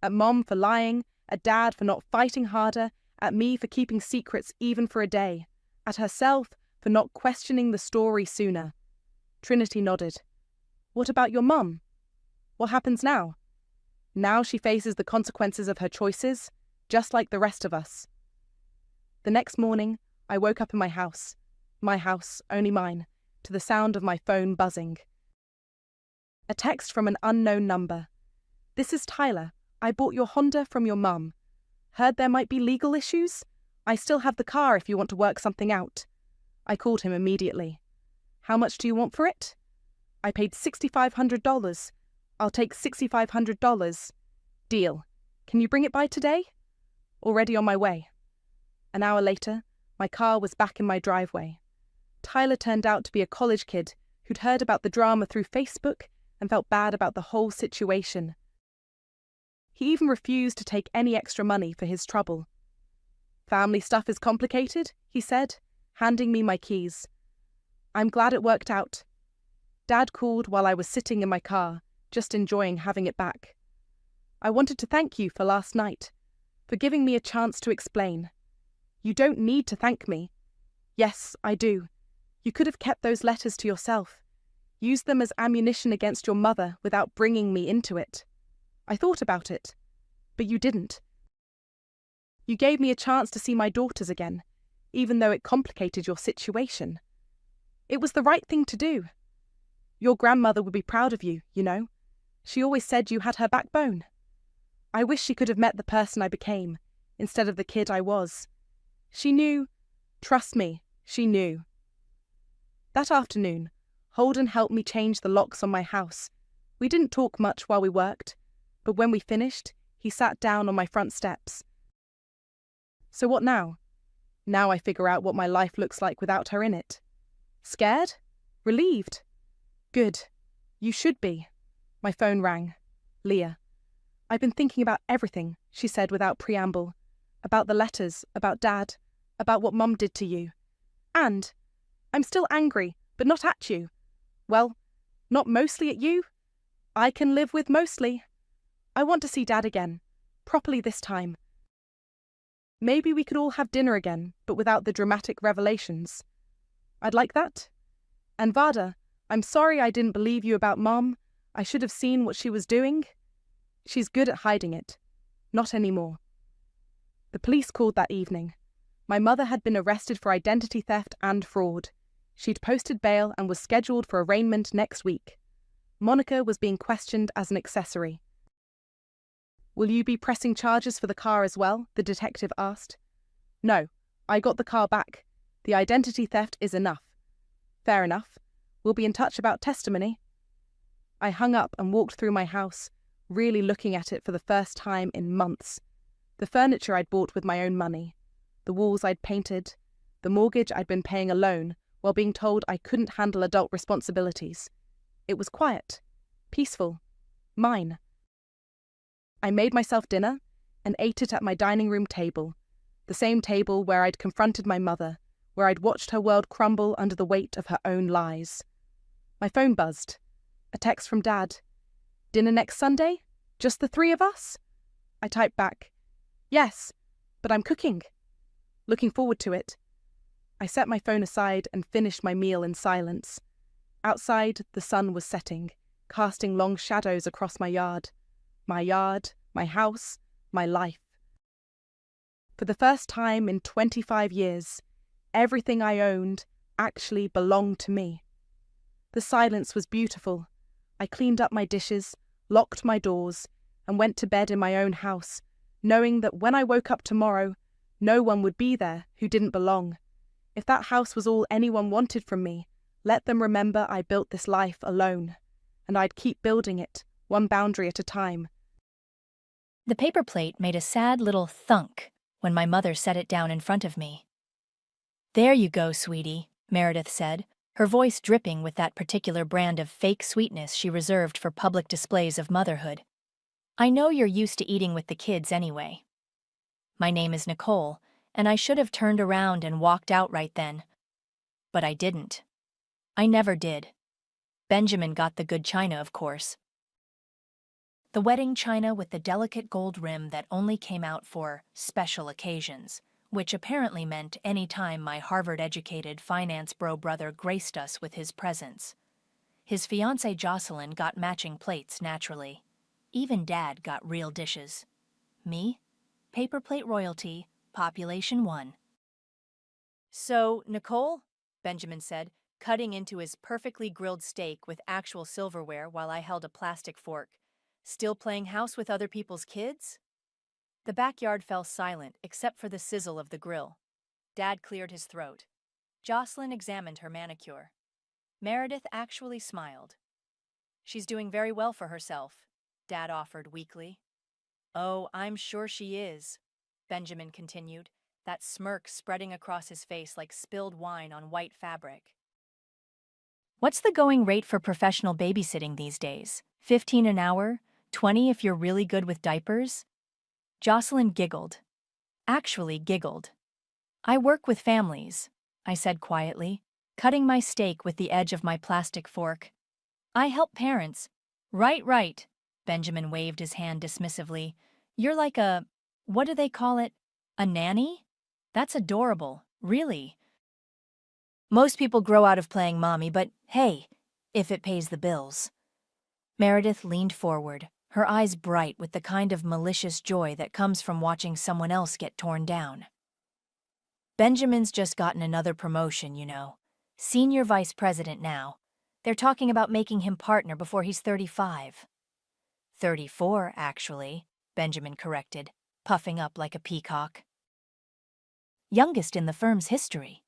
Speaker 3: At Mom for lying, at Dad for not fighting harder, at me for keeping secrets even for a day, at herself for not questioning the story sooner. Trinity nodded. What about your mum? What happens now? Now she faces the consequences of her choices, just like the rest of us. The next morning, I woke up in my house, only mine, to the sound of my phone buzzing. A text from an unknown number. This is Tyler. I bought your Honda from your mum. Heard there might be legal issues? I still have the car if you want to work something out. I called him immediately. How much do you want for it? I paid $6,500. I'll take $6,500. Deal. Can you bring it by today? Already on my way. An hour later, my car was back in my driveway. Tyler turned out to be a college kid who'd heard about the drama through Facebook and felt bad about the whole situation. He even refused to take any extra money for his trouble. Family stuff is complicated, he said, handing me my keys. I'm glad it worked out. Dad called while I was sitting in my car, just enjoying having it back. I wanted to thank you for last night, for giving me a chance to explain. You don't need to thank me. Yes, I do. You could have kept those letters to yourself, used them as ammunition against your mother without bringing me into it. I thought about it, but you didn't. You gave me a chance to see my daughters again, even though it complicated your situation. It was the right thing to do. Your grandmother would be proud of you, you know. She always said you had her backbone. I wish she could have met the person I became, instead of the kid I was. She knew. Trust me, she knew. That afternoon, Holden helped me change the locks on my house. We didn't talk much while we worked, but when we finished, he sat down on my front steps. So what now? Now I figure out what my life looks like without her in it. Scared? Relieved? Good. You should be. My phone rang. Leah. I've been thinking about everything, she said without preamble. about the letters, about Dad, about what Mum did to you. And I'm still angry, but not at you. Well, not mostly at you. I can live with mostly. I want to see Dad again, properly this time. Maybe we could all have dinner again, but without the dramatic revelations. I'd like that. And Vada, I'm sorry I didn't believe you about Mom. I should have seen what she was doing. She's good at hiding it. Not anymore. The police called that evening. My mother had been arrested for identity theft and fraud. She'd posted bail and was scheduled for arraignment next week. Monica was being questioned as an accessory. Will you be pressing charges for the car as well? The detective asked. No, I got the car back. The identity theft is enough. Fair enough. We'll be in touch about testimony. I hung up and walked through my house, really looking at it for the first time in months. The furniture I'd bought with my own money, the walls I'd painted, the mortgage I'd been paying alone while being told I couldn't handle adult responsibilities. It was quiet, peaceful, mine. I made myself dinner and ate it at my dining room table, the same table where I'd confronted my mother, where I'd watched her world crumble under the weight of her own lies. My phone buzzed. A text from Dad. Dinner next Sunday? Just the three of us? I typed back, yes, but I'm cooking. Looking forward to it. I set my phone aside and finished my meal in silence. Outside, the sun was setting, casting long shadows across my yard, my house, my life. For the first time in 25 years, everything I owned actually belonged to me. The silence was beautiful. I cleaned up my dishes, locked my doors, and went to bed in my own house, knowing that when I woke up tomorrow, no one would be there who didn't belong. If that house was all anyone wanted from me, let them remember I built this life alone, and I'd keep building it, one boundary at a time.
Speaker 4: The paper plate made a sad little thunk when my mother set it down in front of me. There you go, sweetie, Meredith said, her voice dripping with that particular brand of fake sweetness she reserved for public displays of motherhood. I know you're used to eating with the kids anyway. My name is Nicole, and I should have turned around and walked out right then. But I didn't. I never did. Benjamin got the good china, of course. The wedding china with the delicate gold rim that only came out for special occasions, which apparently meant any time my Harvard-educated finance bro brother graced us with his presence. His fiancée Jocelyn got matching plates naturally. Even Dad got real dishes. Me? Paper plate royalty, population 1. So, Nicole, Benjamin said, cutting into his perfectly grilled steak with actual silverware while I held a plastic fork. Still playing house with other people's kids? The backyard fell silent except for the sizzle of the grill. Dad cleared his throat. Jocelyn examined her manicure. Meredith actually smiled. She's doing very well for herself, Dad offered weakly. Oh, I'm sure she is, Benjamin continued, that smirk spreading across his face like spilled wine on white fabric. What's the going rate for professional babysitting these days? 15 an hour? 20 if you're really good with diapers? Jocelyn giggled. Actually giggled. I work with families, I said quietly, cutting my steak with the edge of my plastic fork. I help parents. Right, Benjamin waved his hand dismissively. You're like what do they call it? A nanny? That's adorable, really. Most people grow out of playing mommy, but hey, if it pays the bills. Meredith leaned forward, her eyes bright with the kind of malicious joy that comes from watching someone else get torn down. Benjamin's just gotten another promotion, you know. Senior vice president now. They're talking about making him partner before he's 35. 34, actually, Benjamin corrected, puffing up like a peacock. Youngest in the firm's history.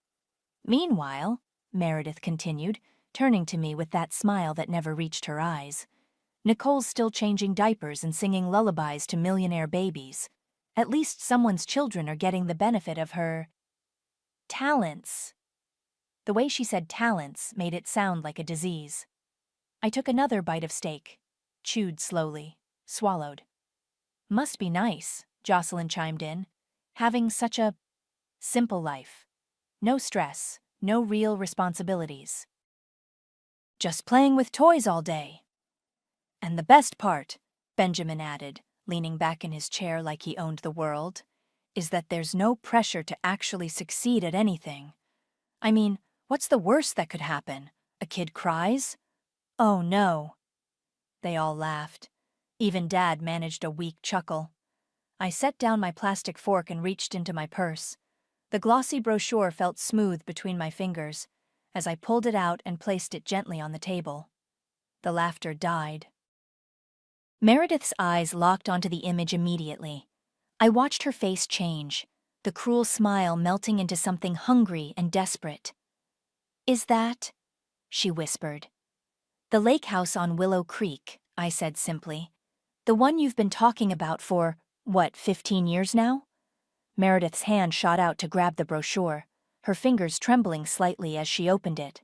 Speaker 4: Meanwhile, Meredith continued, turning to me with that smile that never reached her eyes, Nicole's still changing diapers and singing lullabies to millionaire babies. At least someone's children are getting the benefit of her talents. The way she said talents made it sound like a disease. I took another bite of steak, chewed slowly, swallowed. Must be nice, Jocelyn chimed in. having such a simple life. No stress, no real responsibilities. Just playing with toys all day. And the best part, Benjamin added, leaning back in his chair like he owned the world, is that there's no pressure to actually succeed at anything. I mean, what's the worst that could happen? A kid cries? Oh no. They all laughed. Even Dad managed a weak chuckle. I set down my plastic fork and reached into my purse. The glossy brochure felt smooth between my fingers as I pulled it out and placed it gently on the table. The laughter died. Meredith's eyes locked onto the image immediately. I watched her face change, the cruel smile melting into something hungry and desperate. "Is that?" she whispered. "The lake house on Willow Creek," I said simply. "The one you've been talking about for, 15 years now?" Meredith's hand shot out to grab the brochure, her fingers trembling slightly as she opened it.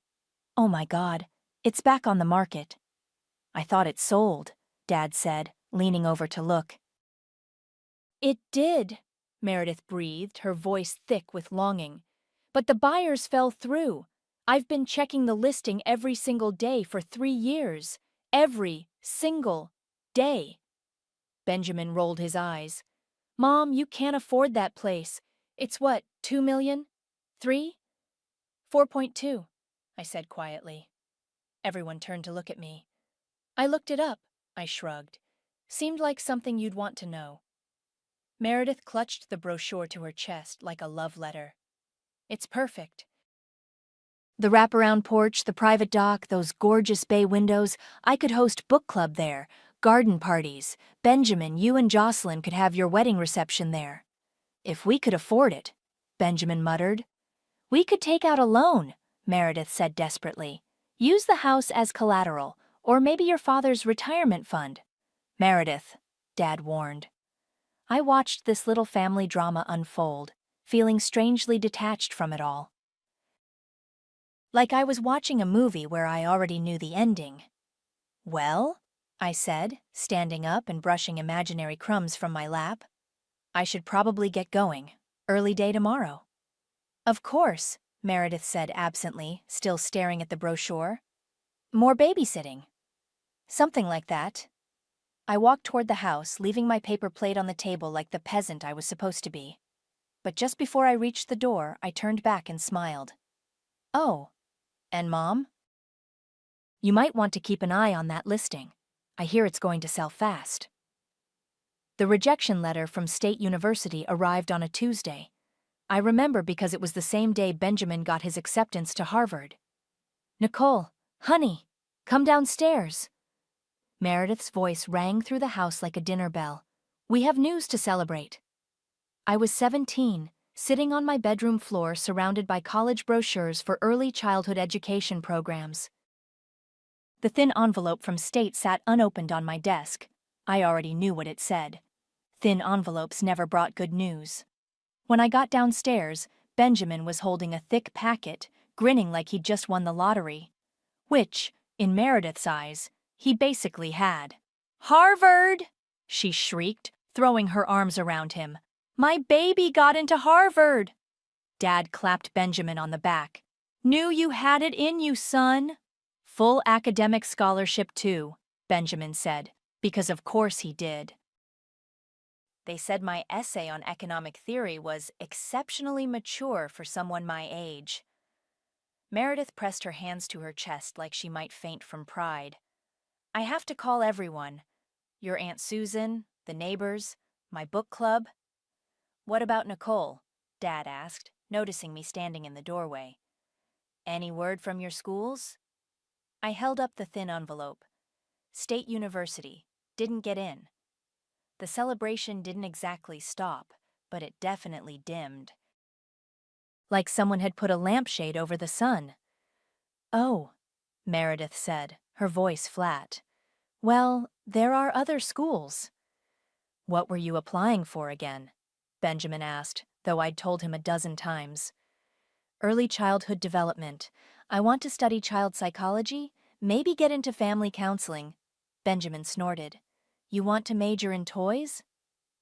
Speaker 4: "Oh my God, it's back on the market." "I thought it sold," Dad said, leaning over to look. "It did," Meredith breathed, her voice thick with longing. "But the buyers fell through. I've been checking the listing every single day for 3 years. Every single day." Benjamin rolled his eyes. "Mom, you can't afford that place. It's what, 2 million? 3? 4.2, I said quietly. Everyone turned to look at me. "I looked it up," I shrugged. "Seemed like something you'd want to know." Meredith clutched the brochure to her chest like a love letter. "It's perfect. The wraparound porch, the private dock, those gorgeous bay windows, I could host book club there, garden parties. Benjamin, you and Jocelyn could have your wedding reception there." "If we could afford it," Benjamin muttered. "We could take out a loan," Meredith said desperately. "Use the house as collateral, or maybe your father's retirement fund." "Meredith," Dad warned. I watched this little family drama unfold, feeling strangely detached from it all. Like I was watching a movie where I already knew the ending. "Well," I said, standing up and brushing imaginary crumbs from my lap, "I should probably get going. Early day tomorrow." "Of course," Meredith said absently, still staring at the brochure. "More babysitting." "Something like that." I walked toward the house, leaving my paper plate on the table like the peasant I was supposed to be. But just before I reached the door, I turned back and smiled. "Oh, and Mom? You might want to keep an eye on that listing. I hear it's going to sell fast." The rejection letter from State University arrived on a Tuesday. I remember because it was the same day Benjamin got his acceptance to Harvard. "Nicole, honey, come downstairs." Meredith's voice rang through the house like a dinner bell. "We have news to celebrate." I was 17, sitting on my bedroom floor surrounded by college brochures for early childhood education programs. The thin envelope from State sat unopened on my desk. I already knew what it said. Thin envelopes never brought good news. When I got downstairs, Benjamin was holding a thick packet, grinning like he'd just won the lottery. Which, in Meredith's eyes, he basically had. "Harvard!" she shrieked, throwing her arms around him. "My baby got into Harvard!" Dad clapped Benjamin on the back. "Knew you had it in you, son." "Full academic scholarship, too," Benjamin said, because of course he did. They said my essay on economic theory was exceptionally mature for someone my age. Meredith pressed her hands to her chest like she might faint from pride. "I have to call everyone. Your Aunt Susan, the neighbors, my book club." "What about Nicole?" Dad asked, noticing me standing in the doorway. "Any word from your schools?" I held up the thin envelope. State University. Didn't get in. The celebration didn't exactly stop, but it definitely dimmed. Like someone had put a lampshade over the sun. "Oh," Meredith said, her voice flat. "Well, there are other schools." "What were you applying for again?" Benjamin asked, though I'd told him a dozen times. "Early childhood development. I want to study child psychology, maybe get into family counseling." Benjamin snorted. "You want to major in toys?"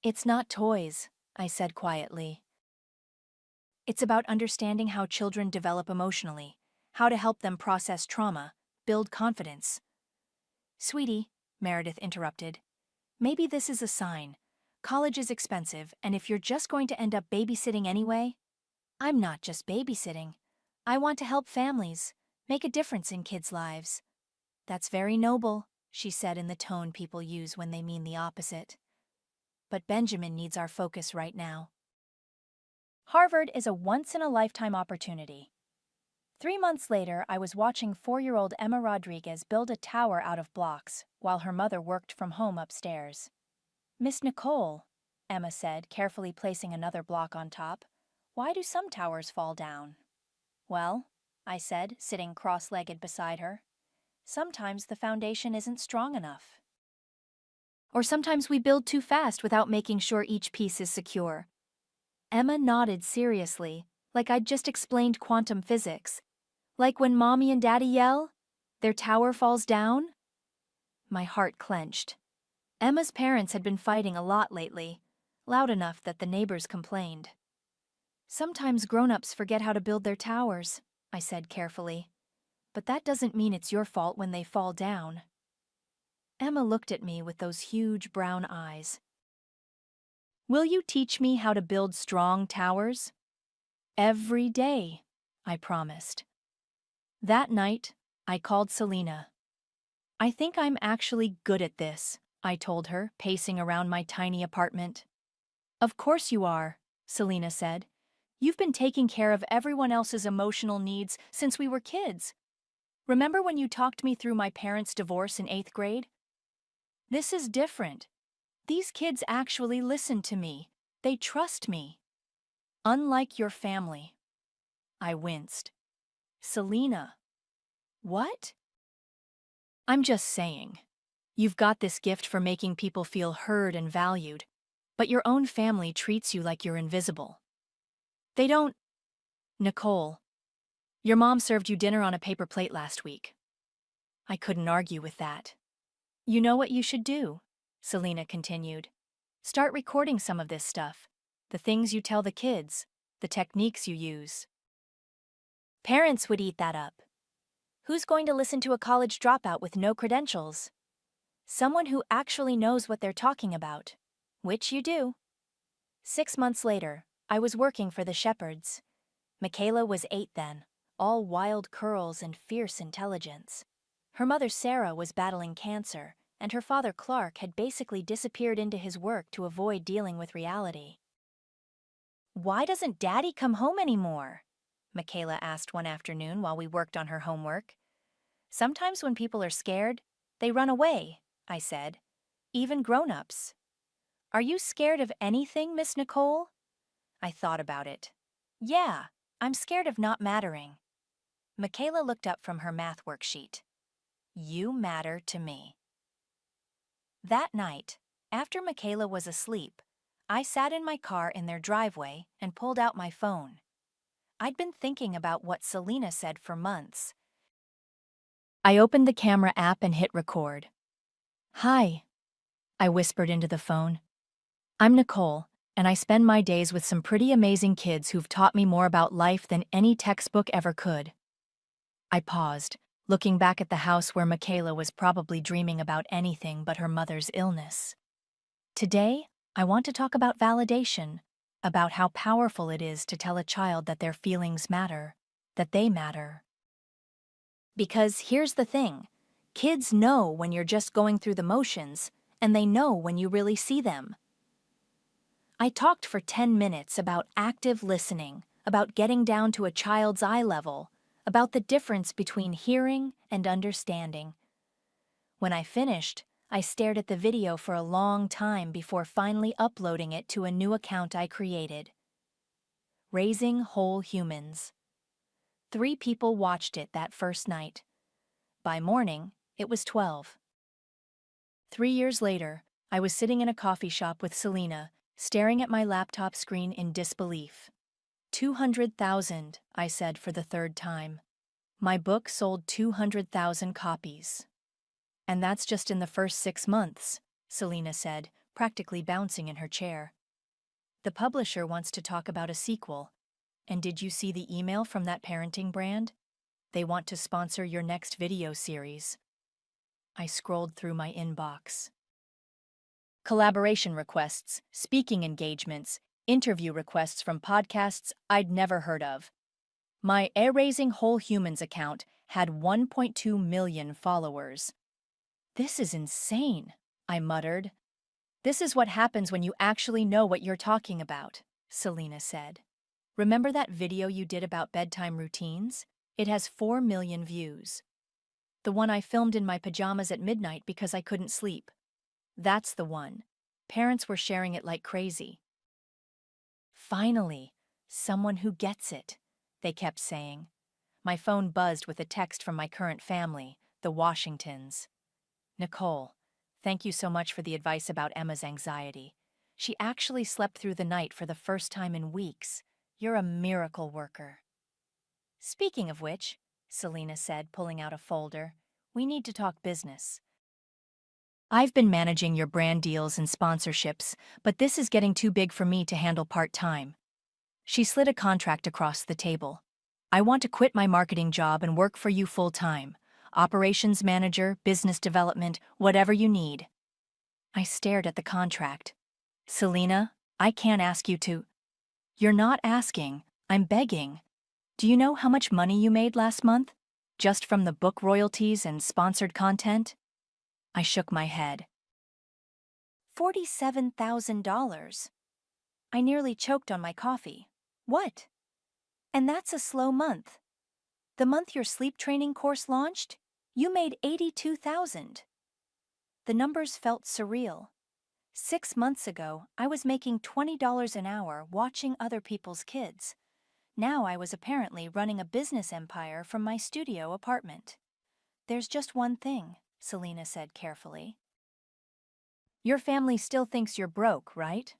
Speaker 4: "It's not toys," I said quietly. It's about understanding how children develop emotionally, how to help them process trauma, build confidence. Sweetie, Meredith interrupted, maybe this is a sign. College is expensive, and if you're just going to end up babysitting anyway, I'm not just babysitting. I want to help families, make a difference in kids' lives. That's very noble, she said in the tone people use when they mean the opposite. But Benjamin needs our focus right now. Harvard is a once-in-a-lifetime opportunity. 3 months later, I was watching 4-year-old Emma Rodriguez build a tower out of blocks while her mother worked from home upstairs. Miss Nicole, Emma said, carefully placing another block on top, why do some towers fall down? Well, I said, sitting cross-legged beside her, sometimes the foundation isn't strong enough. Or sometimes we build too fast without making sure each piece is secure. Emma nodded seriously, like I'd just explained quantum physics. Like when Mommy and Daddy yell, their tower falls down? My heart clenched. Emma's parents had been fighting a lot lately, loud enough that the neighbors complained. Sometimes grown-ups forget how to build their towers, I said carefully. But that doesn't mean it's your fault when they fall down. Emma looked at me with those huge brown eyes. Will you teach me how to build strong towers? Every day, I promised. That night, I called Selena. I think I'm actually good at this, I told her, pacing around my tiny apartment. Of course you are, Selena said. You've been taking care of everyone else's emotional needs since we were kids. Remember when you talked me through my parents' divorce in 8th grade? This is different. These kids actually listen to me. They trust me. Unlike your family. I winced. Selena. What? I'm just saying. You've got this gift for making people feel heard and valued, but your own family treats you like you're invisible. They don't. Nicole. Your mom served you dinner on a paper plate last week. I couldn't argue with that. You know what you should do, Selena continued. Start recording some of this stuff. The things you tell the kids, the techniques you use. Parents would eat that up. Who's going to listen to a college dropout with no credentials? Someone who actually knows what they're talking about, which you do. 6 months later, I was working for the Shepherds. Michaela was 8 then, all wild curls and fierce intelligence. Her mother Sarah was battling cancer, and her father Clark had basically disappeared into his work to avoid dealing with reality. Why doesn't Daddy come home anymore? Michaela asked one afternoon while we worked on her homework. Sometimes when people are scared, they run away, I said. Even grown-ups. Are you scared of anything, Miss Nicole? I thought about it. Yeah, I'm scared of not mattering. Michaela looked up from her math worksheet. You matter to me. That night, after Michaela was asleep, I sat in my car in their driveway and pulled out my phone. I'd been thinking about what Selena said for months. I opened the camera app and hit record. Hi, I whispered into the phone. I'm Nicole, and I spend my days with some pretty amazing kids who've taught me more about life than any textbook ever could. I paused, looking back at the house where Michaela was probably dreaming about anything but her mother's illness. Today, I want to talk about validation, about how powerful it is to tell a child that their feelings matter, that they matter. Because here's the thing, kids know when you're just going through the motions, and they know when you really see them. I talked for 10 minutes about active listening, about getting down to a child's eye level, about the difference between hearing and understanding. When I finished, I stared at the video for a long time before finally uploading it to a new account I created. Raising Whole Humans. 3 people watched it that first night. By morning, it was 12. 3 years later, I was sitting in a coffee shop with Selena, staring at my laptop screen in disbelief. 200,000, I said for the 3rd time. My book sold 200,000 copies. And that's just in the first 6 months, Selena said, practically bouncing in her chair. The publisher wants to talk about a sequel, And did you see the email from that parenting brand? They want to sponsor your next video series. I scrolled through my inbox. Collaboration requests, speaking engagements, interview requests from podcasts I'd never heard of. My Raising Whole Humans account had 1.2 million followers. This is insane, I muttered. This is what happens when you actually know what you're talking about, Selena said. Remember that video you did about bedtime routines? It has 4 million views. The one I filmed in my pajamas at midnight because I couldn't sleep. That's the one. Parents were sharing it like crazy. Finally, someone who gets it, they kept saying. My phone buzzed with a text from my current family, the Washingtons. Nicole, thank you so much for the advice about Emma's anxiety. She actually slept through the night for the first time in weeks. You're a miracle worker. Speaking of which, Selena said, pulling out a folder, we need to talk business. I've been managing your brand deals and sponsorships, but this is getting too big for me to handle part-time. She slid a contract across the table. I want to quit my marketing job and work for you full-time. Operations manager, business development, whatever you need. I stared at the contract. Selena, I can't ask you to. You're not asking, I'm begging. Do you know how much money you made last month? Just from the book royalties and sponsored content? I shook my head. $47,000. I nearly choked on my coffee. What? And that's a slow month. The month your sleep training course launched, you made $82,000. The numbers felt surreal. 6 months ago, I was making $20 an hour watching other people's kids. Now I was apparently running a business empire from my studio apartment. There's just one thing, Selena said carefully. Your family still thinks you're broke, right?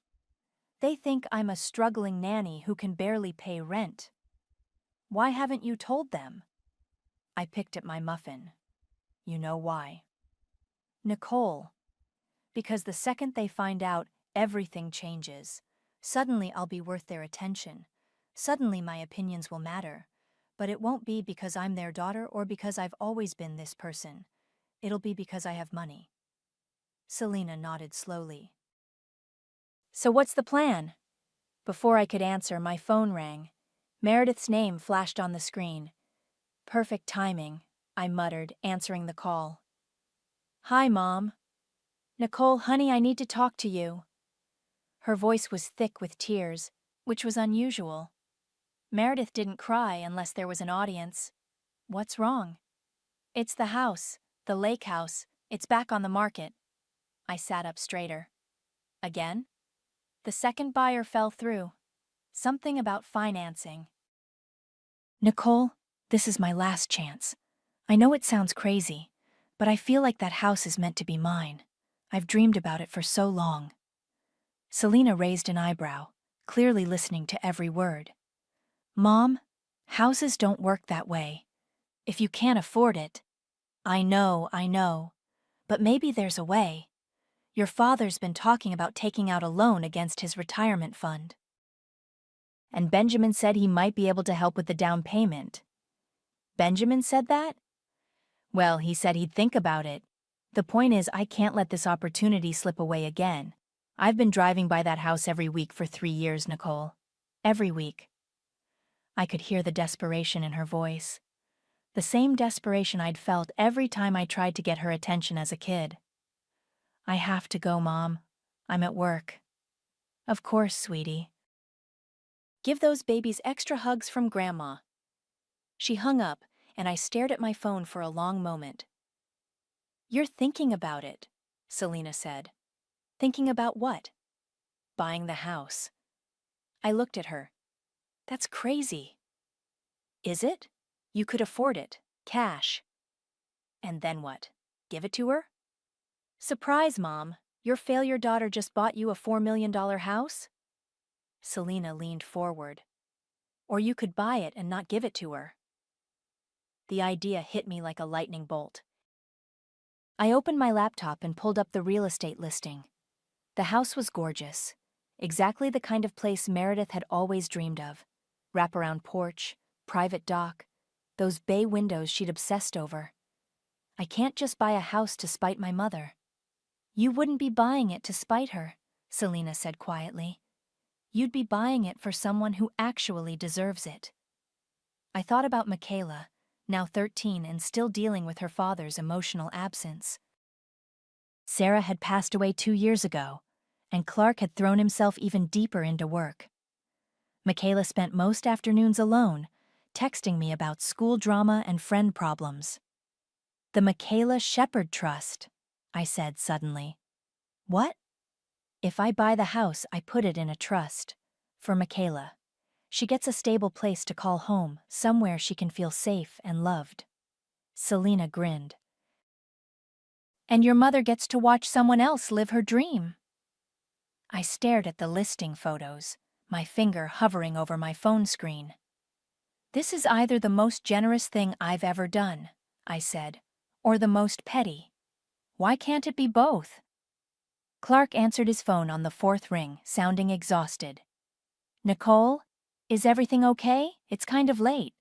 Speaker 4: They think I'm a struggling nanny who can barely pay rent. Why haven't you told them? I picked at my muffin. You know why. Nicole. Because the second they find out, everything changes. Suddenly I'll be worth their attention. Suddenly my opinions will matter. But it won't be because I'm their daughter or because I've always been this person. It'll be because I have money. Selena nodded slowly. So what's the plan? Before I could answer, my phone rang. Meredith's name flashed on the screen. Perfect timing, I muttered, answering the call. Hi, Mom. Nicole, honey, I need to talk to you. Her voice was thick with tears, which was unusual. Meredith didn't cry unless there was an audience. What's wrong? It's the house, the lake house. It's back on the market. I sat up straighter. Again? The second buyer fell through. Something about financing. Nicole, this is my last chance. I know it sounds crazy, but I feel like that house is meant to be mine. I've dreamed about it for so long. Selena raised an eyebrow, clearly listening to every word. Mom, houses don't work that way. If you can't afford it. I know, but maybe there's a way. Your father's been talking about taking out a loan against his retirement fund. And Benjamin said he might be able to help with the down payment. Benjamin said that? Well, he said he'd think about it. The point is, I can't let this opportunity slip away again. I've been driving by that house every week for 3 years, Nicole. Every week. I could hear the desperation in her voice. The same desperation I'd felt every time I tried to get her attention as a kid. I have to go, Mom. I'm at work. Of course, sweetie. Give those babies extra hugs from Grandma. She hung up, and I stared at my phone for a long moment. You're thinking about it, Selena said. Thinking about what? Buying the house. I looked at her. That's crazy. Is it? You could afford it. Cash. And then what? Give it to her? Surprise, Mom. Your failure daughter just bought you a $4 million house? Selena leaned forward. Or you could buy it and not give it to her. The idea hit me like a lightning bolt. I opened my laptop and pulled up the real estate listing. The house was gorgeous. Exactly the kind of place Meredith had always dreamed of. Wraparound porch, private dock, those bay windows she'd obsessed over. I can't just buy a house to spite my mother. You wouldn't be buying it to spite her, Selena said quietly. You'd be buying it for someone who actually deserves it. I thought about Michaela, now 13 and still dealing with her father's emotional absence. Sarah had passed away 2 years ago, and Clark had thrown himself even deeper into work. Michaela spent most afternoons alone, texting me about school drama and friend problems. The Michaela Shepherd Trust, I said suddenly. What? If I buy the house, I put it in a trust. For Michaela. She gets a stable place to call home, somewhere she can feel safe and loved. Selena grinned. And your mother gets to watch someone else live her dream. I stared at the listing photos, my finger hovering over my phone screen. This is either the most generous thing I've ever done, I said, or the most petty. Why can't it be both? Clark answered his phone on the 4th ring, sounding exhausted. Nicole, is everything okay? It's kind of late.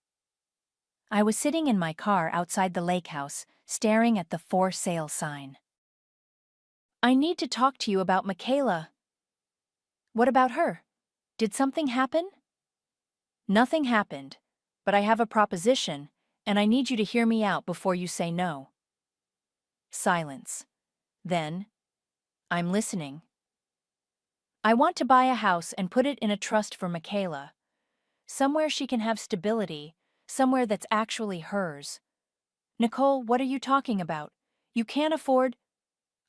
Speaker 4: I was sitting in my car outside the lake house, staring at the for sale sign. I need to talk to you about Michaela. What about her? Did something happen? Nothing happened, but I have a proposition, and I need you to hear me out before you say no. Silence. Then, I'm listening. I want to buy a house and put it in a trust for Michaela. Somewhere she can have stability, somewhere that's actually hers. Nicole, what are you talking about? You can't afford...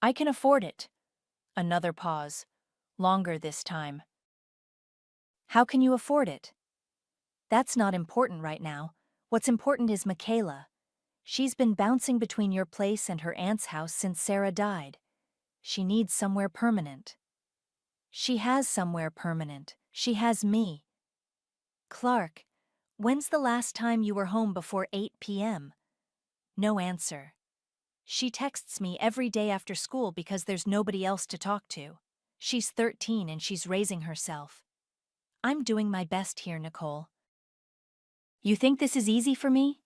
Speaker 4: I can afford it. Another pause. Longer this time. How can you afford it? That's not important right now. What's important is Michaela. She's been bouncing between your place and her aunt's house since Sarah died. She needs somewhere permanent. She has somewhere permanent. She has me. Clark, when's the last time you were home before 8 p.m.? No answer. She texts me every day after school because there's nobody else to talk to. She's 13 and she's raising herself. I'm doing my best here, Nicole. You think this is easy for me?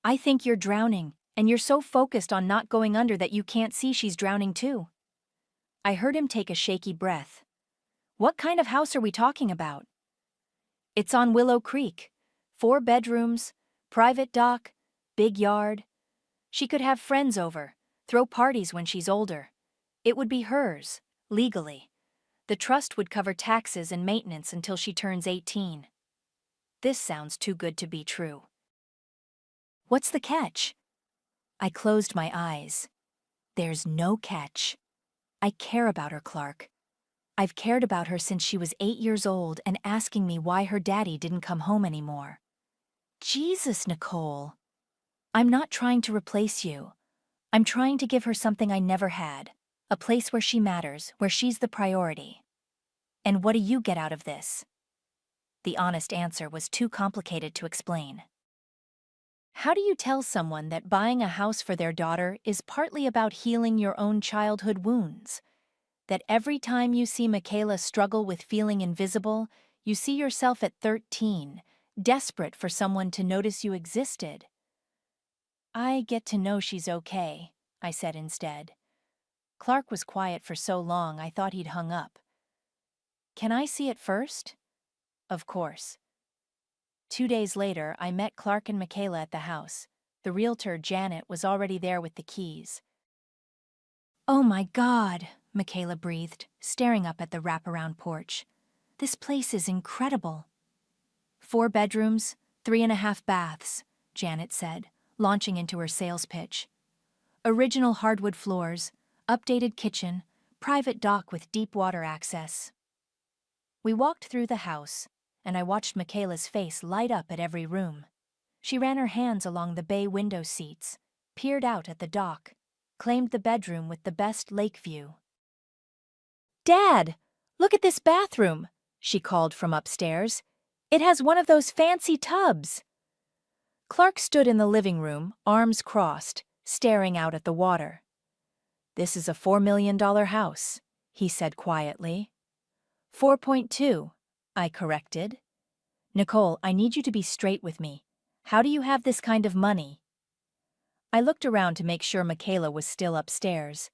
Speaker 4: I think you're drowning, and you're so focused on not going under that you can't see she's drowning too. I heard him take a shaky breath. What kind of house are we talking about? It's on Willow Creek. 4 bedrooms, private dock, big yard. She could have friends over, throw parties when she's older. It would be hers, legally. The trust would cover taxes and maintenance until she turns 18. This sounds too good to be true. What's the catch? I closed my eyes. There's no catch. I care about her, Clark. I've cared about her since she was 8 years old and asking me why her daddy didn't come home anymore. Jesus, Nicole. I'm not trying to replace you. I'm trying to give her something I never had, a place where she matters, where she's the priority. And what do you get out of this? The honest answer was too complicated to explain. How do you tell someone that buying a house for their daughter is partly about healing your own childhood wounds? That every time you see Michaela struggle with feeling invisible, you see yourself at 13, desperate for someone to notice you existed? I get to know she's okay, I said instead. Clark was quiet for so long I thought he'd hung up. Can I see it first? Of course. 2 days later, I met Clark and Michaela at the house. The realtor, Janet, was already there with the keys. Oh my God, Michaela breathed, staring up at the wraparound porch. This place is incredible. 4 bedrooms, 3.5 baths, Janet said, launching into her sales pitch. Original hardwood floors, updated kitchen, private dock with deep water access. We walked through the house, and I watched Michaela's face light up at every room. She ran her hands along the bay window seats, peered out at the dock, claimed the bedroom with the best lake view. Dad, look at this bathroom, she called from upstairs. It has one of those fancy tubs. Clark stood in the living room, arms crossed, staring out at the water. This is a $4 million house, he said quietly. 4.2, I corrected. Nicole, I need you to be straight with me. How do you have this kind of money? I looked around to make sure Michaela was still upstairs.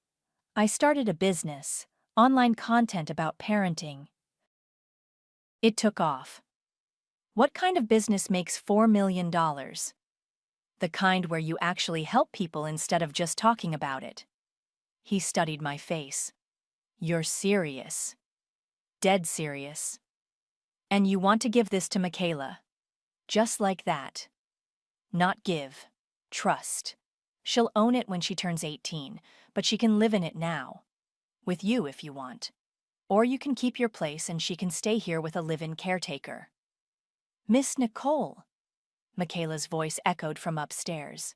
Speaker 4: I started a business, online content about parenting. It took off. What kind of business makes $4 million? The kind where you actually help people instead of just talking about it. He studied my face. You're serious. Dead serious. And you want to give this to Michaela. Just like that. Not give. Trust. She'll own it when she turns 18, but she can live in it now. With you if you want. Or you can keep your place and she can stay here with a live-in caretaker. Miss Nicole, Michaela's voice echoed from upstairs.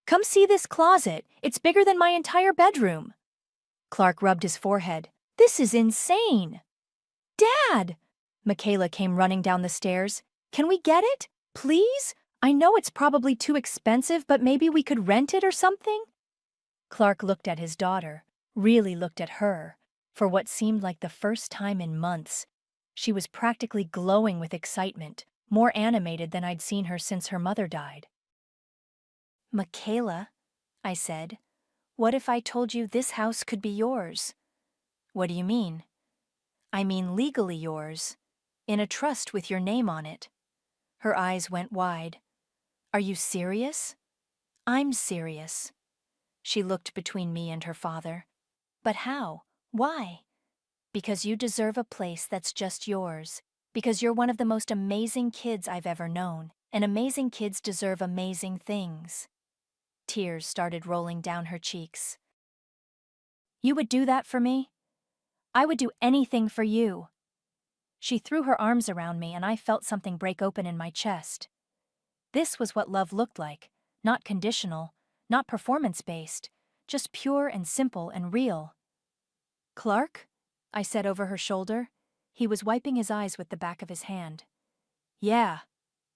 Speaker 4: Come see this closet. It's bigger than my entire bedroom. Clark rubbed his forehead. This is insane. Dad! Michaela came running down the stairs. Can we get it? Please? I know it's probably too expensive, but maybe we could rent it or something? Clark looked at his daughter, really looked at her. For what seemed like the first time in months, she was practically glowing with excitement, more animated than I'd seen her since her mother died. Michaela, I said, what if I told you this house could be yours? What do you mean? I mean legally yours, in a trust with your name on it. Her eyes went wide. Are you serious? I'm serious. She looked between me and her father. But how? Why? Because you deserve a place that's just yours. Because you're one of the most amazing kids I've ever known. And amazing kids deserve amazing things. Tears started rolling down her cheeks. You would do that for me? I would do anything for you. She threw her arms around me and I felt something break open in my chest. This was what love looked like, not conditional, not performance-based, just pure and simple and real. Clark? I said over her shoulder. He was wiping his eyes with the back of his hand. Yeah,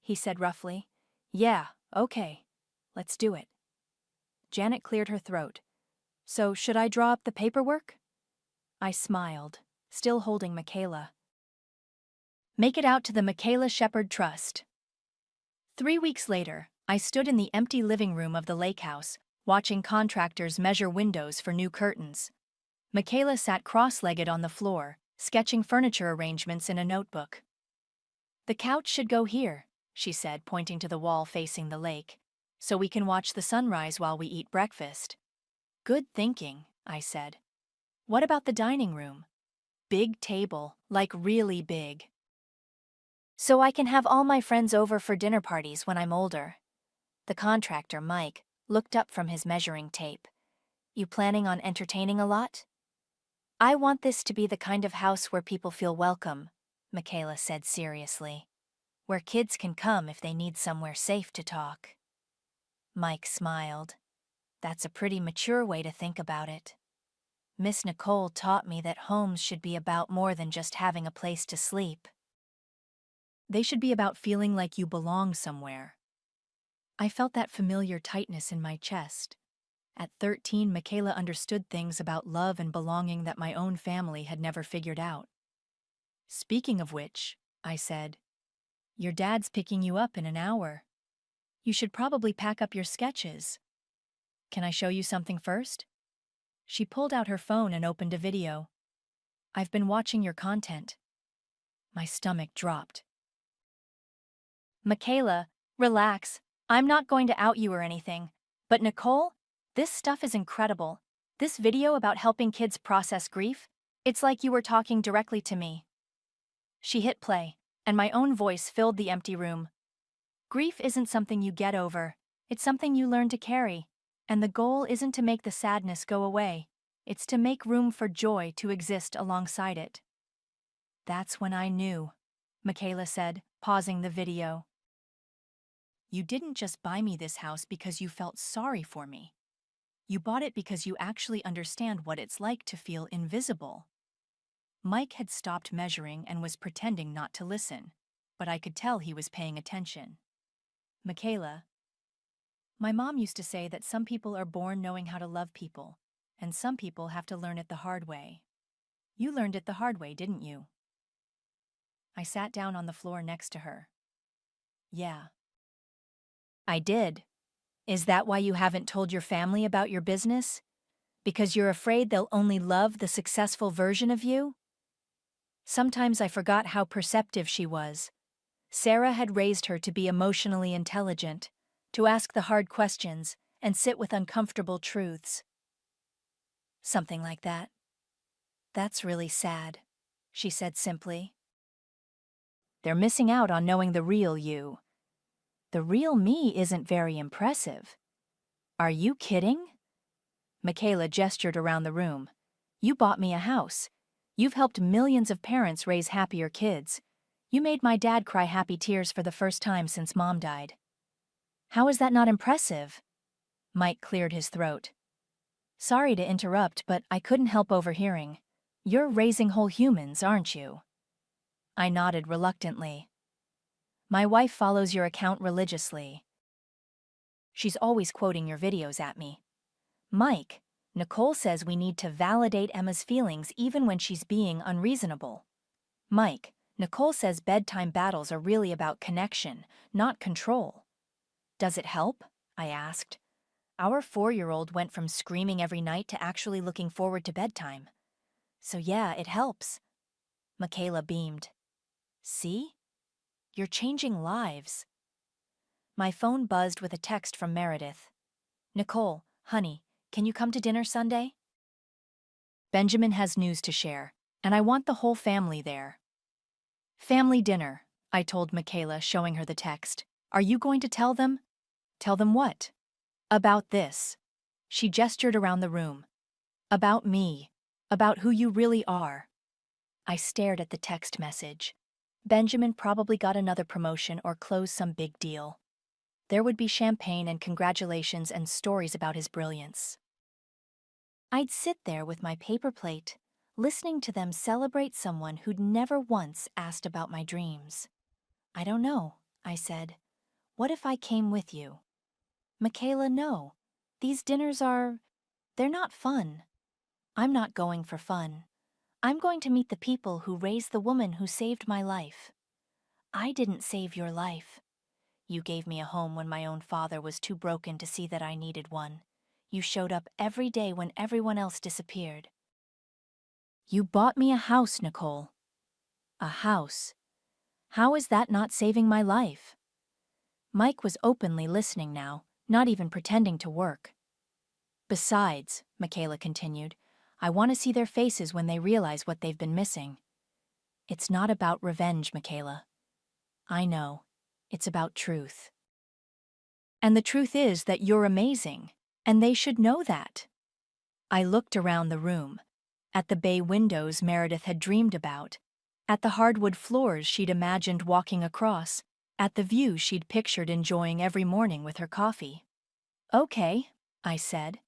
Speaker 4: he said roughly. Yeah, okay. Let's do it. Janet cleared her throat. So should I draw up the paperwork? I smiled, still holding Michaela. Make it out to the Michaela Shepherd Trust. 3 weeks later, I stood in the empty living room of the lake house, watching contractors measure windows for new curtains. Michaela sat cross-legged on the floor, sketching furniture arrangements in a notebook. The couch should go here, she said, pointing to the wall facing the lake, so we can watch the sunrise while we eat breakfast. Good thinking, I said. What about the dining room? Big table, like really big. So I can have all my friends over for dinner parties when I'm older. The contractor, Mike, looked up from his measuring tape. You planning on entertaining a lot? I want this to be the kind of house where people feel welcome, Michaela said seriously. Where kids can come if they need somewhere safe to talk. Mike smiled. That's a pretty mature way to think about it. Miss Nicole taught me that homes should be about more than just having a place to sleep. They should be about feeling like you belong somewhere. I felt that familiar tightness in my chest. At 13, Michaela understood things about love and belonging that my own family had never figured out. Speaking of which, I said, your dad's picking you up in an hour. You should probably pack up your sketches. Can I show you something first? She pulled out her phone and opened a video. I've been watching your content. My stomach dropped. Michaela, relax. I'm not going to out you or anything. But Nicole, this stuff is incredible. This video about helping kids process grief, it's like you were talking directly to me. She hit play, and my own voice filled the empty room. Grief isn't something you get over. It's something you learn to carry. And the goal isn't to make the sadness go away. It's to make room for joy to exist alongside it. That's when I knew, Michaela said, pausing the video. You didn't just buy me this house because you felt sorry for me. You bought it because you actually understand what it's like to feel invisible. Mike had stopped measuring and was pretending not to listen, but I could tell he was paying attention. Michaela, my mom used to say that some people are born knowing how to love people, and some people have to learn it the hard way. You learned it the hard way, didn't you? I sat down on the floor next to her. Yeah. I did. Is that why you haven't told your family about your business? Because you're afraid they'll only love the successful version of you? Sometimes I forgot how perceptive she was. Sarah had raised her to be emotionally intelligent, to ask the hard questions and sit with uncomfortable truths. Something like that. That's really sad, she said simply. They're missing out on knowing the real you. The real me isn't very impressive. Are you kidding? Michaela gestured around the room. You bought me a house. You've helped millions of parents raise happier kids. You made my dad cry happy tears for the first time since Mom died. How is that not impressive? Mike cleared his throat. Sorry to interrupt, but I couldn't help overhearing. You're raising whole humans, aren't you? I nodded reluctantly. My wife follows your account religiously. She's always quoting your videos at me. Mike, Nicole says we need to validate Emma's feelings even when she's being unreasonable. Mike, Nicole says bedtime battles are really about connection, not control. Does it help? I asked. Our 4-year-old went from screaming every night to actually looking forward to bedtime. So yeah, it helps. Michaela beamed. See? You're changing lives. My phone buzzed with a text from Meredith. Nicole, honey, can you come to dinner Sunday? Benjamin has news to share, and I want the whole family there. Family dinner, I told Michaela, showing her the text. Are you going to tell them? Tell them what? About this. She gestured around the room. About me. About who you really are. I stared at the text message. Benjamin probably got another promotion or closed some big deal. There would be champagne and congratulations and stories about his brilliance. I'd sit there with my paper plate, listening to them celebrate someone who'd never once asked about my dreams. I don't know, I said. What if I came with you? Michaela, no. These dinners they're not fun. I'm not going for fun. I'm going to meet the people who raised the woman who saved my life. I didn't save your life. You gave me a home when my own father was too broken to see that I needed one. You showed up every day when everyone else disappeared. You bought me a house, Nicole. A house. How is that not saving my life? Mike was openly listening now, not even pretending to work. Besides, Michaela continued, I want to see their faces when they realize what they've been missing. It's not about revenge, Michaela. I know. It's about truth. And the truth is that you're amazing, and they should know that. I looked around the room, at the bay windows Meredith had dreamed about, at the hardwood floors she'd imagined walking across, at the view she'd pictured enjoying every morning with her coffee. Okay, I said,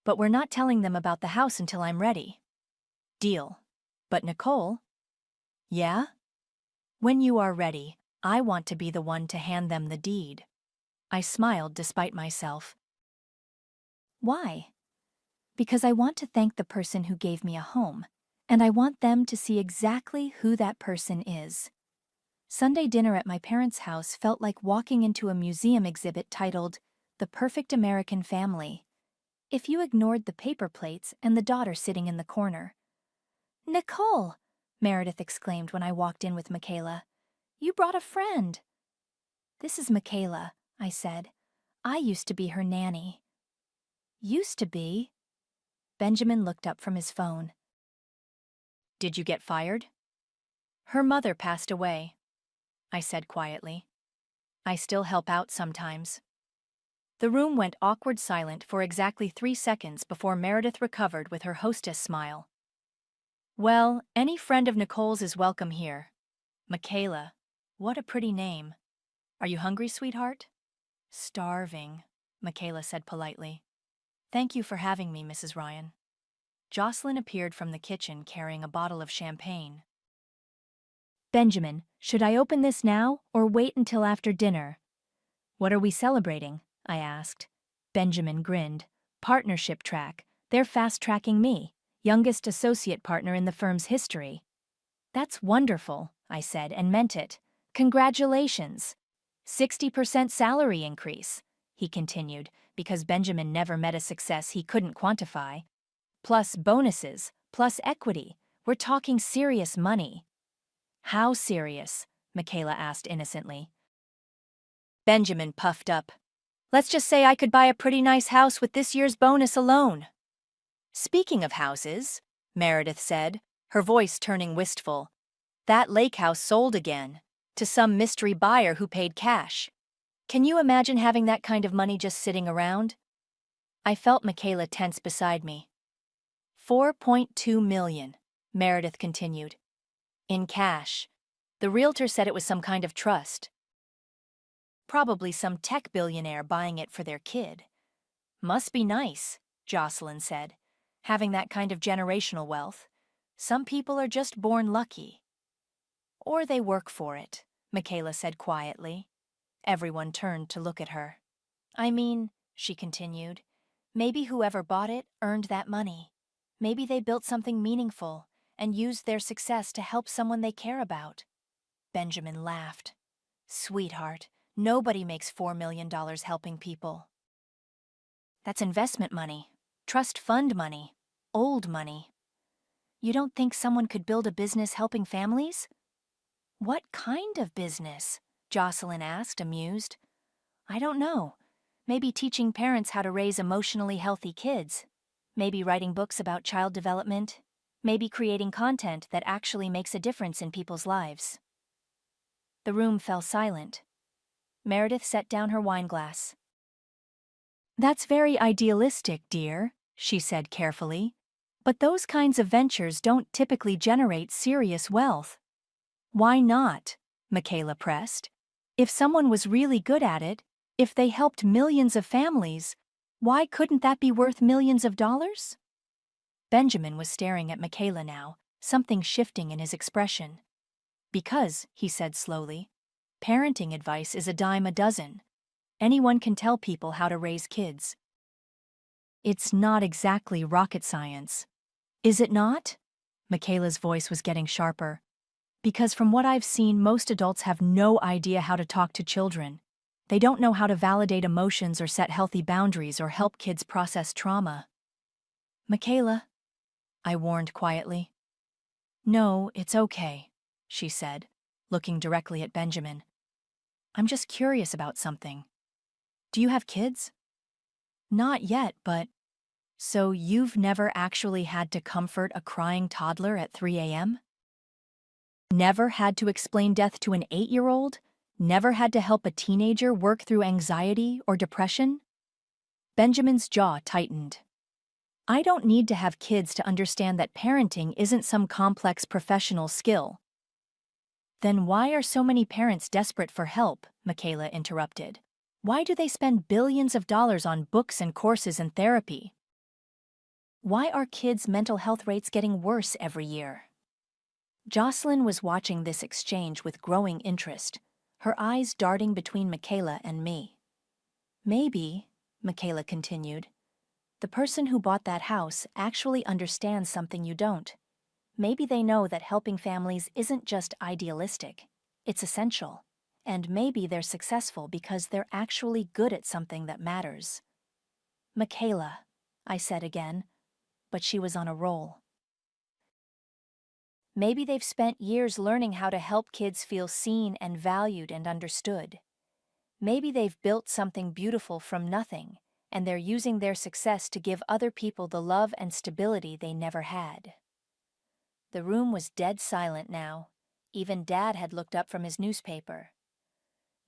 Speaker 4: but we're not telling them about the house until I'm ready. Deal. But Nicole? Yeah? When you are ready, I want to be the one to hand them the deed. I smiled despite myself. Why? Because I want to thank the person who gave me a home, and I want them to see exactly who that person is. Sunday dinner at my parents' house felt like walking into a museum exhibit titled The Perfect American Family, if you ignored the paper plates and the daughter sitting in the corner. Nicole, Meredith exclaimed when I walked in with Michaela. You brought a friend. This is Michaela, I said. I used to be her nanny. Used to be? Benjamin looked up from his phone. Did you get fired? Her mother passed away, I said quietly. I still help out sometimes. The room went awkward silent for exactly 3 seconds before Meredith recovered with her hostess smile. Well, any friend of Nicole's is welcome here. Michaela, what a pretty name. Are you hungry, sweetheart? Starving, Michaela said politely. Thank you for having me, Mrs. Ryan. Jocelyn appeared from the kitchen carrying a bottle of champagne. Benjamin, should I open this now or wait until after dinner? What are we celebrating? I asked. Benjamin grinned. Partnership track. They're fast-tracking me, youngest associate partner in the firm's history. That's wonderful, I said, and meant it. Congratulations. 60% salary increase, he continued, because Benjamin never met a success he couldn't quantify. Plus bonuses, plus equity. We're talking serious money. How serious? Michaela asked innocently. Benjamin puffed up. Let's just say I could buy a pretty nice house with this year's bonus alone. Speaking of houses, Meredith said, her voice turning wistful, that lake house sold again, to some mystery buyer who paid cash. Can you imagine having that kind of money just sitting around? I felt Michaela tense beside me. 4.2 million, Meredith continued. In cash. The realtor said it was some kind of trust. Probably some tech billionaire buying it for their kid. Must be nice, Jocelyn said, having that kind of generational wealth. Some people are just born lucky. Or they work for it, Michaela said quietly. Everyone turned to look at her. I mean, she continued, maybe whoever bought it earned that money. Maybe they built something meaningful and used their success to help someone they care about. Benjamin laughed. Sweetheart, nobody makes $4 million helping people. That's investment money, trust fund money, old money. You don't think someone could build a business helping families? What kind of business? Jocelyn asked, amused. I don't know. Maybe teaching parents how to raise emotionally healthy kids. Maybe writing books about child development. Maybe creating content that actually makes a difference in people's lives. The room fell silent. Meredith set down her wineglass. That's very idealistic, dear, she said carefully. But those kinds of ventures don't typically generate serious wealth. Why not? Michaela pressed. If someone was really good at it, if they helped millions of families, why couldn't that be worth millions of dollars? Benjamin was staring at Michaela now, something shifting in his expression. Because, he said slowly, parenting advice is a dime a dozen. Anyone can tell people how to raise kids. It's not exactly rocket science. Is it not? Michaela's voice was getting sharper. Because from what I've seen, most adults have no idea how to talk to children. They don't know how to validate emotions or set healthy boundaries or help kids process trauma. Michaela, I warned quietly. No, it's okay, she said, looking directly at Benjamin. I'm just curious about something. Do you have kids? Not yet, but... So you've never actually had to comfort a crying toddler at 3 a.m.? Never had to explain death to an 8-year-old? Never had to help a teenager work through anxiety or depression? Benjamin's jaw tightened. I don't need to have kids to understand that parenting isn't some complex professional skill. Then why are so many parents desperate for help? Michaela interrupted. Why do they spend billions of dollars on books and courses and therapy? Why are kids' mental health rates getting worse every year? Jocelyn was watching this exchange with growing interest, her eyes darting between Michaela and me. Maybe, Michaela continued, the person who bought that house actually understands something you don't. Maybe they know that helping families isn't just idealistic, it's essential. And maybe they're successful because they're actually good at something that matters. Michaela, I said again, but she was on a roll. Maybe they've spent years learning how to help kids feel seen and valued and understood. Maybe they've built something beautiful from nothing, and they're using their success to give other people the love and stability they never had. The room was dead silent now. Even Dad had looked up from his newspaper.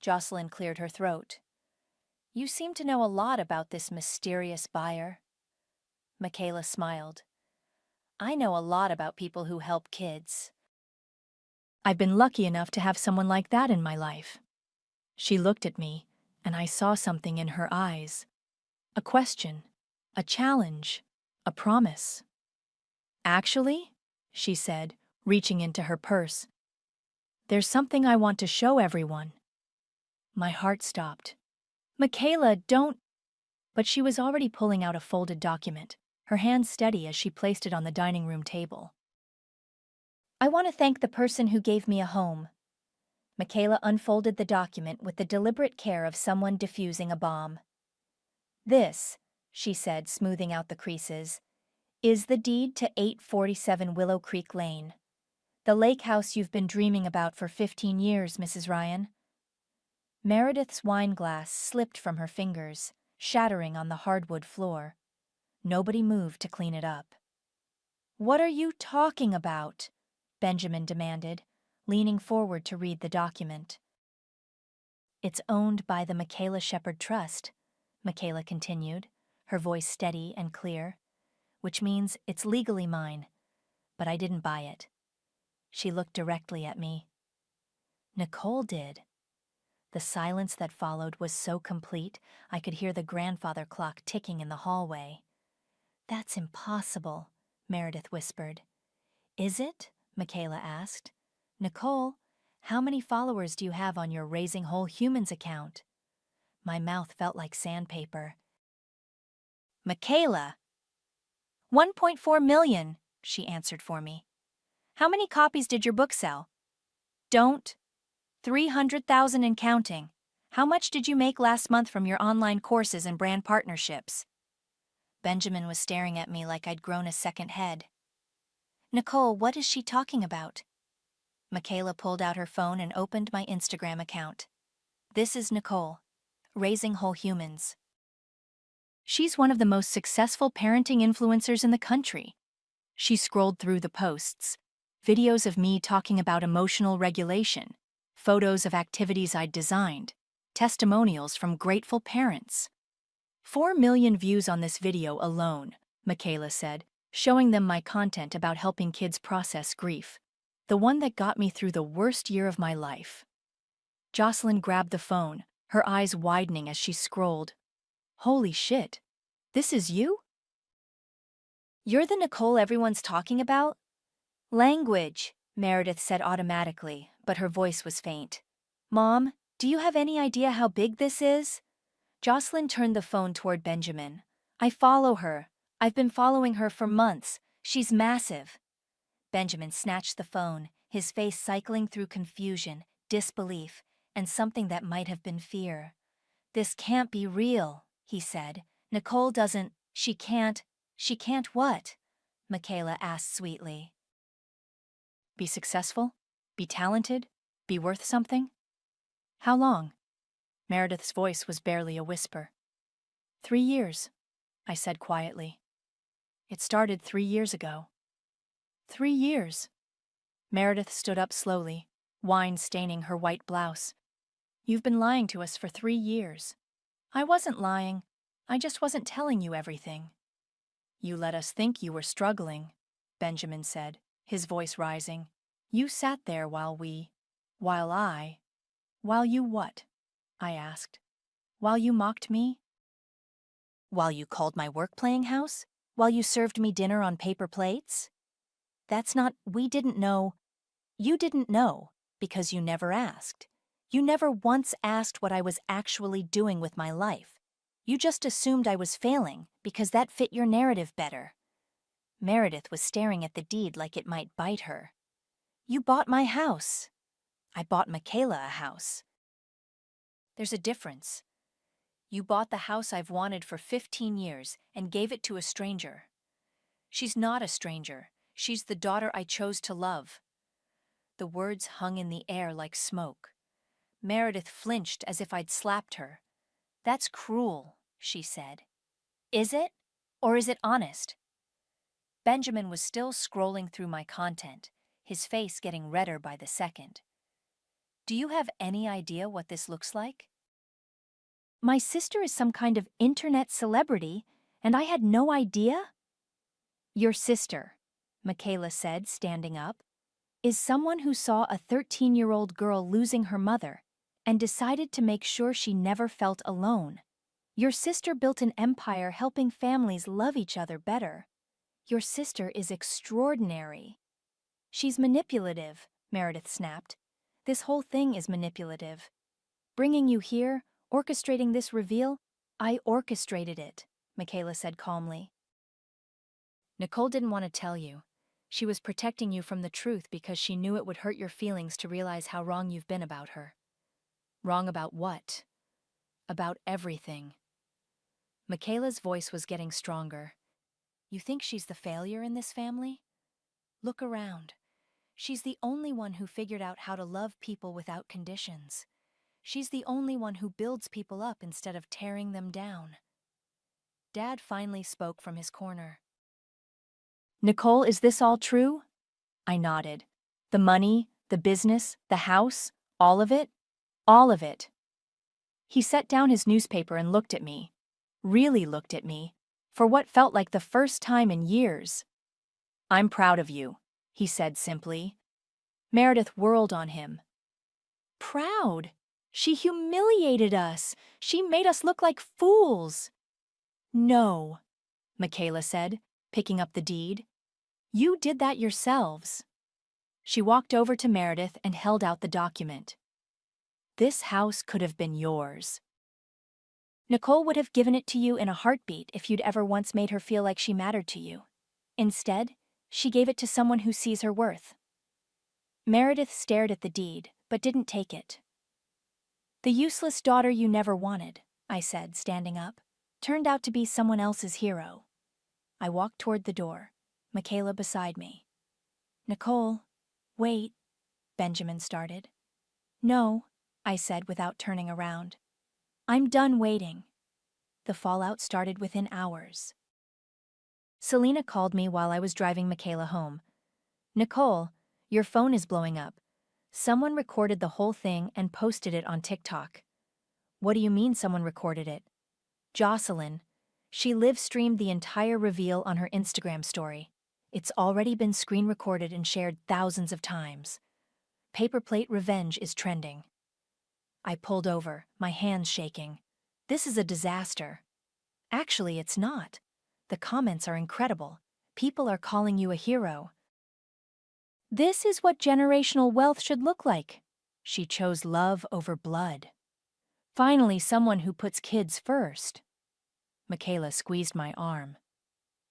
Speaker 4: Jocelyn cleared her throat. You seem to know a lot about this mysterious buyer. Michaela smiled. I know a lot about people who help kids. I've been lucky enough to have someone like that in my life. She looked at me, and I saw something in her eyes. A question, a challenge, a promise. Actually, she said, reaching into her purse, there's something I want to show everyone. My heart stopped. Michaela, don't... But she was already pulling out a folded document, her hand steady as she placed it on the dining room table. I want to thank the person who gave me a home. Michaela unfolded the document with the deliberate care of someone defusing a bomb. This, she said, smoothing out the creases, is the deed to 847 Willow Creek Lane. The lake house you've been dreaming about for 15 years, Mrs. Ryan. Meredith's wine glass slipped from her fingers, shattering on the hardwood floor. Nobody moved to clean it up. What are you talking about? Benjamin demanded, leaning forward to read the document. It's owned by the Michaela Shepherd Trust, Michaela continued, her voice steady and clear, which means it's legally mine, but I didn't buy it. She looked directly at me. Nicole did. The silence that followed was so complete, I could hear the grandfather clock ticking in the hallway. That's impossible, Meredith whispered. Is it? Michaela asked. Nicole, how many followers do you have on your Raising Whole Humans account? My mouth felt like sandpaper. Michaela! 1.4 million, she answered for me. How many copies did your book sell? Don't. 300,000 and counting. How much did you make last month from your online courses and brand partnerships? Benjamin was staring at me like I'd grown a second head. Nicole, what is she talking about? Michaela pulled out her phone and opened my Instagram account. This is Nicole, Raising Whole Humans. She's one of the most successful parenting influencers in the country. She scrolled through the posts, videos of me talking about emotional regulation, photos of activities I'd designed, testimonials from grateful parents. 4 million views on this video alone, Michaela said, showing them my content about helping kids process grief, the one that got me through the worst year of my life. Jocelyn grabbed the phone, her eyes widening as she scrolled. Holy shit, this is you? You're the Nicole everyone's talking about? Language, Meredith said automatically, but her voice was faint. Mom, do you have any idea how big this is? Jocelyn turned the phone toward Benjamin. I follow her. I've been following her for months. She's massive. Benjamin snatched the phone, his face cycling through confusion, disbelief, and something that might have been fear. This can't be real, he said. Nicole doesn't, she can't what? Michaela asked sweetly. Be successful? Be talented? Be worth something? How long? Meredith's voice was barely a whisper. 3 years, I said quietly. It started 3 years ago. 3 years. Meredith stood up slowly, wine staining her white blouse. You've been lying to us for 3 years. I wasn't lying. I just wasn't telling you everything. You let us think you were struggling, Benjamin said, his voice rising. You sat there while you what? I asked. While you mocked me? While you called my work playing house? While you served me dinner on paper plates? We didn't know. You didn't know, because you never asked. You never once asked what I was actually doing with my life. You just assumed I was failing, because that fit your narrative better. Meredith was staring at the deed like it might bite her. You bought my house. I bought Michaela a house. There's a difference. You bought the house I've wanted for 15 years and gave it to a stranger. She's not a stranger. She's the daughter I chose to love. The words hung in the air like smoke. Meredith flinched as if I'd slapped her. That's cruel, she said. Is it? Or is it honest? Benjamin was still scrolling through my content, his face getting redder by the second. Do you have any idea what this looks like? My sister is some kind of internet celebrity, and I had no idea? Your sister, Michaela said, standing up, is someone who saw a 13-year-old girl losing her mother and decided to make sure she never felt alone. Your sister built an empire helping families love each other better. Your sister is extraordinary. She's manipulative, Meredith snapped. This whole thing is manipulative. Bringing you here, orchestrating this reveal, I orchestrated it, Michaela said calmly. Nicole didn't want to tell you. She was protecting you from the truth because she knew it would hurt your feelings to realize how wrong you've been about her. Wrong about what? About everything. Michaela's voice was getting stronger. You think she's the failure in this family? Look around. She's the only one who figured out how to love people without conditions. She's the only one who builds people up instead of tearing them down. Dad finally spoke from his corner. Nicole, is this all true? I nodded. The money, the business, the house, all of it? All of it. He set down his newspaper and looked at me. Really looked at me. For what felt like the first time in years. I'm proud of you, he said simply. Meredith whirled on him. Proud? She humiliated us. She made us look like fools. No, Michaela said, picking up the deed. You did that yourselves. She walked over to Meredith and held out the document. This house could have been yours. Nicole would have given it to you in a heartbeat if you'd ever once made her feel like she mattered to you. Instead, she gave it to someone who sees her worth. Meredith stared at the deed, but didn't take it. The useless daughter you never wanted, I said, standing up, turned out to be someone else's hero. I walked toward the door, Michaela beside me. Nicole, wait, Benjamin started. No, I said without turning around. I'm done waiting. The fallout started within hours. Selena called me while I was driving Michaela home. Nicole, your phone is blowing up. Someone recorded the whole thing and posted it on TikTok. What do you mean someone recorded it? Jocelyn. She live-streamed the entire reveal on her Instagram story. It's already been screen recorded and shared thousands of times. Paper plate revenge is trending. I pulled over, my hands shaking. This is a disaster. Actually, it's not. The comments are incredible. People are calling you a hero. This is what generational wealth should look like. She chose love over blood. Finally, someone who puts kids first. Michaela squeezed my arm.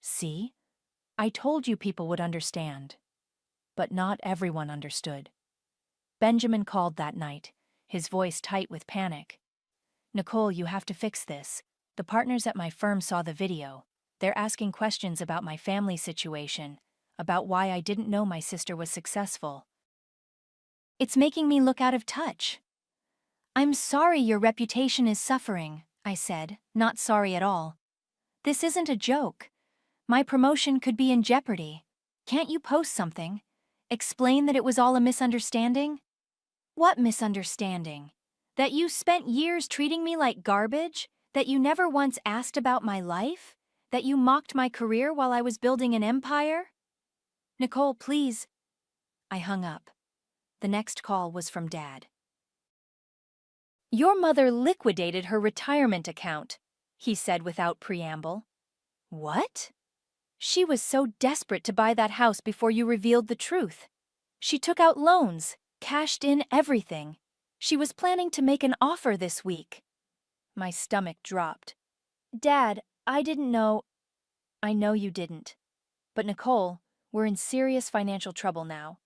Speaker 4: See? I told you people would understand. But not everyone understood. Benjamin called that night, his voice tight with panic. Nicole, you have to fix this. The partners at my firm saw the video. They're asking questions about my family situation, about why I didn't know my sister was successful. It's making me look out of touch. I'm sorry your reputation is suffering, I said, not sorry at all. This isn't a joke. My promotion could be in jeopardy. Can't you post something? Explain that it was all a misunderstanding? What misunderstanding? That you spent years treating me like garbage? That you never once asked about my life? That you mocked my career while I was building an empire? Nicole, please. I hung up. The next call was from Dad. Your mother liquidated her retirement account, he said without preamble. What? She was so desperate to buy that house before you revealed the truth. She took out loans, cashed in everything. She was planning to make an offer this week. My stomach dropped. Dad, I didn't know. I know you didn't. But Nicole, we're in serious financial trouble now.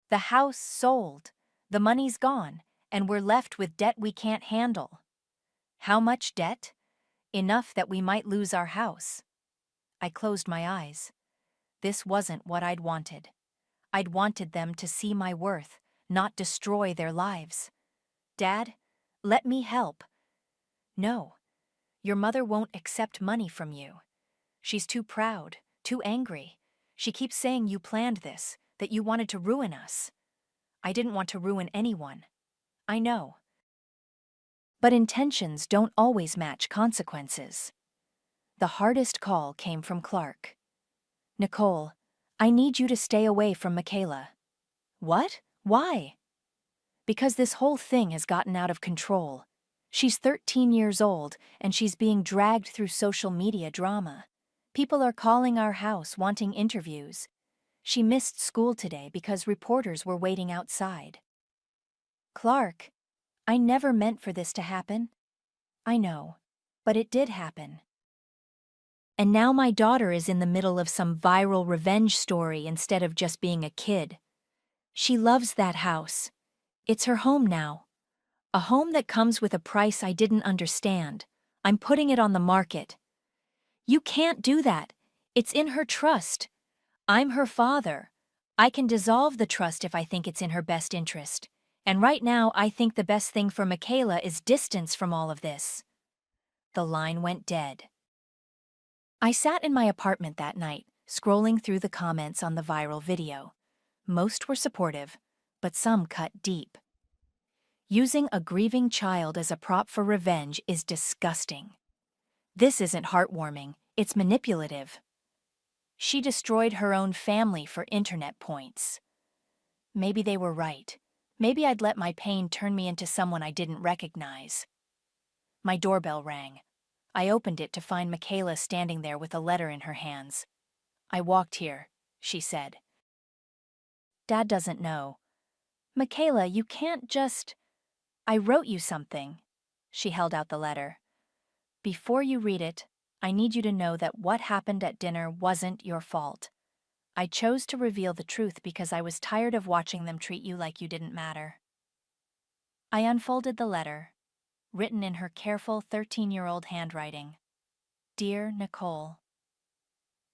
Speaker 4: The house sold, the money's gone, and we're left with debt we can't handle. How much debt? Enough that we might lose our house. I closed my eyes. This wasn't what I'd wanted. I'd wanted them to see my worth, not destroy their lives. Dad, let me help. No, your mother won't accept money from you. She's too proud, too angry. She keeps saying you planned this, that you wanted to ruin us. I didn't want to ruin anyone. I know. But intentions don't always match consequences. The hardest call came from Clark. Nicole, I need you to stay away from Michaela. What? Why? Because this whole thing has gotten out of control. She's 13 years old, and she's being dragged through social media drama. People are calling our house wanting interviews. She missed school today because reporters were waiting outside. Clark, I never meant for this to happen. I know, but it did happen. And now my daughter is in the middle of some viral revenge story instead of just being a kid. She loves that house. It's her home now. A home that comes with a price I didn't understand. I'm putting it on the market. You can't do that. It's in her trust. I'm her father. I can dissolve the trust if I think it's in her best interest. And right now, I think the best thing for Michaela is distance from all of this. The line went dead. I sat in my apartment that night, scrolling through the comments on the viral video. Most were supportive, but some cut deep. Using a grieving child as a prop for revenge is disgusting. This isn't heartwarming, it's manipulative. She destroyed her own family for internet points. Maybe they were right. Maybe I'd let my pain turn me into someone I didn't recognize. My doorbell rang. I opened it to find Michaela standing there with a letter in her hands. "I walked here," she said. "Dad doesn't know." "Michaela, you can't just—" "I wrote you something." She held out the letter. "Before you read it, I need you to know that what happened at dinner wasn't your fault. I chose to reveal the truth because I was tired of watching them treat you like you didn't matter." I unfolded the letter, written in her careful 13-year-old handwriting. "Dear Nicole,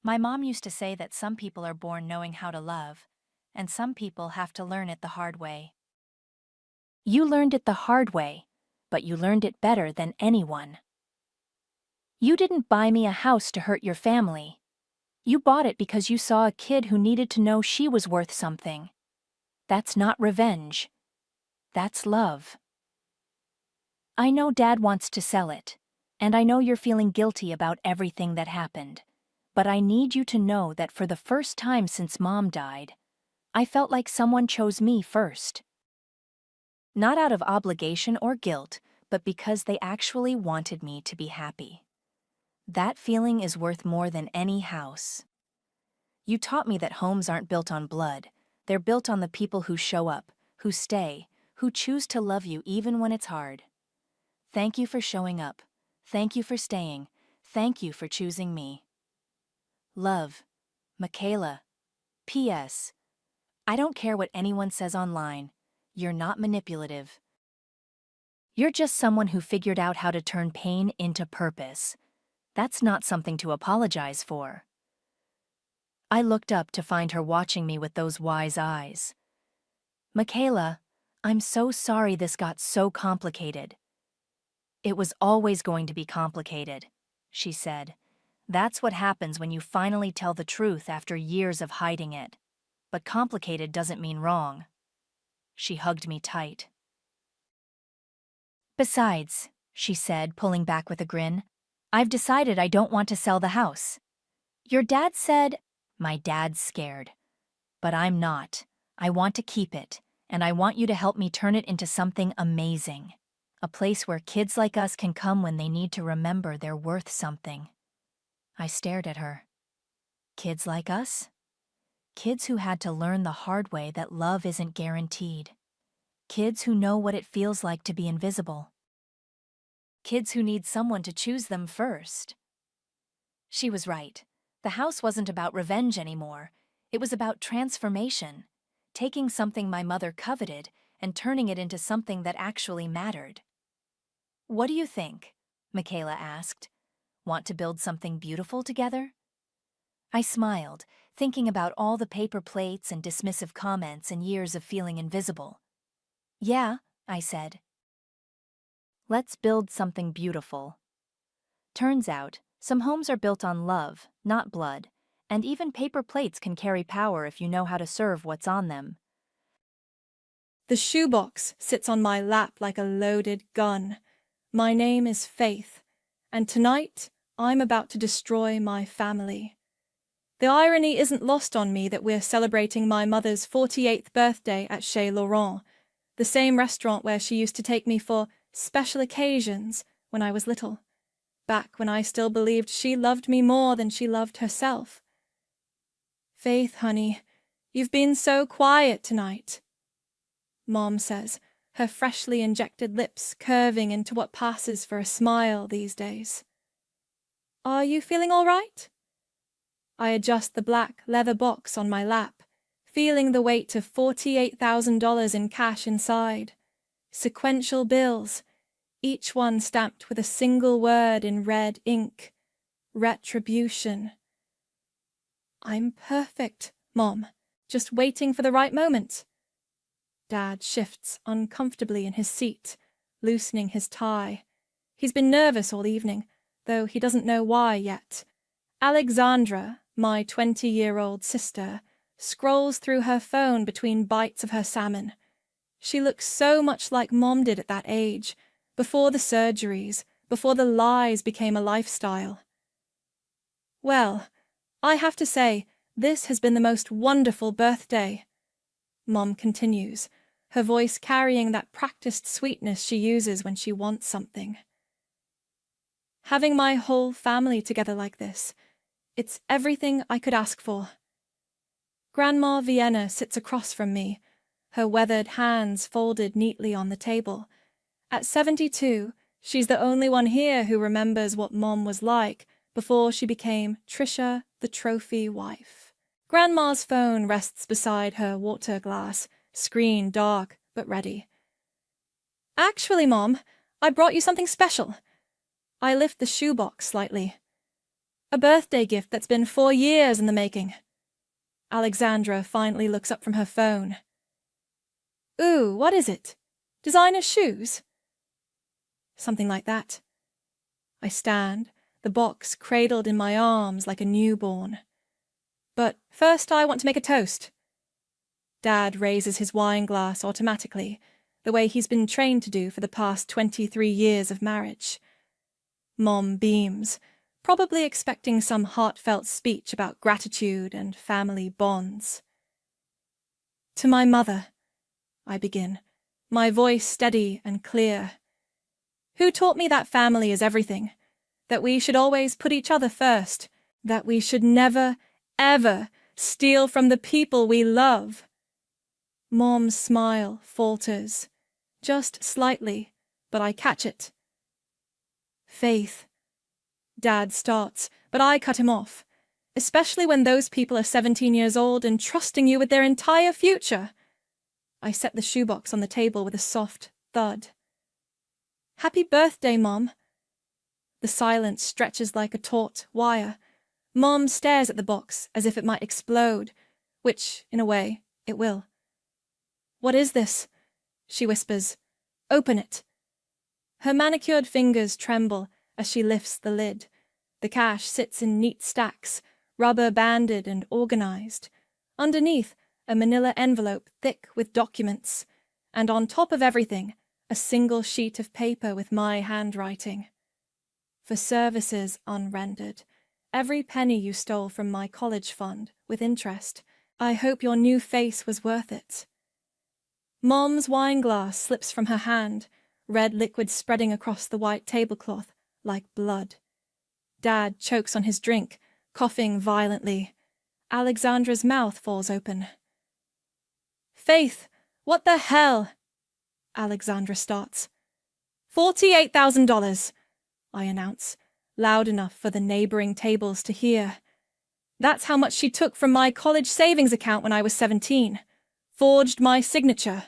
Speaker 4: my mom used to say that some people are born knowing how to love, and some people have to learn it the hard way. You learned it the hard way, but you learned it better than anyone. You didn't buy me a house to hurt your family. You bought it because you saw a kid who needed to know she was worth something. That's not revenge. That's love. I know Dad wants to sell it, and I know you're feeling guilty about everything that happened, but I need you to know that for the first time since Mom died, I felt like someone chose me first. Not out of obligation or guilt, but because they actually wanted me to be happy. That feeling is worth more than any house. You taught me that homes aren't built on blood. They're built on the people who show up, who stay, who choose to love you even when it's hard. Thank you for showing up. Thank you for staying. Thank you for choosing me. Love, Michaela. P.S. I don't care what anyone says online. You're not manipulative. You're just someone who figured out how to turn pain into purpose. That's not something to apologize for." I looked up to find her watching me with those wise eyes. "Michaela, I'm so sorry this got so complicated." "It was always going to be complicated," she said. "That's what happens when you finally tell the truth after years of hiding it. But complicated doesn't mean wrong." She hugged me tight. "Besides," she said, pulling back with a grin, "I've decided I don't want to sell the house. Your dad said—" "My dad's scared. But I'm not. I want to keep it, and I want you to help me turn it into something amazing. A place where kids like us can come when they need to remember they're worth something." I stared at her. Kids like us? Kids who had to learn the hard way that love isn't guaranteed. Kids who know what it feels like to be invisible. Kids who need someone to choose them first. She was right. The house wasn't about revenge anymore. It was about transformation, taking something my mother coveted and turning it into something that actually mattered. "What do you think?" Michaela asked. "Want to build something beautiful together?" I smiled, thinking about all the paper plates and dismissive comments and years of feeling invisible. "Yeah," I said. "Let's build something beautiful." Turns out, some homes are built on love, not blood, and even paper plates can carry power if you know how to serve what's on them.
Speaker 5: The shoebox sits on my lap like a loaded gun. My name is Faith, and tonight I'm about to destroy my family. The irony isn't lost on me that we're celebrating my mother's 48th birthday at Chez Laurent, the same restaurant where she used to take me for special occasions when I was little, back when I still believed she loved me more than she loved herself. "Faith, honey, you've been so quiet tonight," Mom says, her freshly injected lips curving into what passes for a smile these days. Are you feeling all right? I adjust the black leather box on my lap, feeling the weight of $48,000 in cash inside. Sequential bills, each one stamped with a single word in red ink. Retribution. I'm perfect, Mom, just waiting for the right moment. Dad shifts uncomfortably in his seat, loosening his tie. He's been nervous all evening, though he doesn't know why yet. Alexandra, my 20-year-old sister, scrolls through her phone between bites of her salmon. She looks so much like Mom did at that age, before the surgeries, before the lies became a lifestyle. Well, I have to say, this has been the most wonderful birthday. Mom continues, her voice carrying that practiced sweetness she uses when she wants something. Having my whole family together like this, it's everything I could ask for. Grandma Vienna sits across from me, her weathered hands folded neatly on the table. At 72, she's the only one here who remembers what Mom was like before she became Trisha, the trophy wife. Grandma's phone rests beside her water glass, screen dark but ready. Actually, Mom, I brought you something special. I lift the shoebox slightly. A birthday gift that's been 4 years in the making. Alexandra finally looks up from her phone. Ooh, what is it? Designer shoes? Something like that. I stand, the box cradled in my arms like a newborn. But first I want to make a toast. Dad raises his wine glass automatically, the way he's been trained to do for the past 23 years of marriage. Mom beams, probably expecting some heartfelt speech about gratitude and family bonds. To my mother, I begin, my voice steady and clear. Who taught me that family is everything, that we should always put each other first, that we should never, ever steal from the people we love. Mom's smile falters, just slightly, but I catch it. Faith. Dad starts, but I cut him off, especially when those people are 17 years old and trusting you with their entire future. I set the shoebox on the table with a soft thud. Happy birthday, Mom. The silence stretches like a taut wire. Mom stares at the box as if it might explode, which, in a way, it will. What is this? She whispers. Open it. Her manicured fingers tremble as she lifts the lid. The cash sits in neat stacks, rubber-banded and organized. Underneath, a manila envelope thick with documents. And on top of everything, a single sheet of paper with my handwriting. For services unrendered. Every penny you stole from my college fund, with interest. I hope your new face was worth it. Mom's wine glass slips from her hand, red liquid spreading across the white tablecloth like blood. Dad chokes on his drink, coughing violently. Alexandra's mouth falls open. Faith, what the hell? Alexandra starts. $48,000, I announce, loud enough for the neighboring tables to hear. That's how much she took from my college savings account when I was 17. Forged my signature.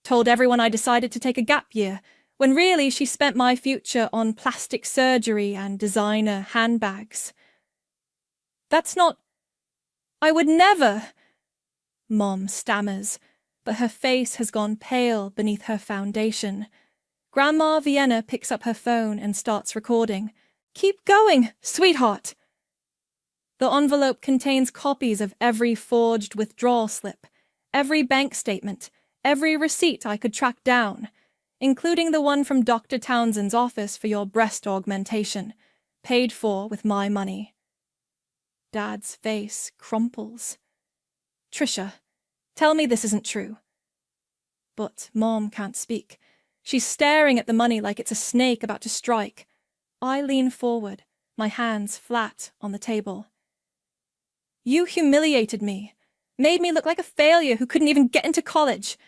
Speaker 5: Told everyone I decided to take a gap year, when really she spent my future on plastic surgery and designer handbags. That's not... I would never... Mom stammers, but her face has gone pale beneath her foundation. Grandma Vienna picks up her phone and starts recording. Keep going, sweetheart! The envelope contains copies of every forged withdrawal slip, every bank statement, every receipt I could track down, including the one from Dr. Townsend's office for your breast augmentation, paid for with my money. Dad's face crumples. Trisha, tell me this isn't true. But Mom can't speak. She's staring at the money like it's a snake about to strike. I lean forward, my hands flat on the table. You humiliated me, made me look like a failure who couldn't even get into college.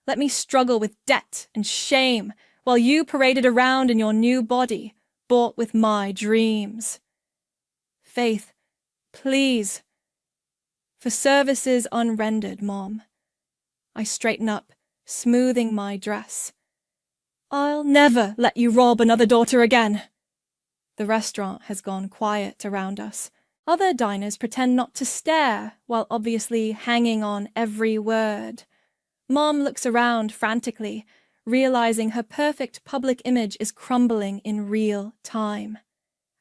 Speaker 5: Let me struggle with debt and shame while you paraded around in your new body, bought with my dreams. Faith, please. For services unrendered, Mom. I straighten up, smoothing my dress. I'll never let you rob another daughter again. The restaurant has gone quiet around us. Other diners pretend not to stare while obviously hanging on every word. Mom looks around frantically, realizing her perfect public image is crumbling in real time.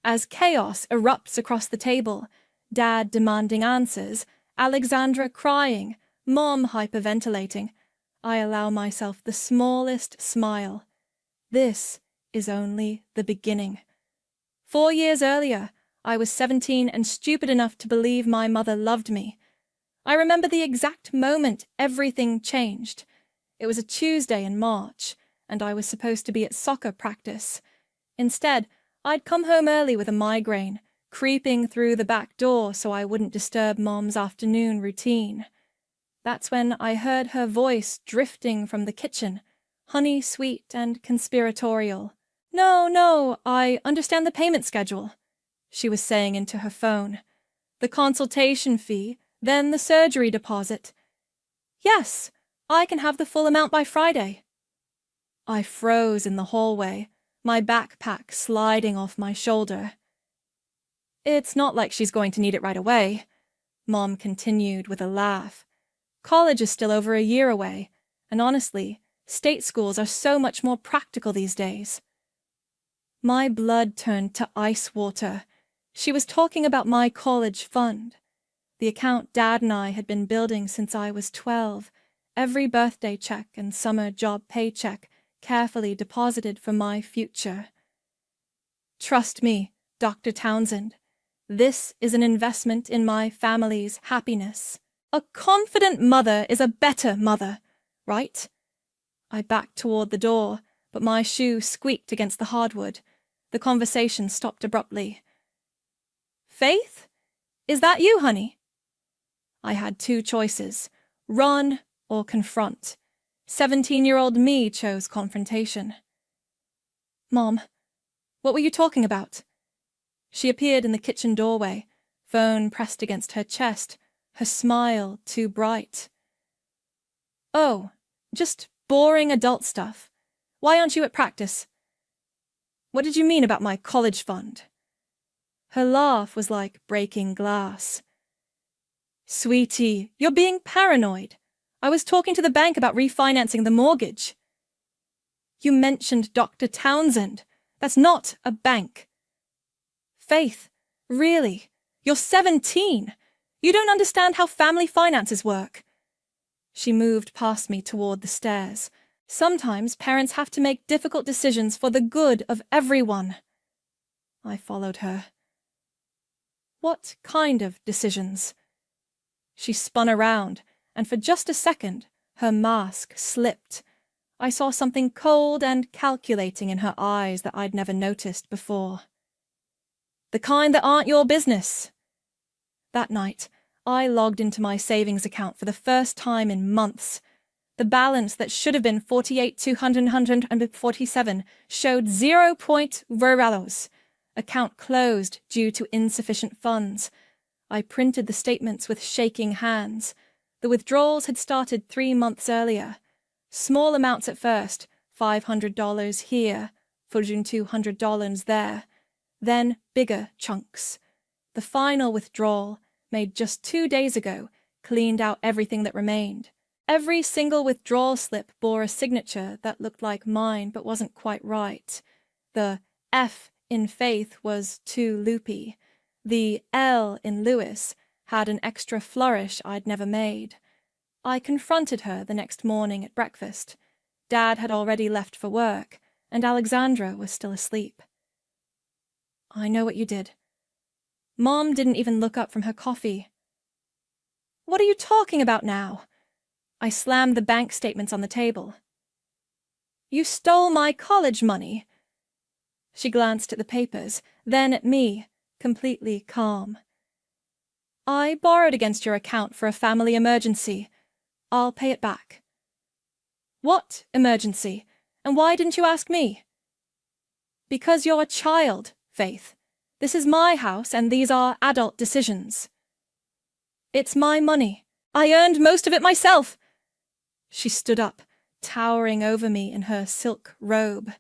Speaker 5: As chaos erupts across the table, Dad demanding answers, Alexandra crying, Mom hyperventilating, I allow myself the smallest smile. This is only the beginning. 4 years earlier, I was 17 and stupid enough to believe my mother loved me. I remember the exact moment everything changed. It was a Tuesday in March, and I was supposed to be at soccer practice. Instead, I'd come home early with a migraine, creeping through the back door so I wouldn't disturb Mom's afternoon routine. That's when I heard her voice drifting from the kitchen, honey-sweet and conspiratorial. No, I understand the payment schedule, she was saying into her phone. The consultation fee, then the surgery deposit. Yes, I can have the full amount by Friday. I froze in the hallway, my backpack sliding off my shoulder. It's not like she's going to need it right away, Mom continued with a laugh. College is still over a year away, and honestly, state schools are so much more practical these days. My blood turned to ice water. She was talking about my college fund, the account Dad and I had been building since I was 12, every birthday check and summer job paycheck carefully deposited for my future. Trust me, Dr. Townsend, this is an investment in my family's happiness. A confident mother is a better mother, right? I backed toward the door, but my shoe squeaked against the hardwood. The conversation stopped abruptly. Faith? Is that you, honey? I had 2 choices, run or confront. 17-year-old me chose confrontation. Mom, what were you talking about? She appeared in the kitchen doorway, phone pressed against her chest, her smile too bright. Oh, just boring adult stuff. Why aren't you at practice? What did you mean about my college fund? Her laugh was like breaking glass. Sweetie, you're being paranoid. I was talking to the bank about refinancing the mortgage. You mentioned Dr. Townsend. That's not a bank. Faith, really? You're 17. You don't understand how family finances work. She moved past me toward the stairs. Sometimes parents have to make difficult decisions for the good of everyone. I followed her. What kind of decisions? She spun around, and for just a second, her mask slipped. I saw something cold and calculating in her eyes that I'd never noticed before. The kind that aren't your business. That night, I logged into my savings account for the first time in months. The balance that should have been 48,247 showed 0.00. Account closed due to insufficient funds. I printed the statements with shaking hands. The withdrawals had started 3 months earlier. Small amounts at first, $500 here, $200 there. Then bigger chunks. The final withdrawal, made just 2 days ago, cleaned out everything that remained. Every single withdrawal slip bore a signature that looked like mine but wasn't quite right. The F in Faith was too loopy. The L in Lewis had an extra flourish I'd never made. I confronted her the next morning at breakfast. Dad had already left for work, and Alexandra was still asleep. I know what you did. Mom didn't even look up from her coffee. What are you talking about now? I slammed the bank statements on the table. You stole my college money. She glanced at the papers, then at me, completely calm. I borrowed against your account for a family emergency. I'll pay it back. What emergency? And why didn't you ask me? Because you're a child, Faith. This is my house and these are adult decisions. It's my money. I earned most of it myself. She stood up, towering over me in her silk robe.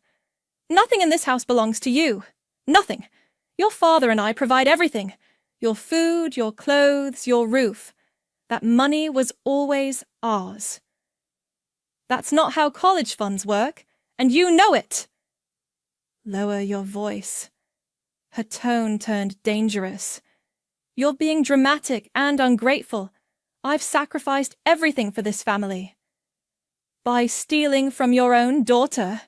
Speaker 5: Nothing in this house belongs to you. Nothing. Your father and I provide everything. Your food, your clothes, your roof. That money was always ours. That's not how college funds work, and you know it. Lower your voice. Her tone turned dangerous. You're being dramatic and ungrateful. I've sacrificed everything for this family. By stealing from your own daughter.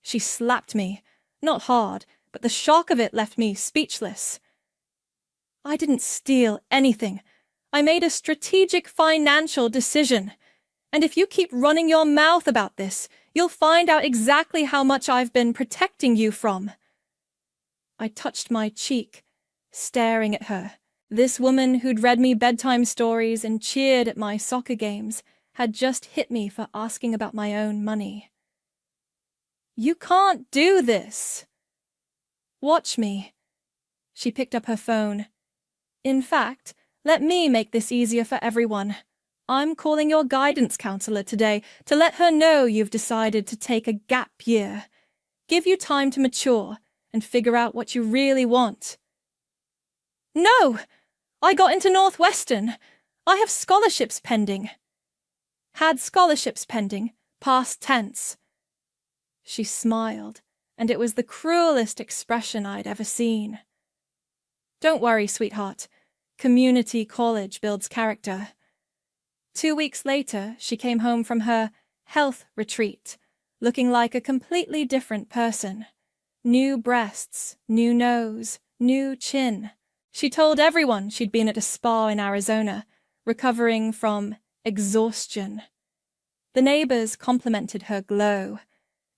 Speaker 5: She slapped me, not hard, but the shock of it left me speechless. I didn't steal anything. I made a strategic financial decision. And if you keep running your mouth about this, you'll find out exactly how much I've been protecting you from. I touched my cheek, staring at her. This woman who'd read me bedtime stories and cheered at my soccer games had just hit me for asking about my own money. You can't do this. Watch me. She picked up her phone. In fact, let me make this easier for everyone. I'm calling your guidance counselor today to let her know you've decided to take a gap year. Give you time to mature and figure out what you really want. No! I got into Northwestern. I have scholarships pending. Had scholarships pending, past tense. She smiled, and it was the cruelest expression I'd ever seen. Don't worry, sweetheart. Community college builds character. 2 weeks later, she came home from her health retreat, looking like a completely different person. New breasts, new nose, new chin. She told everyone she'd been at a spa in Arizona, recovering from exhaustion. The neighbors complimented her glow.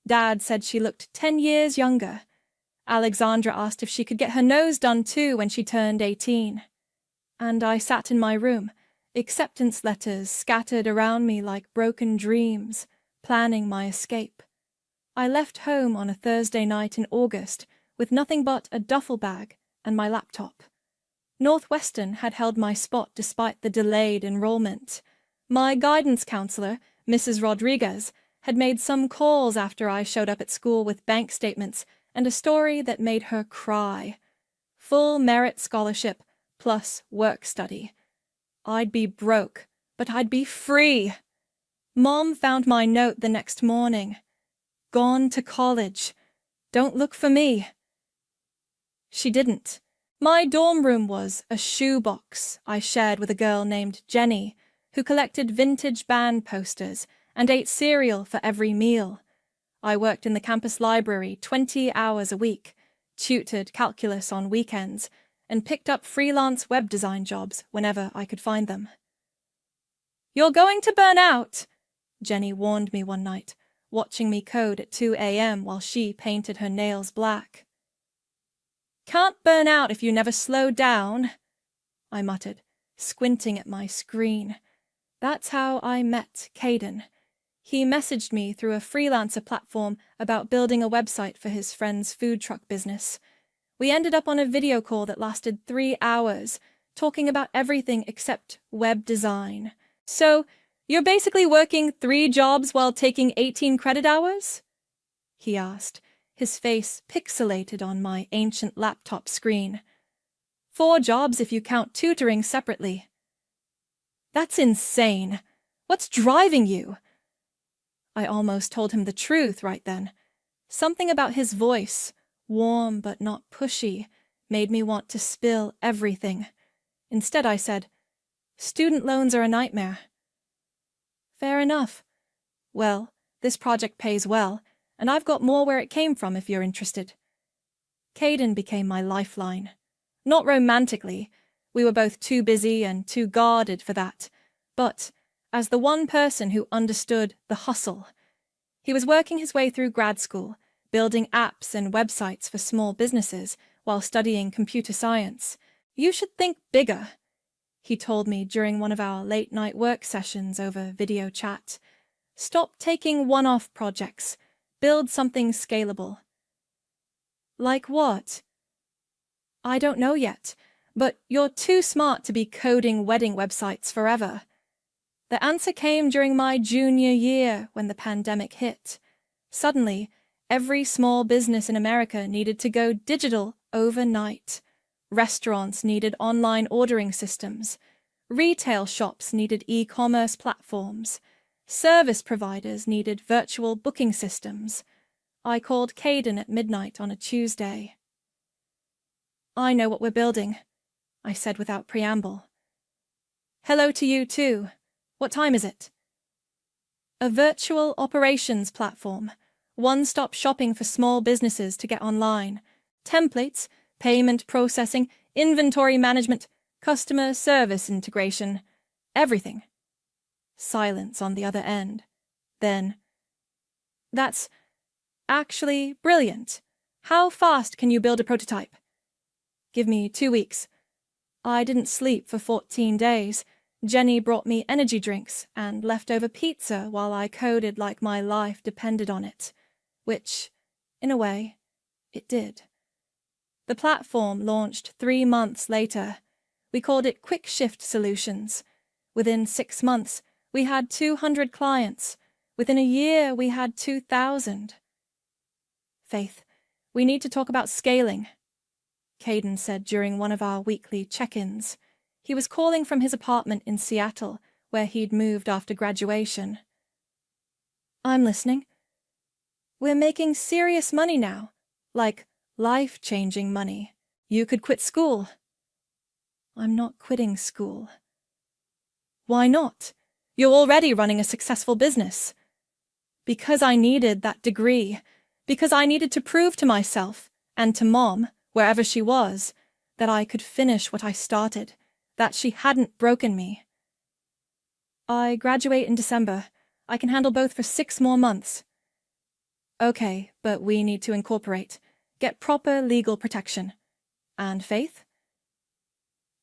Speaker 5: Dad said she looked 10 years younger. Alexandra asked if she could get her nose done too when she turned 18. And I sat in my room, acceptance letters scattered around me like broken dreams, planning my escape. I left home on a Thursday night in August with nothing but a duffel bag and my laptop. Northwestern had held my spot despite the delayed enrollment. My guidance counselor, Mrs. Rodriguez, had made some calls after I showed up at school with bank statements and a story that made her cry. Full merit scholarship plus work study. I'd be broke, but I'd be free. Mom found my note the next morning. Gone to college. Don't look for me. She didn't. My dorm room was a shoebox I shared with a girl named Jenny, who collected vintage band posters and ate cereal for every meal. I worked in the campus library 20 hours a week, tutored calculus on weekends, and picked up freelance web design jobs whenever I could find them. You're going to burn out, Jenny warned me one night, watching me code at 2 a.m. while she painted her nails black. Can't burn out if you never slow down, I muttered, squinting at my screen. That's how I met Caden. He messaged me through a freelancer platform about building a website for his friend's food truck business. We ended up on a video call that lasted 3 hours, talking about everything except web design. So, you're basically working 3 jobs while taking 18 credit hours? He asked, his face pixelated on my ancient laptop screen. 4 jobs if you count tutoring separately. That's insane. What's driving you? I almost told him the truth right then. Something about his voice, warm but not pushy, made me want to spill everything. Instead I said, student loans are a nightmare. Fair enough. Well, this project pays well, and I've got more where it came from if you're interested. Caden became my lifeline. Not romantically. We were both too busy and too guarded for that. But as the one person who understood the hustle. He was working his way through grad school, building apps and websites for small businesses while studying computer science. You should think bigger, he told me during one of our late-night work sessions over video chat. Stop taking one-off projects. Build something scalable. Like what? I don't know yet, but you're too smart to be coding wedding websites forever. The answer came during my junior year when the pandemic hit. Suddenly, every small business in America needed to go digital overnight. Restaurants needed online ordering systems. Retail shops needed e-commerce platforms. Service providers needed virtual booking systems. I called Caden at midnight on a Tuesday. I know what we're building, I said without preamble. Hello to you too. What time is it? A virtual operations platform, one-stop shopping for small businesses to get online. Templates, payment processing, inventory management, customer service integration, everything. Silence on the other end. Then, that's actually brilliant. How fast can you build a prototype? Give me 2 weeks. I didn't sleep for 14 days. Jenny brought me energy drinks and leftover pizza while I coded like my life depended on it, which, in a way, it did. The platform launched 3 months later. We called it Quick Shift Solutions. Within 6 months, we had 200 clients. Within a year, we had 2,000. Faith, we need to talk about scaling, Caden said during one of our weekly check-ins. He was calling from his apartment in Seattle, where he'd moved after graduation. I'm listening. We're making serious money now, like life-changing money. You could quit school. I'm not quitting school. Why not? You're already running a successful business. Because I needed that degree. Because I needed to prove to myself, and to Mom, wherever she was, that I could finish what I started, that she hadn't broken me. I graduate in December. I can handle both for 6 more months. Okay, but we need to incorporate. Get proper legal protection. And Faith?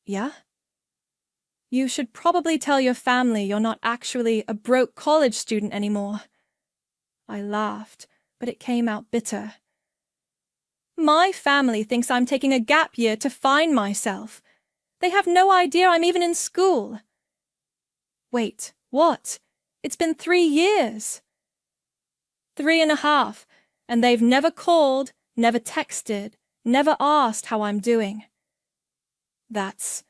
Speaker 5: Yeah? You should probably tell your family you're not actually a broke college student anymore. I laughed, but it came out bitter. My family thinks I'm taking a gap year to find myself. They have no idea I'm even in school. Wait, what? It's been 3 years. 3.5, and they've never called, never texted, never asked how I'm doing. That's...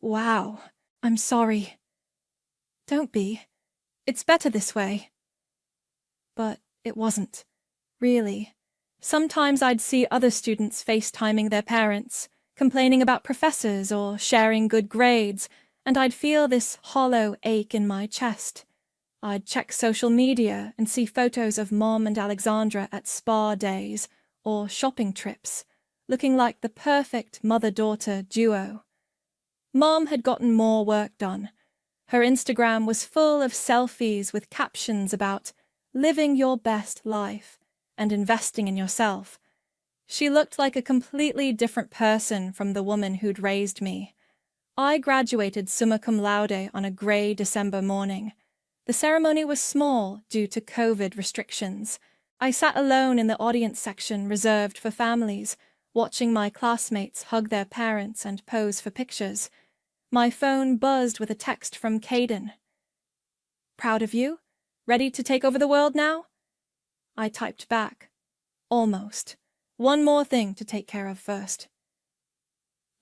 Speaker 5: Wow, I'm sorry. Don't be. It's better this way. But it wasn't. Really. Sometimes I'd see other students FaceTiming their parents, complaining about professors or sharing good grades, and I'd feel this hollow ache in my chest. I'd check social media and see photos of Mom and Alexandra at spa days or shopping trips, looking like the perfect mother-daughter duo. Mom had gotten more work done. Her Instagram was full of selfies with captions about living your best life and investing in yourself. She looked like a completely different person from the woman who'd raised me. I graduated summa cum laude on a grey December morning. The ceremony was small due to COVID restrictions. I sat alone in the audience section reserved for families, watching my classmates hug their parents and pose for pictures. My phone buzzed with a text from Caden. Proud of you? Ready to take over the world now? I typed back. Almost. One more thing to take care of first.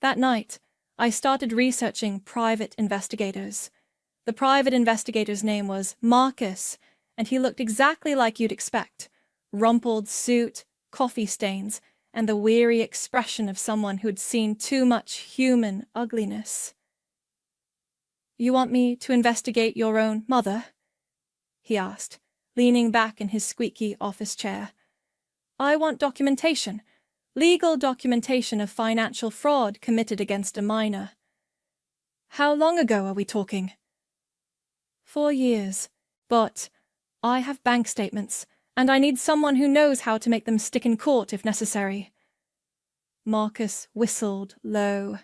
Speaker 5: That night, I started researching private investigators. The private investigator's name was Marcus, and he looked exactly like you'd expect. Rumpled suit, coffee stains, and the weary expression of someone who'd seen too much human ugliness. You want me to investigate your own mother? He asked, leaning back in his squeaky office chair. I want documentation, legal documentation of financial fraud committed against a minor. How long ago are we talking? 4 years, but I have bank statements, and I need someone who knows how to make them stick in court if necessary. Marcus whistled low.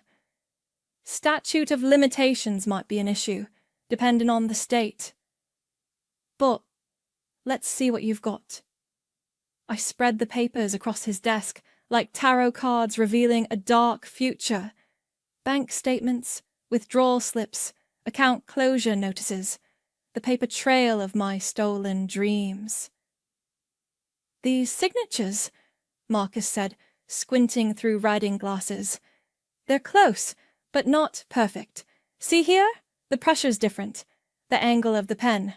Speaker 5: Statute of limitations might be an issue, depending on the state. But let's see what you've got. I spread the papers across his desk, like tarot cards revealing a dark future. Bank statements, withdrawal slips, account closure notices, the paper trail of my stolen dreams. "These signatures," Marcus said, squinting through riding glasses. "They're close, but not perfect. See here? The pressure's different, the angle of the pen.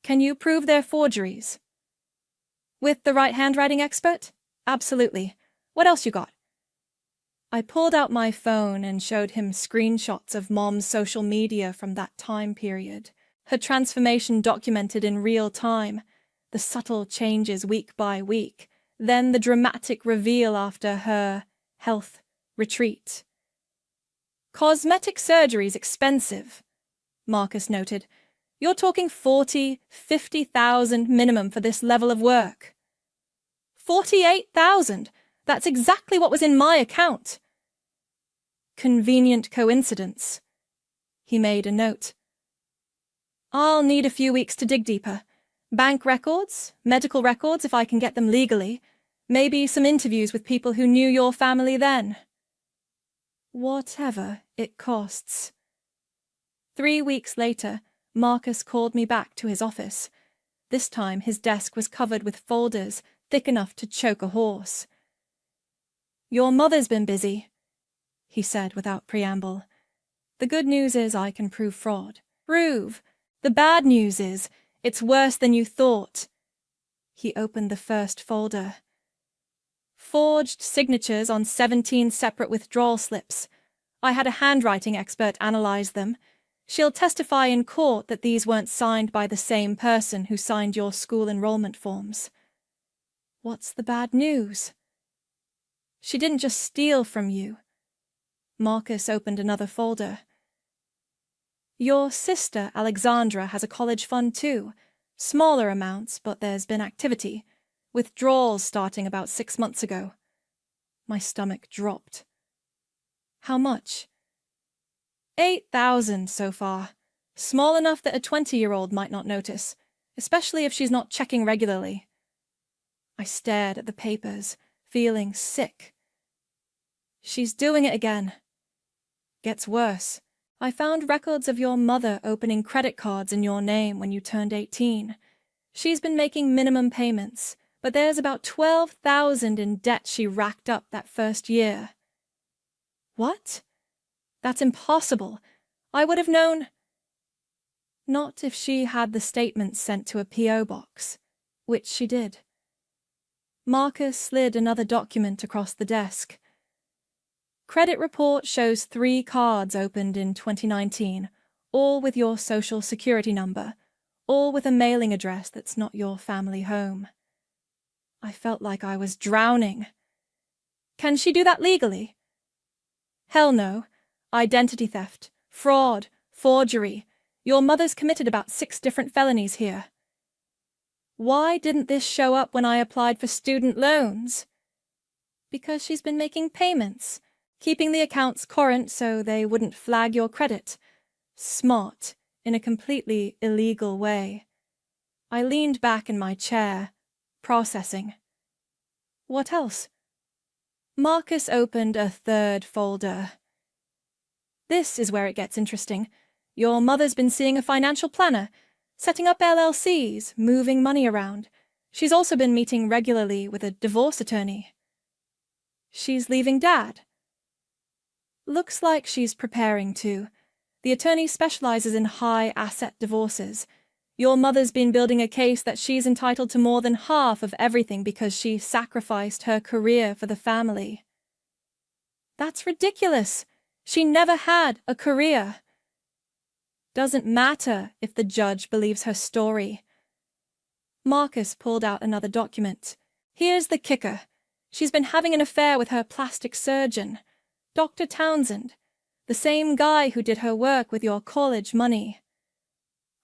Speaker 5: Can you prove they're forgeries?" "With the right handwriting expert? Absolutely. What else you got?" I pulled out my phone and showed him screenshots of Mom's social media from that time period. Her transformation documented in real time, the subtle changes week by week, then the dramatic reveal after her health retreat. "Cosmetic surgery's expensive," Marcus noted. "You're talking 40, 50,000 minimum for this level of work." 48,000! That's exactly what was in my account. "Convenient coincidence." He made a note. "I'll need a few weeks to dig deeper. Bank records, medical records if I can get them legally, maybe some interviews with people who knew your family then." "Whatever it costs." 3 weeks later, Marcus called me back to his office. This time his desk was covered with folders thick enough to choke a horse. "Your mother's been busy," he said without preamble. "The good news is I can prove fraud." "Prove? The bad news is it's worse than you thought." He opened the first folder. "Forged signatures on 17 separate withdrawal slips. I had a handwriting expert analyze them. She'll testify in court that these weren't signed by the same person who signed your school enrollment forms." "What's the bad news?" "She didn't just steal from you." Marcus opened another folder. "Your sister, Alexandra, has a college fund too. Smaller amounts, but there's been activity. Withdrawals starting about 6 months ago." My stomach dropped. "How much?" 8,000 so far. Small enough that a 20-year-old might not notice, especially if she's not checking regularly. I stared at the papers, feeling sick. "She's doing it again." "Gets worse. I found records of your mother opening credit cards in your name when you turned 18. She's been making minimum payments, but there's about 12,000 in debt she racked up that first year." "What? That's impossible. I would have known." "Not if she had the statements sent to a P.O. box," which she did. Marcus slid another document across the desk. "Credit report shows 3 cards opened in 2019, all with your social security number, all with a mailing address that's not your family home." I felt like I was drowning. "Can she do that legally?" "Hell no. Identity theft, fraud, forgery. Your mother's committed about 6 different felonies here." "Why didn't this show up when I applied for student loans?" "Because she's been making payments, keeping the accounts current so they wouldn't flag your credit. Smart, in a completely illegal way." I leaned back in my chair, processing. "What else?" Marcus opened a third folder. "This is where it gets interesting. Your mother's been seeing a financial planner, setting up LLCs, moving money around. She's also been meeting regularly with a divorce attorney." "She's leaving Dad?" "Looks like she's preparing to. The attorney specializes in high-asset divorces. Your mother's been building a case that she's entitled to more than half of everything because she sacrificed her career for the family." "That's ridiculous. She never had a career." "Doesn't matter if the judge believes her story." Marcus pulled out another document. "Here's the kicker. She's been having an affair with her plastic surgeon, Dr. Townsend, the same guy who did her work with your college money."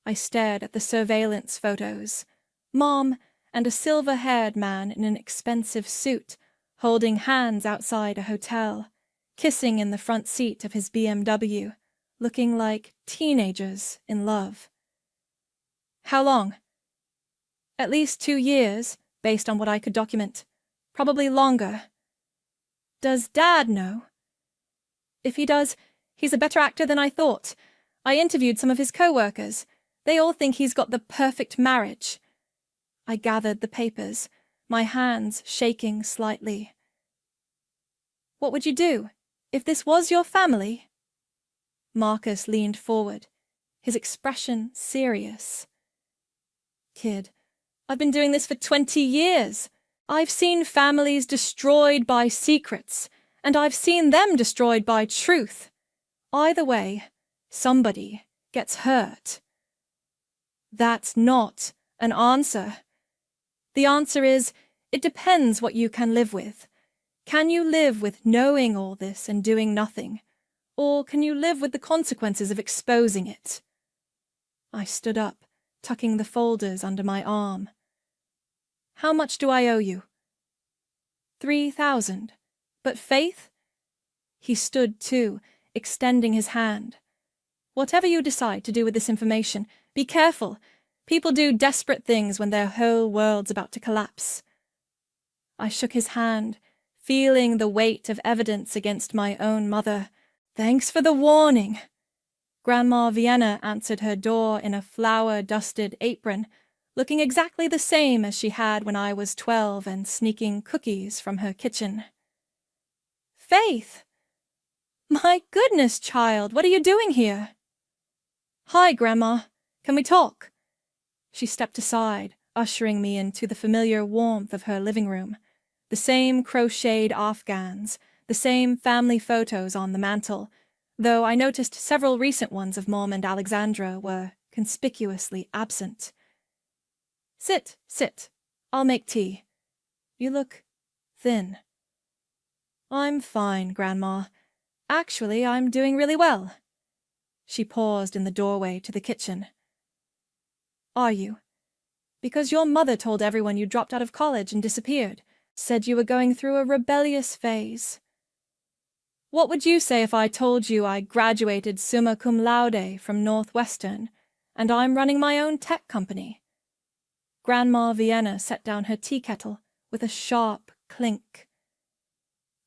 Speaker 5: I stared at the surveillance photos. Mom and a silver-haired man in an expensive suit, holding hands outside a hotel, kissing in the front seat of his BMW, looking like teenagers in love. "How long?" "At least 2 years, based on what I could document. Probably longer. Does Dad know? If he does, he's a better actor than I thought. I interviewed some of his co-workers. They all think he's got the perfect marriage. I gathered the papers, my hands shaking slightly. What would you do if this was your family? Marcus leaned forward, his expression serious. Kid, I've been doing this for 20 years. I've seen families destroyed by secrets, and I've seen them destroyed by truth. Either way, somebody gets hurt. That's not an answer. The answer is, it depends what you can live with. Can you live with knowing all this and doing nothing? Or can you live with the consequences of exposing it? I stood up, tucking the folders under my arm. How much do I owe you? 3,000. But Faith? He stood too, extending his hand. Whatever you decide to do with this information, be careful. People do desperate things when their whole world's about to collapse. I shook his hand, feeling the weight of evidence against my own mother. Thanks for the warning. Grandma Vienna answered her door in a flour-dusted apron, looking exactly the same as she had when I was 12 and sneaking cookies from her kitchen. Faith! My goodness, child, what are you doing here? Hi, Grandma. Can we talk? She stepped aside, ushering me into the familiar warmth of her living room. The same crocheted afghans, the same family photos on the mantel, though I noticed several recent ones of Mom and Alexandra were conspicuously absent. Sit, sit. I'll make tea. You look thin. I'm fine, Grandma. Actually, I'm doing really well. She paused in the doorway to the kitchen. Are you? Because your mother told everyone you dropped out of college and disappeared, said you were going through a rebellious phase. What would you say if I told you I graduated summa cum laude from Northwestern, and I'm running my own tech company? Grandma Vienna set down her tea kettle with a sharp clink.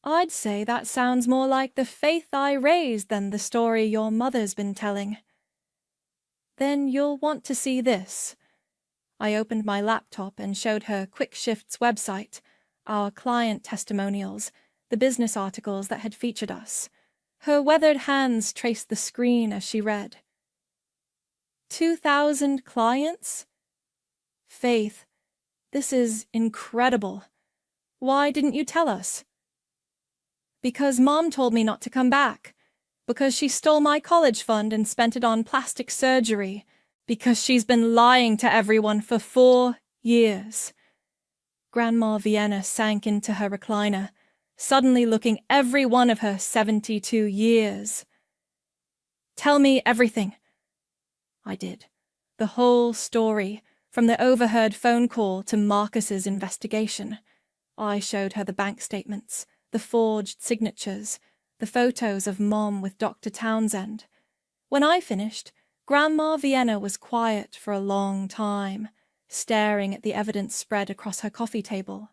Speaker 5: I'd say that sounds more like the Faith I raised than the story your mother's been telling. Then you'll want to see this. I opened my laptop and showed her Quick Shift's website, our client testimonials, the business articles that had featured us. Her weathered hands traced the screen as she read. 2,000 clients? Faith, this is incredible. Why didn't you tell us? Because Mom told me not to come back. Because she stole my college fund and spent it on plastic surgery. Because she's been lying to everyone for 4 years. Grandma Vienna sank into her recliner, suddenly looking every one of her 72 years. Tell me everything. I did. The whole story, from the overheard phone call to Marcus's investigation. I showed her the bank statements, the forged signatures, the photos of Mom with Dr. Townsend. When I finished, Grandma Vienna was quiet for a long time, staring at the evidence spread across her coffee table.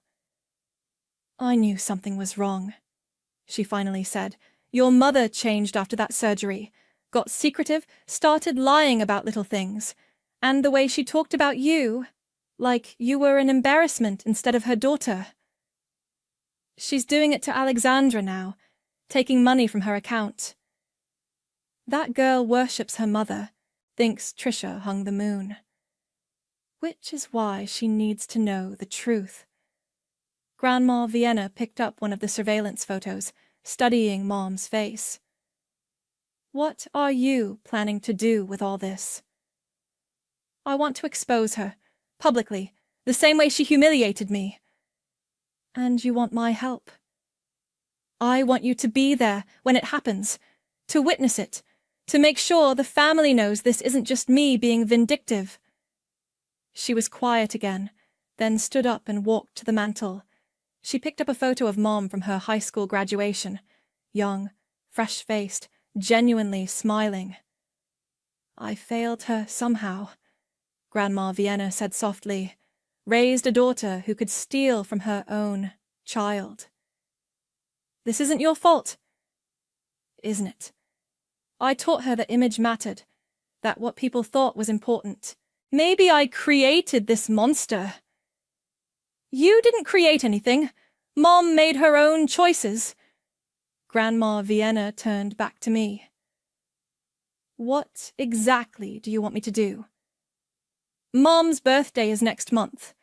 Speaker 5: I knew something was wrong, she finally said. Your mother changed after that surgery, got secretive, started lying about little things, and the way she talked about you, like you were an embarrassment instead of her daughter. She's doing it to Alexandra now, taking money from her account. That girl worships her mother, thinks Trisha hung the moon. Which is why she needs to know the truth. Grandma Vienna picked up one of the surveillance photos, studying Mom's face. What are you planning to do with all this? I want to expose her, publicly, the same way she humiliated me. And you want my help. I want you to be there when it happens, to witness it, to make sure the family knows this isn't just me being vindictive. She was quiet again, then stood up and walked to the mantel. She picked up a photo of Mom from her high school graduation, young, fresh-faced, genuinely smiling. I failed her somehow, Grandma Vienna said softly, raised a daughter who could steal from her own child. This isn't your fault, isn't it? I taught her that image mattered, that what people thought was important. Maybe I created this monster. You didn't create anything. Mom made her own choices. Grandma Vienna turned back to me. What exactly do you want me to do? Mom's birthday is next month.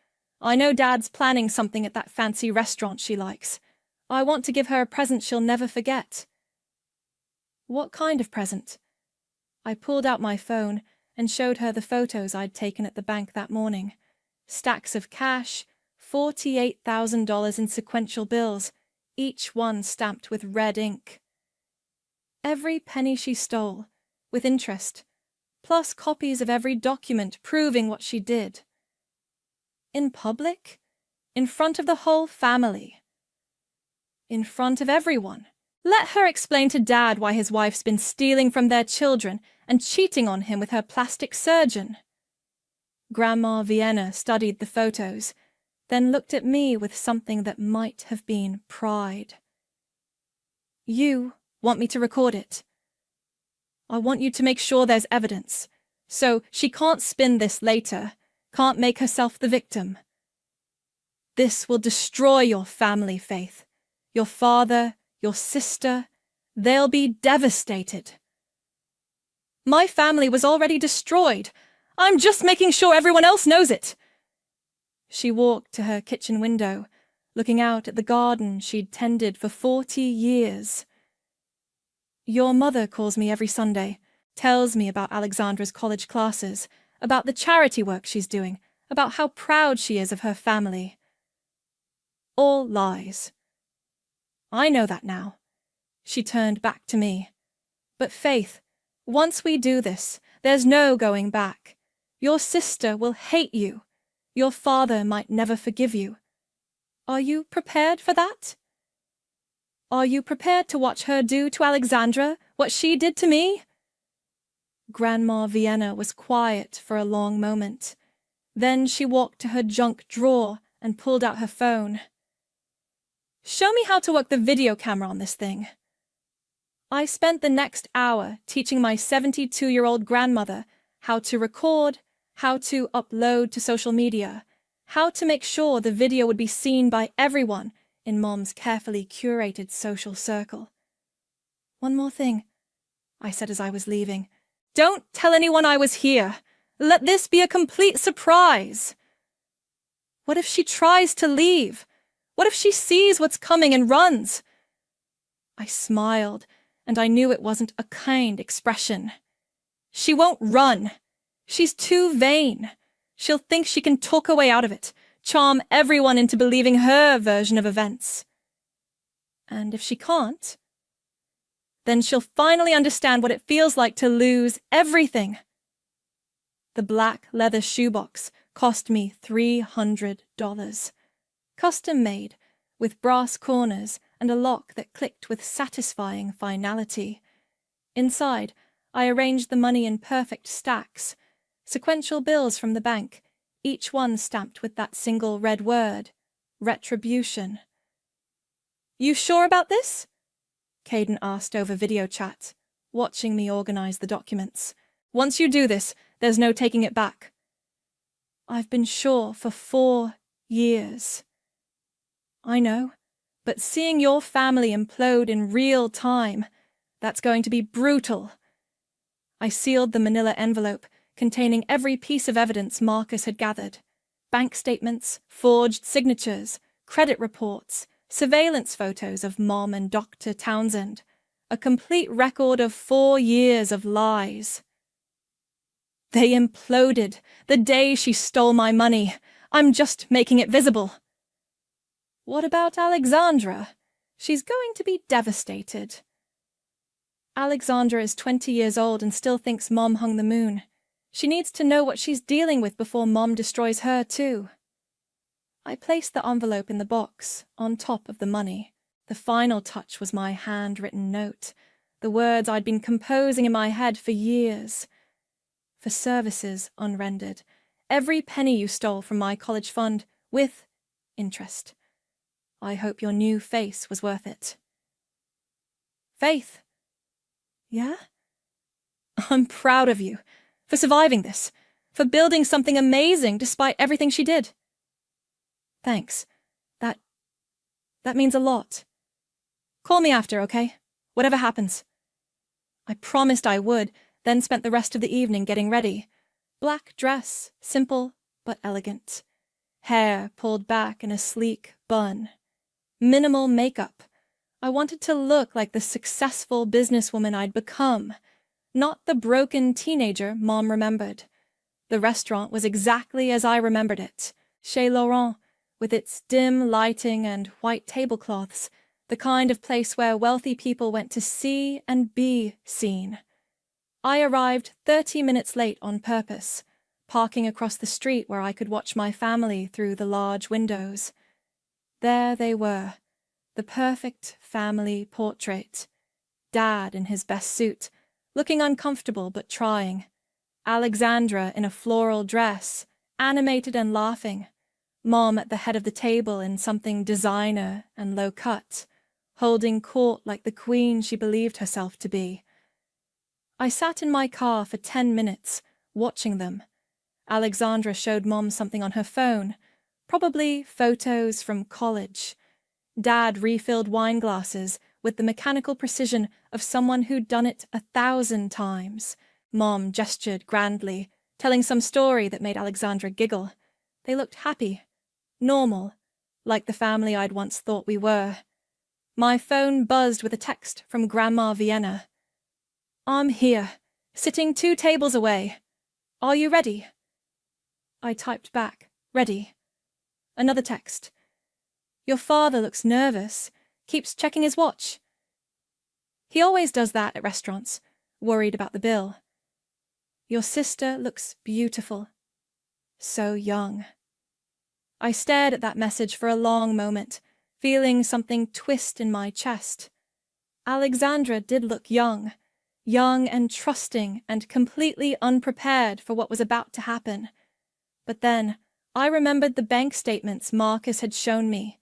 Speaker 5: I know Dad's planning something at that fancy restaurant she likes. I want to give her a present she'll never forget. What kind of present? I pulled out my phone and showed her the photos I'd taken at the bank that morning. Stacks of cash, $48,000 in sequential bills, each one stamped with red ink. Every penny she stole, with interest, plus copies of every document proving what she did. In public? In front of the whole family? In front of everyone? Let her explain to Dad why his wife's been stealing from their children and cheating on him with her plastic surgeon. Grandma Vienna studied the photos, then looked at me with something that might have been pride. You want me to record it. I want you to make sure there's evidence, so she can't spin this later, can't make herself the victim. This will destroy your family, Faith. Your father, your sister, they'll be devastated. My family was already destroyed. I'm just making sure everyone else knows it. She walked to her kitchen window, looking out at the garden she'd tended for 40 years. Your mother calls me every Sunday, tells me about Alexandra's college classes, about the charity work she's doing, about how proud she is of her family. All lies. I know that now. She turned back to me. But Faith, once we do this, there's no going back. Your sister will hate you. Your father might never forgive you. Are you prepared for that? Are you prepared to watch her do to Alexandra what she did to me? Grandma Vienna was quiet for a long moment. Then she walked to her junk drawer and pulled out her phone. Show me how to work the video camera on this thing. I spent the next hour teaching my 72-year-old grandmother how to record, how to upload to social media, how to make sure the video would be seen by everyone in Mom's carefully curated social circle. One more thing, I said as I was leaving. Don't tell anyone I was here. Let this be a complete surprise. What if she tries to leave? What if she sees what's coming and runs? I smiled, and I knew it wasn't a kind expression. She won't run. She's too vain. She'll think she can talk her way out of it, charm everyone into believing her version of events. And if she can't, then she'll finally understand what it feels like to lose everything. The black leather shoebox cost me $300. Custom made, with brass corners and a lock that clicked with satisfying finality. Inside, I arranged the money in perfect stacks, sequential bills from the bank, each one stamped with that single red word, retribution. You sure about this? Caden asked over video chat, watching me organize the documents. Once you do this, there's no taking it back. I've been sure for 4 years. I know, but seeing your family implode in real time, that's going to be brutal. I sealed the manila envelope containing every piece of evidence Marcus had gathered. Bank statements, forged signatures, credit reports, surveillance photos of Mom and Dr. Townsend. A complete record of 4 years of lies. They imploded the day she stole my money. I'm just making it visible. What about Alexandra? She's going to be devastated. Alexandra is 20 years old and still thinks Mom hung the moon. She needs to know what she's dealing with before Mom destroys her too. I placed the envelope in the box, on top of the money. The final touch was my handwritten note, the words I'd been composing in my head for years. For services unrendered, every penny you stole from my college fund, with interest. I hope your new face was worth it. Faith. Yeah? I'm proud of you, for surviving this, for building something amazing despite everything she did. Thanks. That means a lot. Call me after, okay? Whatever happens. I promised I would, then spent the rest of the evening getting ready. Black dress, simple but elegant. Hair pulled back in a sleek bun. Minimal makeup. I wanted to look like the successful businesswoman I'd become, not the broken teenager Mom remembered. The restaurant was exactly as I remembered it, Chez Laurent, with its dim lighting and white tablecloths, the kind of place where wealthy people went to see and be seen. I arrived 30 minutes late on purpose, parking across the street where I could watch my family through the large windows. There they were, the perfect family portrait. Dad in his best suit, looking uncomfortable but trying. Alexandra in a floral dress, animated and laughing. Mom at the head of the table in something designer and low-cut, holding court like the queen she believed herself to be. I sat in my car for 10 minutes, watching them. Alexandra showed Mom something on her phone, probably photos from college. Dad refilled wine glasses with the mechanical precision of someone who'd done it 1,000 times. Mom gestured grandly, telling some story that made Alexandra giggle. They looked happy, normal, like the family I'd once thought we were. My phone buzzed with a text from Grandma Vienna. I'm here, sitting 2 tables away. Are you ready? I typed back, ready. Another text. Your father looks nervous, keeps checking his watch. He always does that at restaurants, worried about the bill. Your sister looks beautiful. So young. I stared at that message for a long moment, feeling something twist in my chest. Alexandra did look young and trusting and completely unprepared for what was about to happen. But then, I remembered the bank statements Marcus had shown me,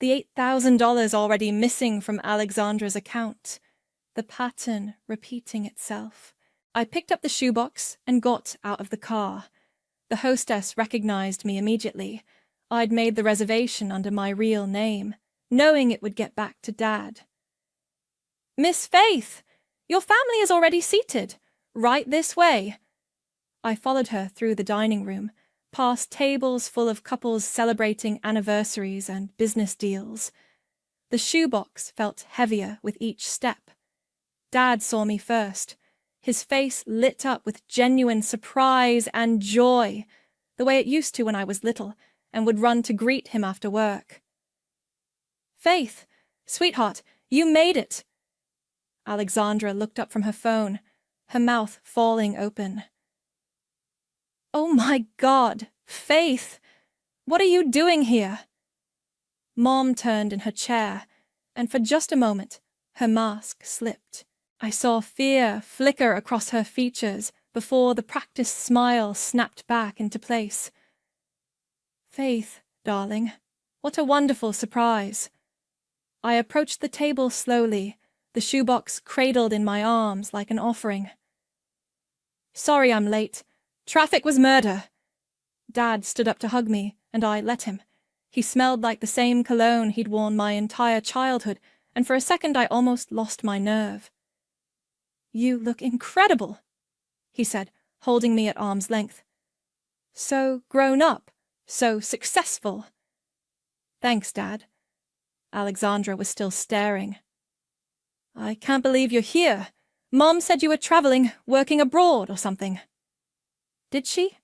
Speaker 5: the $8,000 already missing from Alexandra's account, the pattern repeating itself. I picked up the shoebox and got out of the car. The hostess recognized me immediately. I'd made the reservation under my real name, knowing it would get back to Dad. Miss Faith, your family is already seated. Right this way. I followed her through the dining room, past tables full of couples celebrating anniversaries and business deals. The shoebox felt heavier with each step. Dad saw me first, his face lit up with genuine surprise and joy, the way it used to when I was little, and would run to greet him after work. Faith, sweetheart, you made it. Alexandra looked up from her phone, her mouth falling open. Oh my God, Faith! What are you doing here? Mom turned in her chair, and for just a moment, her mask slipped. I saw fear flicker across her features before the practiced smile snapped back into place. Faith, darling, what a wonderful surprise. I approached the table slowly, the shoebox cradled in my arms like an offering. Sorry I'm late. Traffic was murder. Dad stood up to hug me, and I let him. He smelled like the same cologne he'd worn my entire childhood, and for a second I almost lost my nerve. You look incredible, he said, holding me at arm's length. So grown up, so successful. Thanks, Dad. Alexandra was still staring. I can't believe you're here. Mom said you were traveling, working abroad or something. Did she?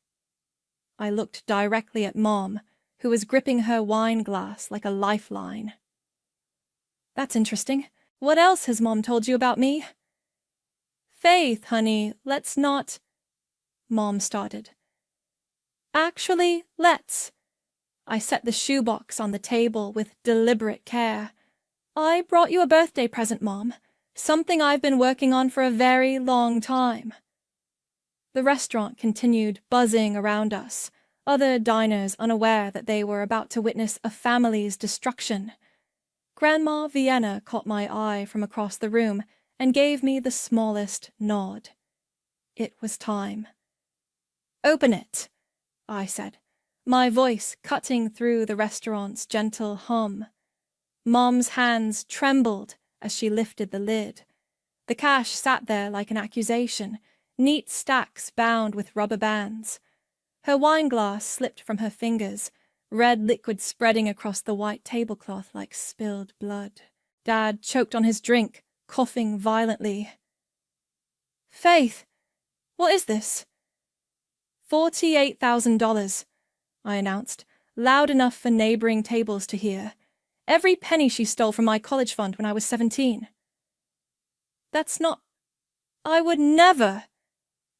Speaker 5: I looked directly at Mom, who was gripping her wine glass like a lifeline. That's interesting. What else has Mom told you about me? Faith, honey, let's not... Mom started. Actually, let's. I set the shoebox on the table with deliberate care. I brought you a birthday present, Mom. Something I've been working on for a very long time. The restaurant continued buzzing around us, other diners unaware that they were about to witness a family's destruction. Grandma Vienna caught my eye from across the room and gave me the smallest nod. It was time. "Open it," I said, my voice cutting through the restaurant's gentle hum. Mom's hands trembled as she lifted the lid. The cash sat there like an accusation, neat stacks bound with rubber bands. Her wineglass slipped from her fingers, red liquid spreading across the white tablecloth like spilled blood. Dad choked on his drink, coughing violently. "Faith, what is this?" $48,000, I announced, loud enough for neighboring tables to hear. "Every penny she stole from my college fund when I was 17. "That's not... I would never..."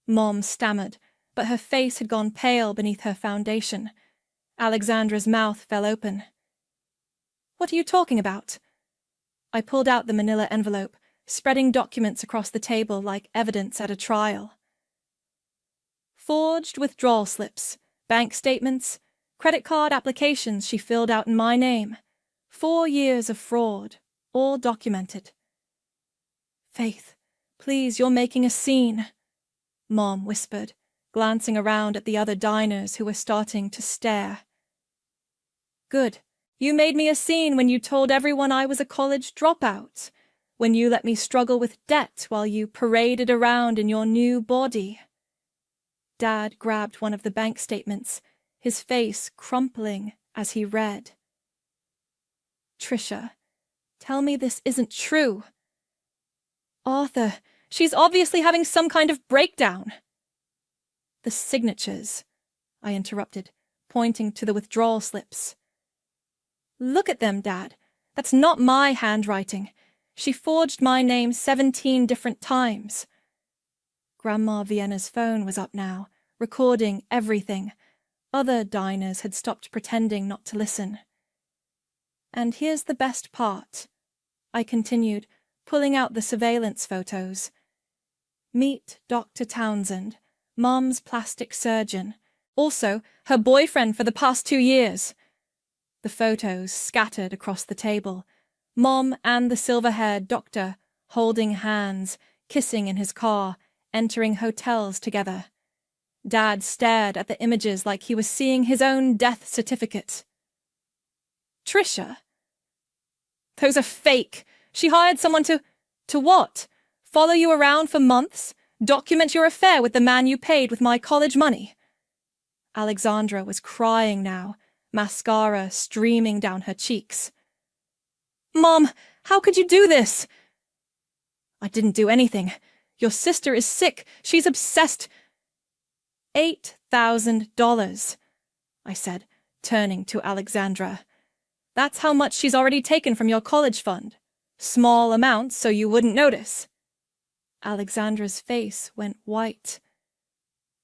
Speaker 5: Mom stammered, but her face had gone pale beneath her foundation. Alexandra's mouth fell open. "What are you talking about?" I pulled out the manila envelope, spreading documents across the table like evidence at a trial. Forged withdrawal slips, bank statements, credit card applications she filled out in my name. 4 years of fraud, all documented. "Faith, please, you're making a scene," Mom whispered, glancing around at the other diners who were starting to stare. "Good. You made me a scene when you told everyone I was a college dropout, when you let me struggle with debt while you paraded around in your new body." Dad grabbed one of the bank statements, his face crumpling as he read. "Trisha, tell me this isn't true." "Arthur, she's obviously having some kind of breakdown." "The signatures," I interrupted, pointing to the withdrawal slips. "Look at them, Dad. That's not my handwriting. She forged my name 17 different times." Grandma Vienna's phone was up now, recording everything. Other diners had stopped pretending not to listen. "And here's the best part," I continued, pulling out the surveillance photos. "Meet Dr. Townsend, Mom's plastic surgeon, also her boyfriend for the past 2 years. The photos scattered across the table. Mom and the silver-haired doctor, holding hands, kissing in his car, entering hotels together. Dad stared at the images like he was seeing his own death certificate. "Trisha? Those are fake. She hired someone to what? Follow you around for months? Document your affair with the man you paid with my college money?" Alexandra was crying now, mascara streaming down her cheeks. "Mom, how could you do this?" "I didn't do anything. Your sister is sick. She's obsessed." $8,000, I said, turning to Alexandra. "That's how much she's already taken from your college fund. Small amounts so you wouldn't notice." Alexandra's face went white.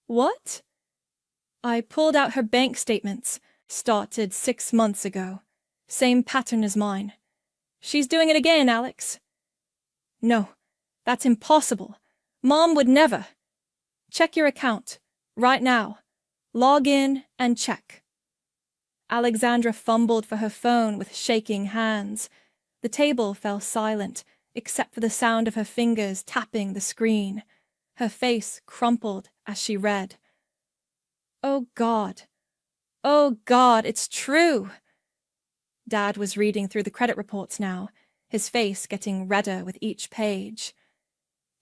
Speaker 5: "What?" I pulled out her bank statements, started 6 months ago. Same pattern as mine. "She's doing it again, Alex." "No, that's impossible. Mom would never." "Check your account. Right now. Log in and check." Alexandra fumbled for her phone with shaking hands. The table fell silent, except for the sound of her fingers tapping the screen. Her face crumpled as she read. "Oh God. Oh God, it's true." Dad was reading through the credit reports now, his face getting redder with each page.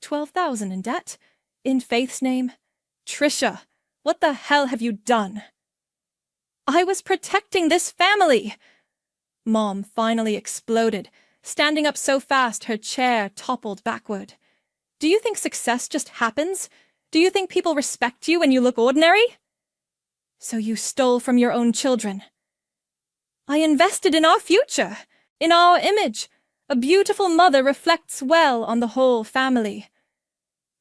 Speaker 5: 12,000 in debt? In Faith's name? Trisha, what the hell have you done? "I was protecting this family!" Mom finally exploded, standing up so fast her chair toppled backward. "Do you think success just happens? Do you think people respect you when you look ordinary? So you stole from your own children." "I invested in our future, in our image. A beautiful mother reflects well on the whole family."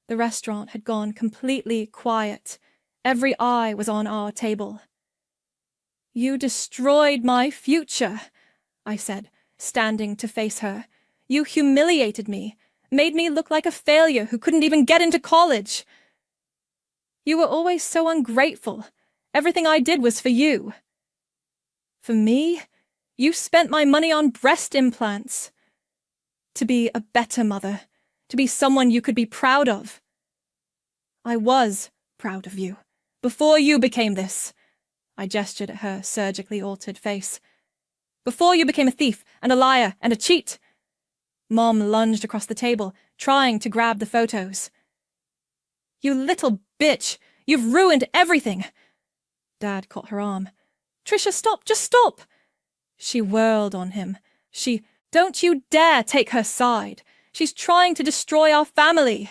Speaker 5: The restaurant had gone completely quiet. Every eye was on our table. "You destroyed my future," I said, standing to face her. "You humiliated me, made me look like a failure who couldn't even get into college. You were always so ungrateful. Everything I did was for you." "For me? You spent my money on breast implants. To be a better mother, to be someone you could be proud of. I was proud of you, before you became this. I gestured at her surgically altered face. Before you became a thief and a liar and a cheat. Mom lunged across the table, trying to grab the photos. You little bitch! You've ruined everything! Dad caught her arm. Trisha, stop! Just stop! She whirled on him. Don't you dare take her side! She's trying to destroy our family!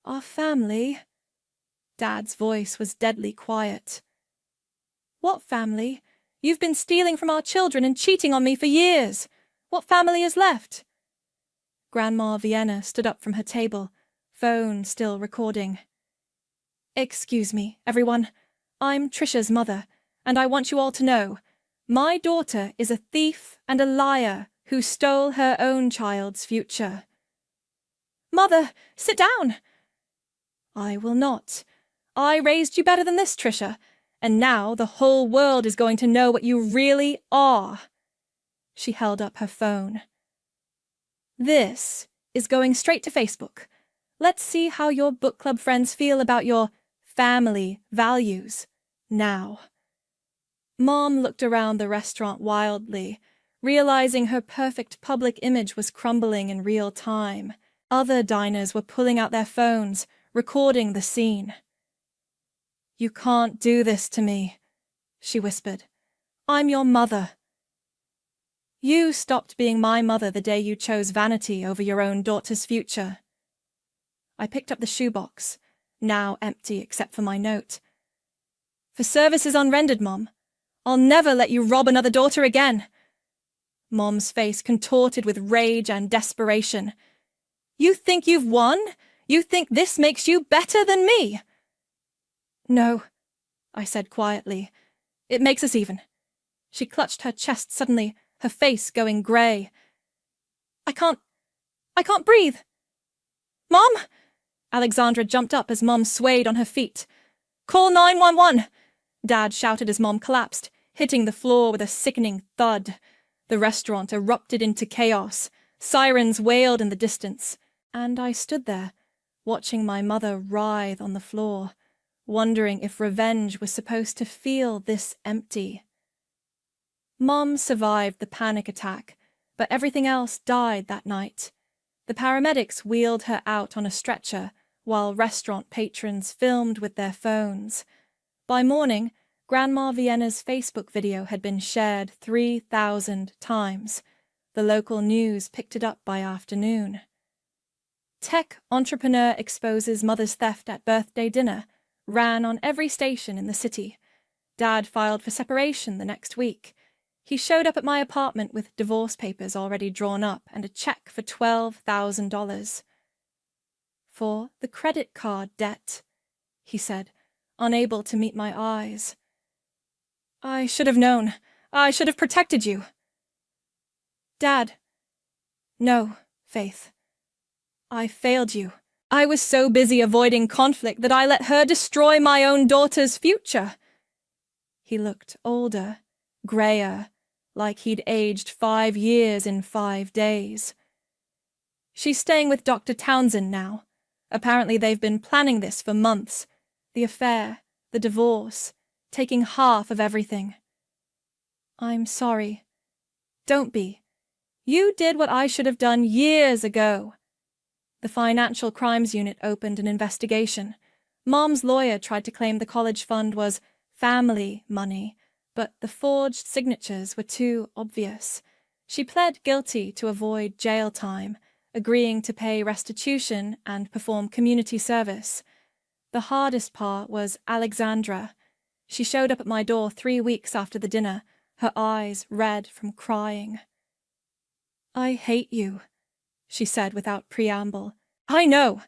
Speaker 5: Our family? Dad's voice was deadly quiet. What family? You've been stealing from our children and cheating on me for years. What family is left? Grandma Vienna stood up from her table, phone still recording. Excuse me, everyone. I'm Trisha's mother, and I want you all to know, my daughter is a thief and a liar who stole her own child's future. Mother, sit down! I will not. I raised you better than this, Trisha, and now the whole world is going to know what you really are. She held up her phone. This is going straight to Facebook. Let's see how your book club friends feel about your family values now. Mom looked around the restaurant wildly, realizing her perfect public image was crumbling in real time. Other diners were pulling out their phones, recording the scene. You can't do this to me, she whispered. I'm your mother. You stopped being my mother the day you chose vanity over your own daughter's future. I picked up the shoebox, now empty except for my note. For services unrendered, Mom. I'll never let you rob another daughter again. Mom's face contorted with rage and desperation. You think you've won? You think this makes you better than me? No, I said quietly. It makes us even. She clutched her chest suddenly, her face going grey. I can't breathe. Mom! Alexandra jumped up as Mom swayed on her feet. Call 911! Dad shouted as Mom collapsed, hitting the floor with a sickening thud. The restaurant erupted into chaos. Sirens wailed in the distance. And I stood there, watching my mother writhe on the floor, wondering if revenge was supposed to feel this empty. Mom survived the panic attack, but everything else died that night. The paramedics wheeled her out on a stretcher, while restaurant patrons filmed with their phones. By morning, Grandma Vienna's Facebook video had been shared 3,000 times. The local news picked it up by afternoon. Tech entrepreneur exposes mother's theft at birthday dinner ran on every station in the city. Dad filed for separation the next week. He showed up at my apartment with divorce papers already drawn up and a check for $12,000. For the credit card debt, he said, unable to meet my eyes. I should have known. I should have protected you. Dad. No, Faith. I failed you. I was so busy avoiding conflict that I let her destroy my own daughter's future. He looked older, grayer, like he'd aged 5 years in 5 days. She's staying with Dr. Townsend now. Apparently they've been planning this for months. The affair, the divorce, taking half of everything. I'm sorry. Don't be. You did what I should have done years ago. The Financial Crimes Unit opened an investigation. Mom's lawyer tried to claim the college fund was family money, but the forged signatures were too obvious. She pled guilty to avoid jail time, agreeing to pay restitution and perform community service. The hardest part was Alexandra. She showed up at my door 3 weeks after the dinner, her eyes red from crying. I hate you, she said without preamble. I know.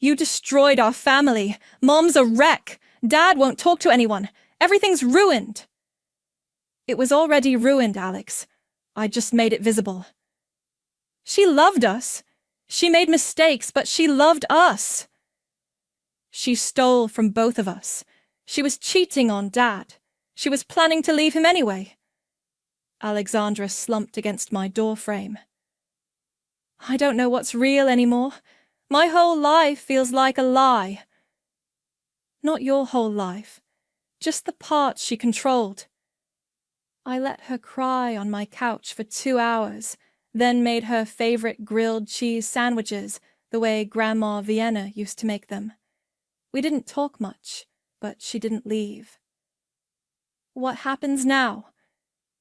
Speaker 5: You destroyed our family. Mom's a wreck. Dad won't talk to anyone. Everything's ruined. It was already ruined, Alex. I just made it visible. She loved us. She made mistakes, but she loved us. She stole from both of us. She was cheating on Dad. She was planning to leave him anyway. Alexandra slumped against my doorframe. I don't know what's real anymore. My whole life feels like a lie. Not your whole life, just the parts she controlled. I let her cry on my couch for 2 hours, then made her favorite grilled cheese sandwiches the way Grandma Vienna used to make them. We didn't talk much, but she didn't leave. What happens now?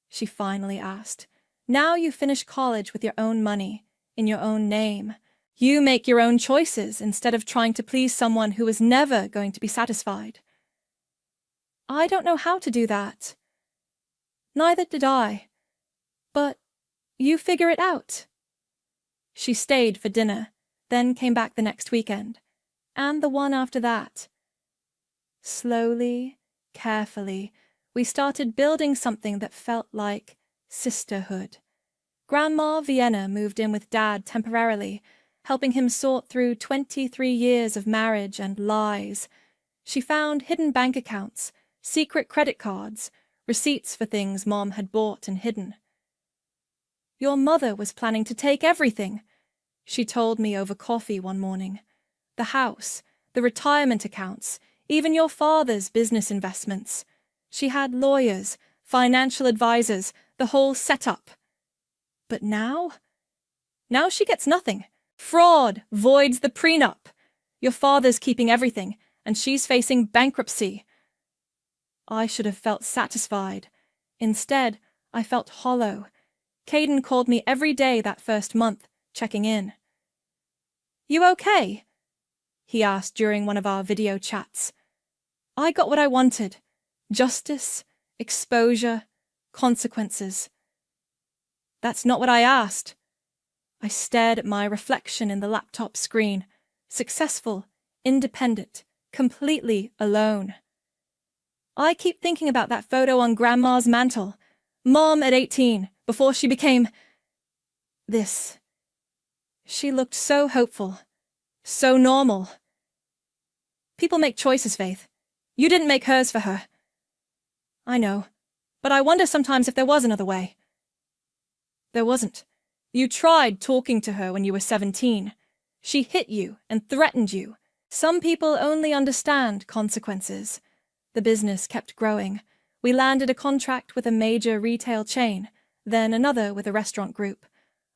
Speaker 5: She finally asked. Now you finish college with your own money, in your own name. You make your own choices instead of trying to please someone who is never going to be satisfied. I don't know how to do that. Neither did I. But you figure it out. She stayed for dinner, then came back the next weekend, and the one after that. Slowly, carefully, we started building something that felt like sisterhood. Grandma Vienna moved in with Dad temporarily, helping him sort through 23 years of marriage and lies. She found hidden bank accounts, secret credit cards, receipts for things Mom had bought and hidden. Your mother was planning to take everything, she told me over coffee one morning. The house, the retirement accounts, even your father's business investments. She had lawyers, financial advisors, the whole setup. But now? Now she gets nothing. Fraud voids the prenup. Your father's keeping everything, and she's facing bankruptcy. I should have felt satisfied. Instead, I felt hollow. Caden called me every day that first month, checking in. You okay? He asked during one of our video chats. I got what I wanted. Justice, exposure, consequences. That's not what I asked. I stared at my reflection in the laptop screen. Successful, independent, completely alone. I keep thinking about that photo on Grandma's mantle. Mom at 18, before she became... this. She looked so hopeful, so normal. People make choices, Faith. You didn't make hers for her. I know, but I wonder sometimes if there was another way. There wasn't. You tried talking to her when you were 17. She hit you and threatened you. Some people only understand consequences. The business kept growing. We landed a contract with a major retail chain, then another with a restaurant group.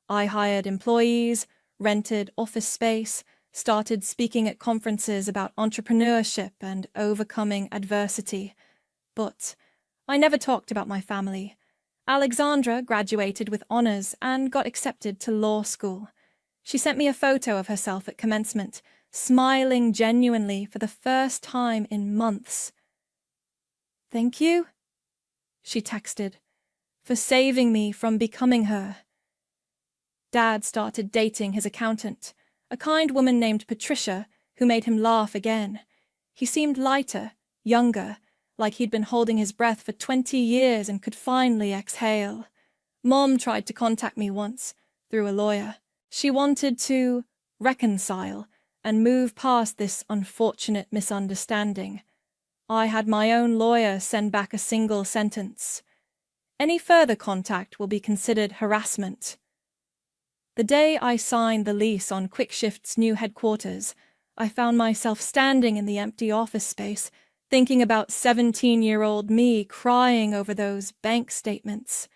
Speaker 5: I hired employees, rented office space, started speaking at conferences about entrepreneurship and overcoming adversity. But I never talked about my family. Alexandra graduated with honors and got accepted to law school. She sent me a photo of herself at commencement, smiling genuinely for the first time in months. Thank you, she texted, for saving me from becoming her. Dad started dating his accountant, a kind woman named Patricia, who made him laugh again. He seemed lighter, younger, like he'd been holding his breath for 20 years and could finally exhale. Mom tried to contact me once, through a lawyer. She wanted to reconcile and move past this unfortunate misunderstanding. I had my own lawyer send back a single sentence. Any further contact will be considered harassment. The day I signed the lease on QuickShift's new headquarters, I found myself standing in the empty office space, thinking about 17-year-old me crying over those bank statements.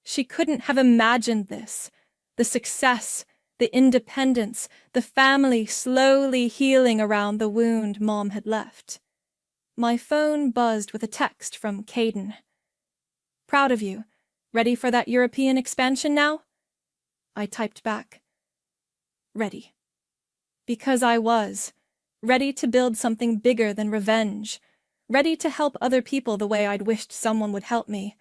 Speaker 5: She couldn't have imagined this. The success, the independence, the family slowly healing around the wound Mom had left. My phone buzzed with a text from Caden. Proud of you. Ready for that European expansion now? I typed back. Ready. Because I was. Ready to build something bigger than revenge. Ready to help other people the way I'd wished someone would help me.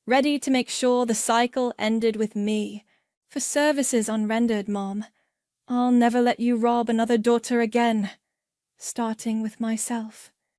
Speaker 5: Ready to make sure the cycle ended with me. For services unrendered, Mom. I'll never let you rob another daughter again. Starting with myself.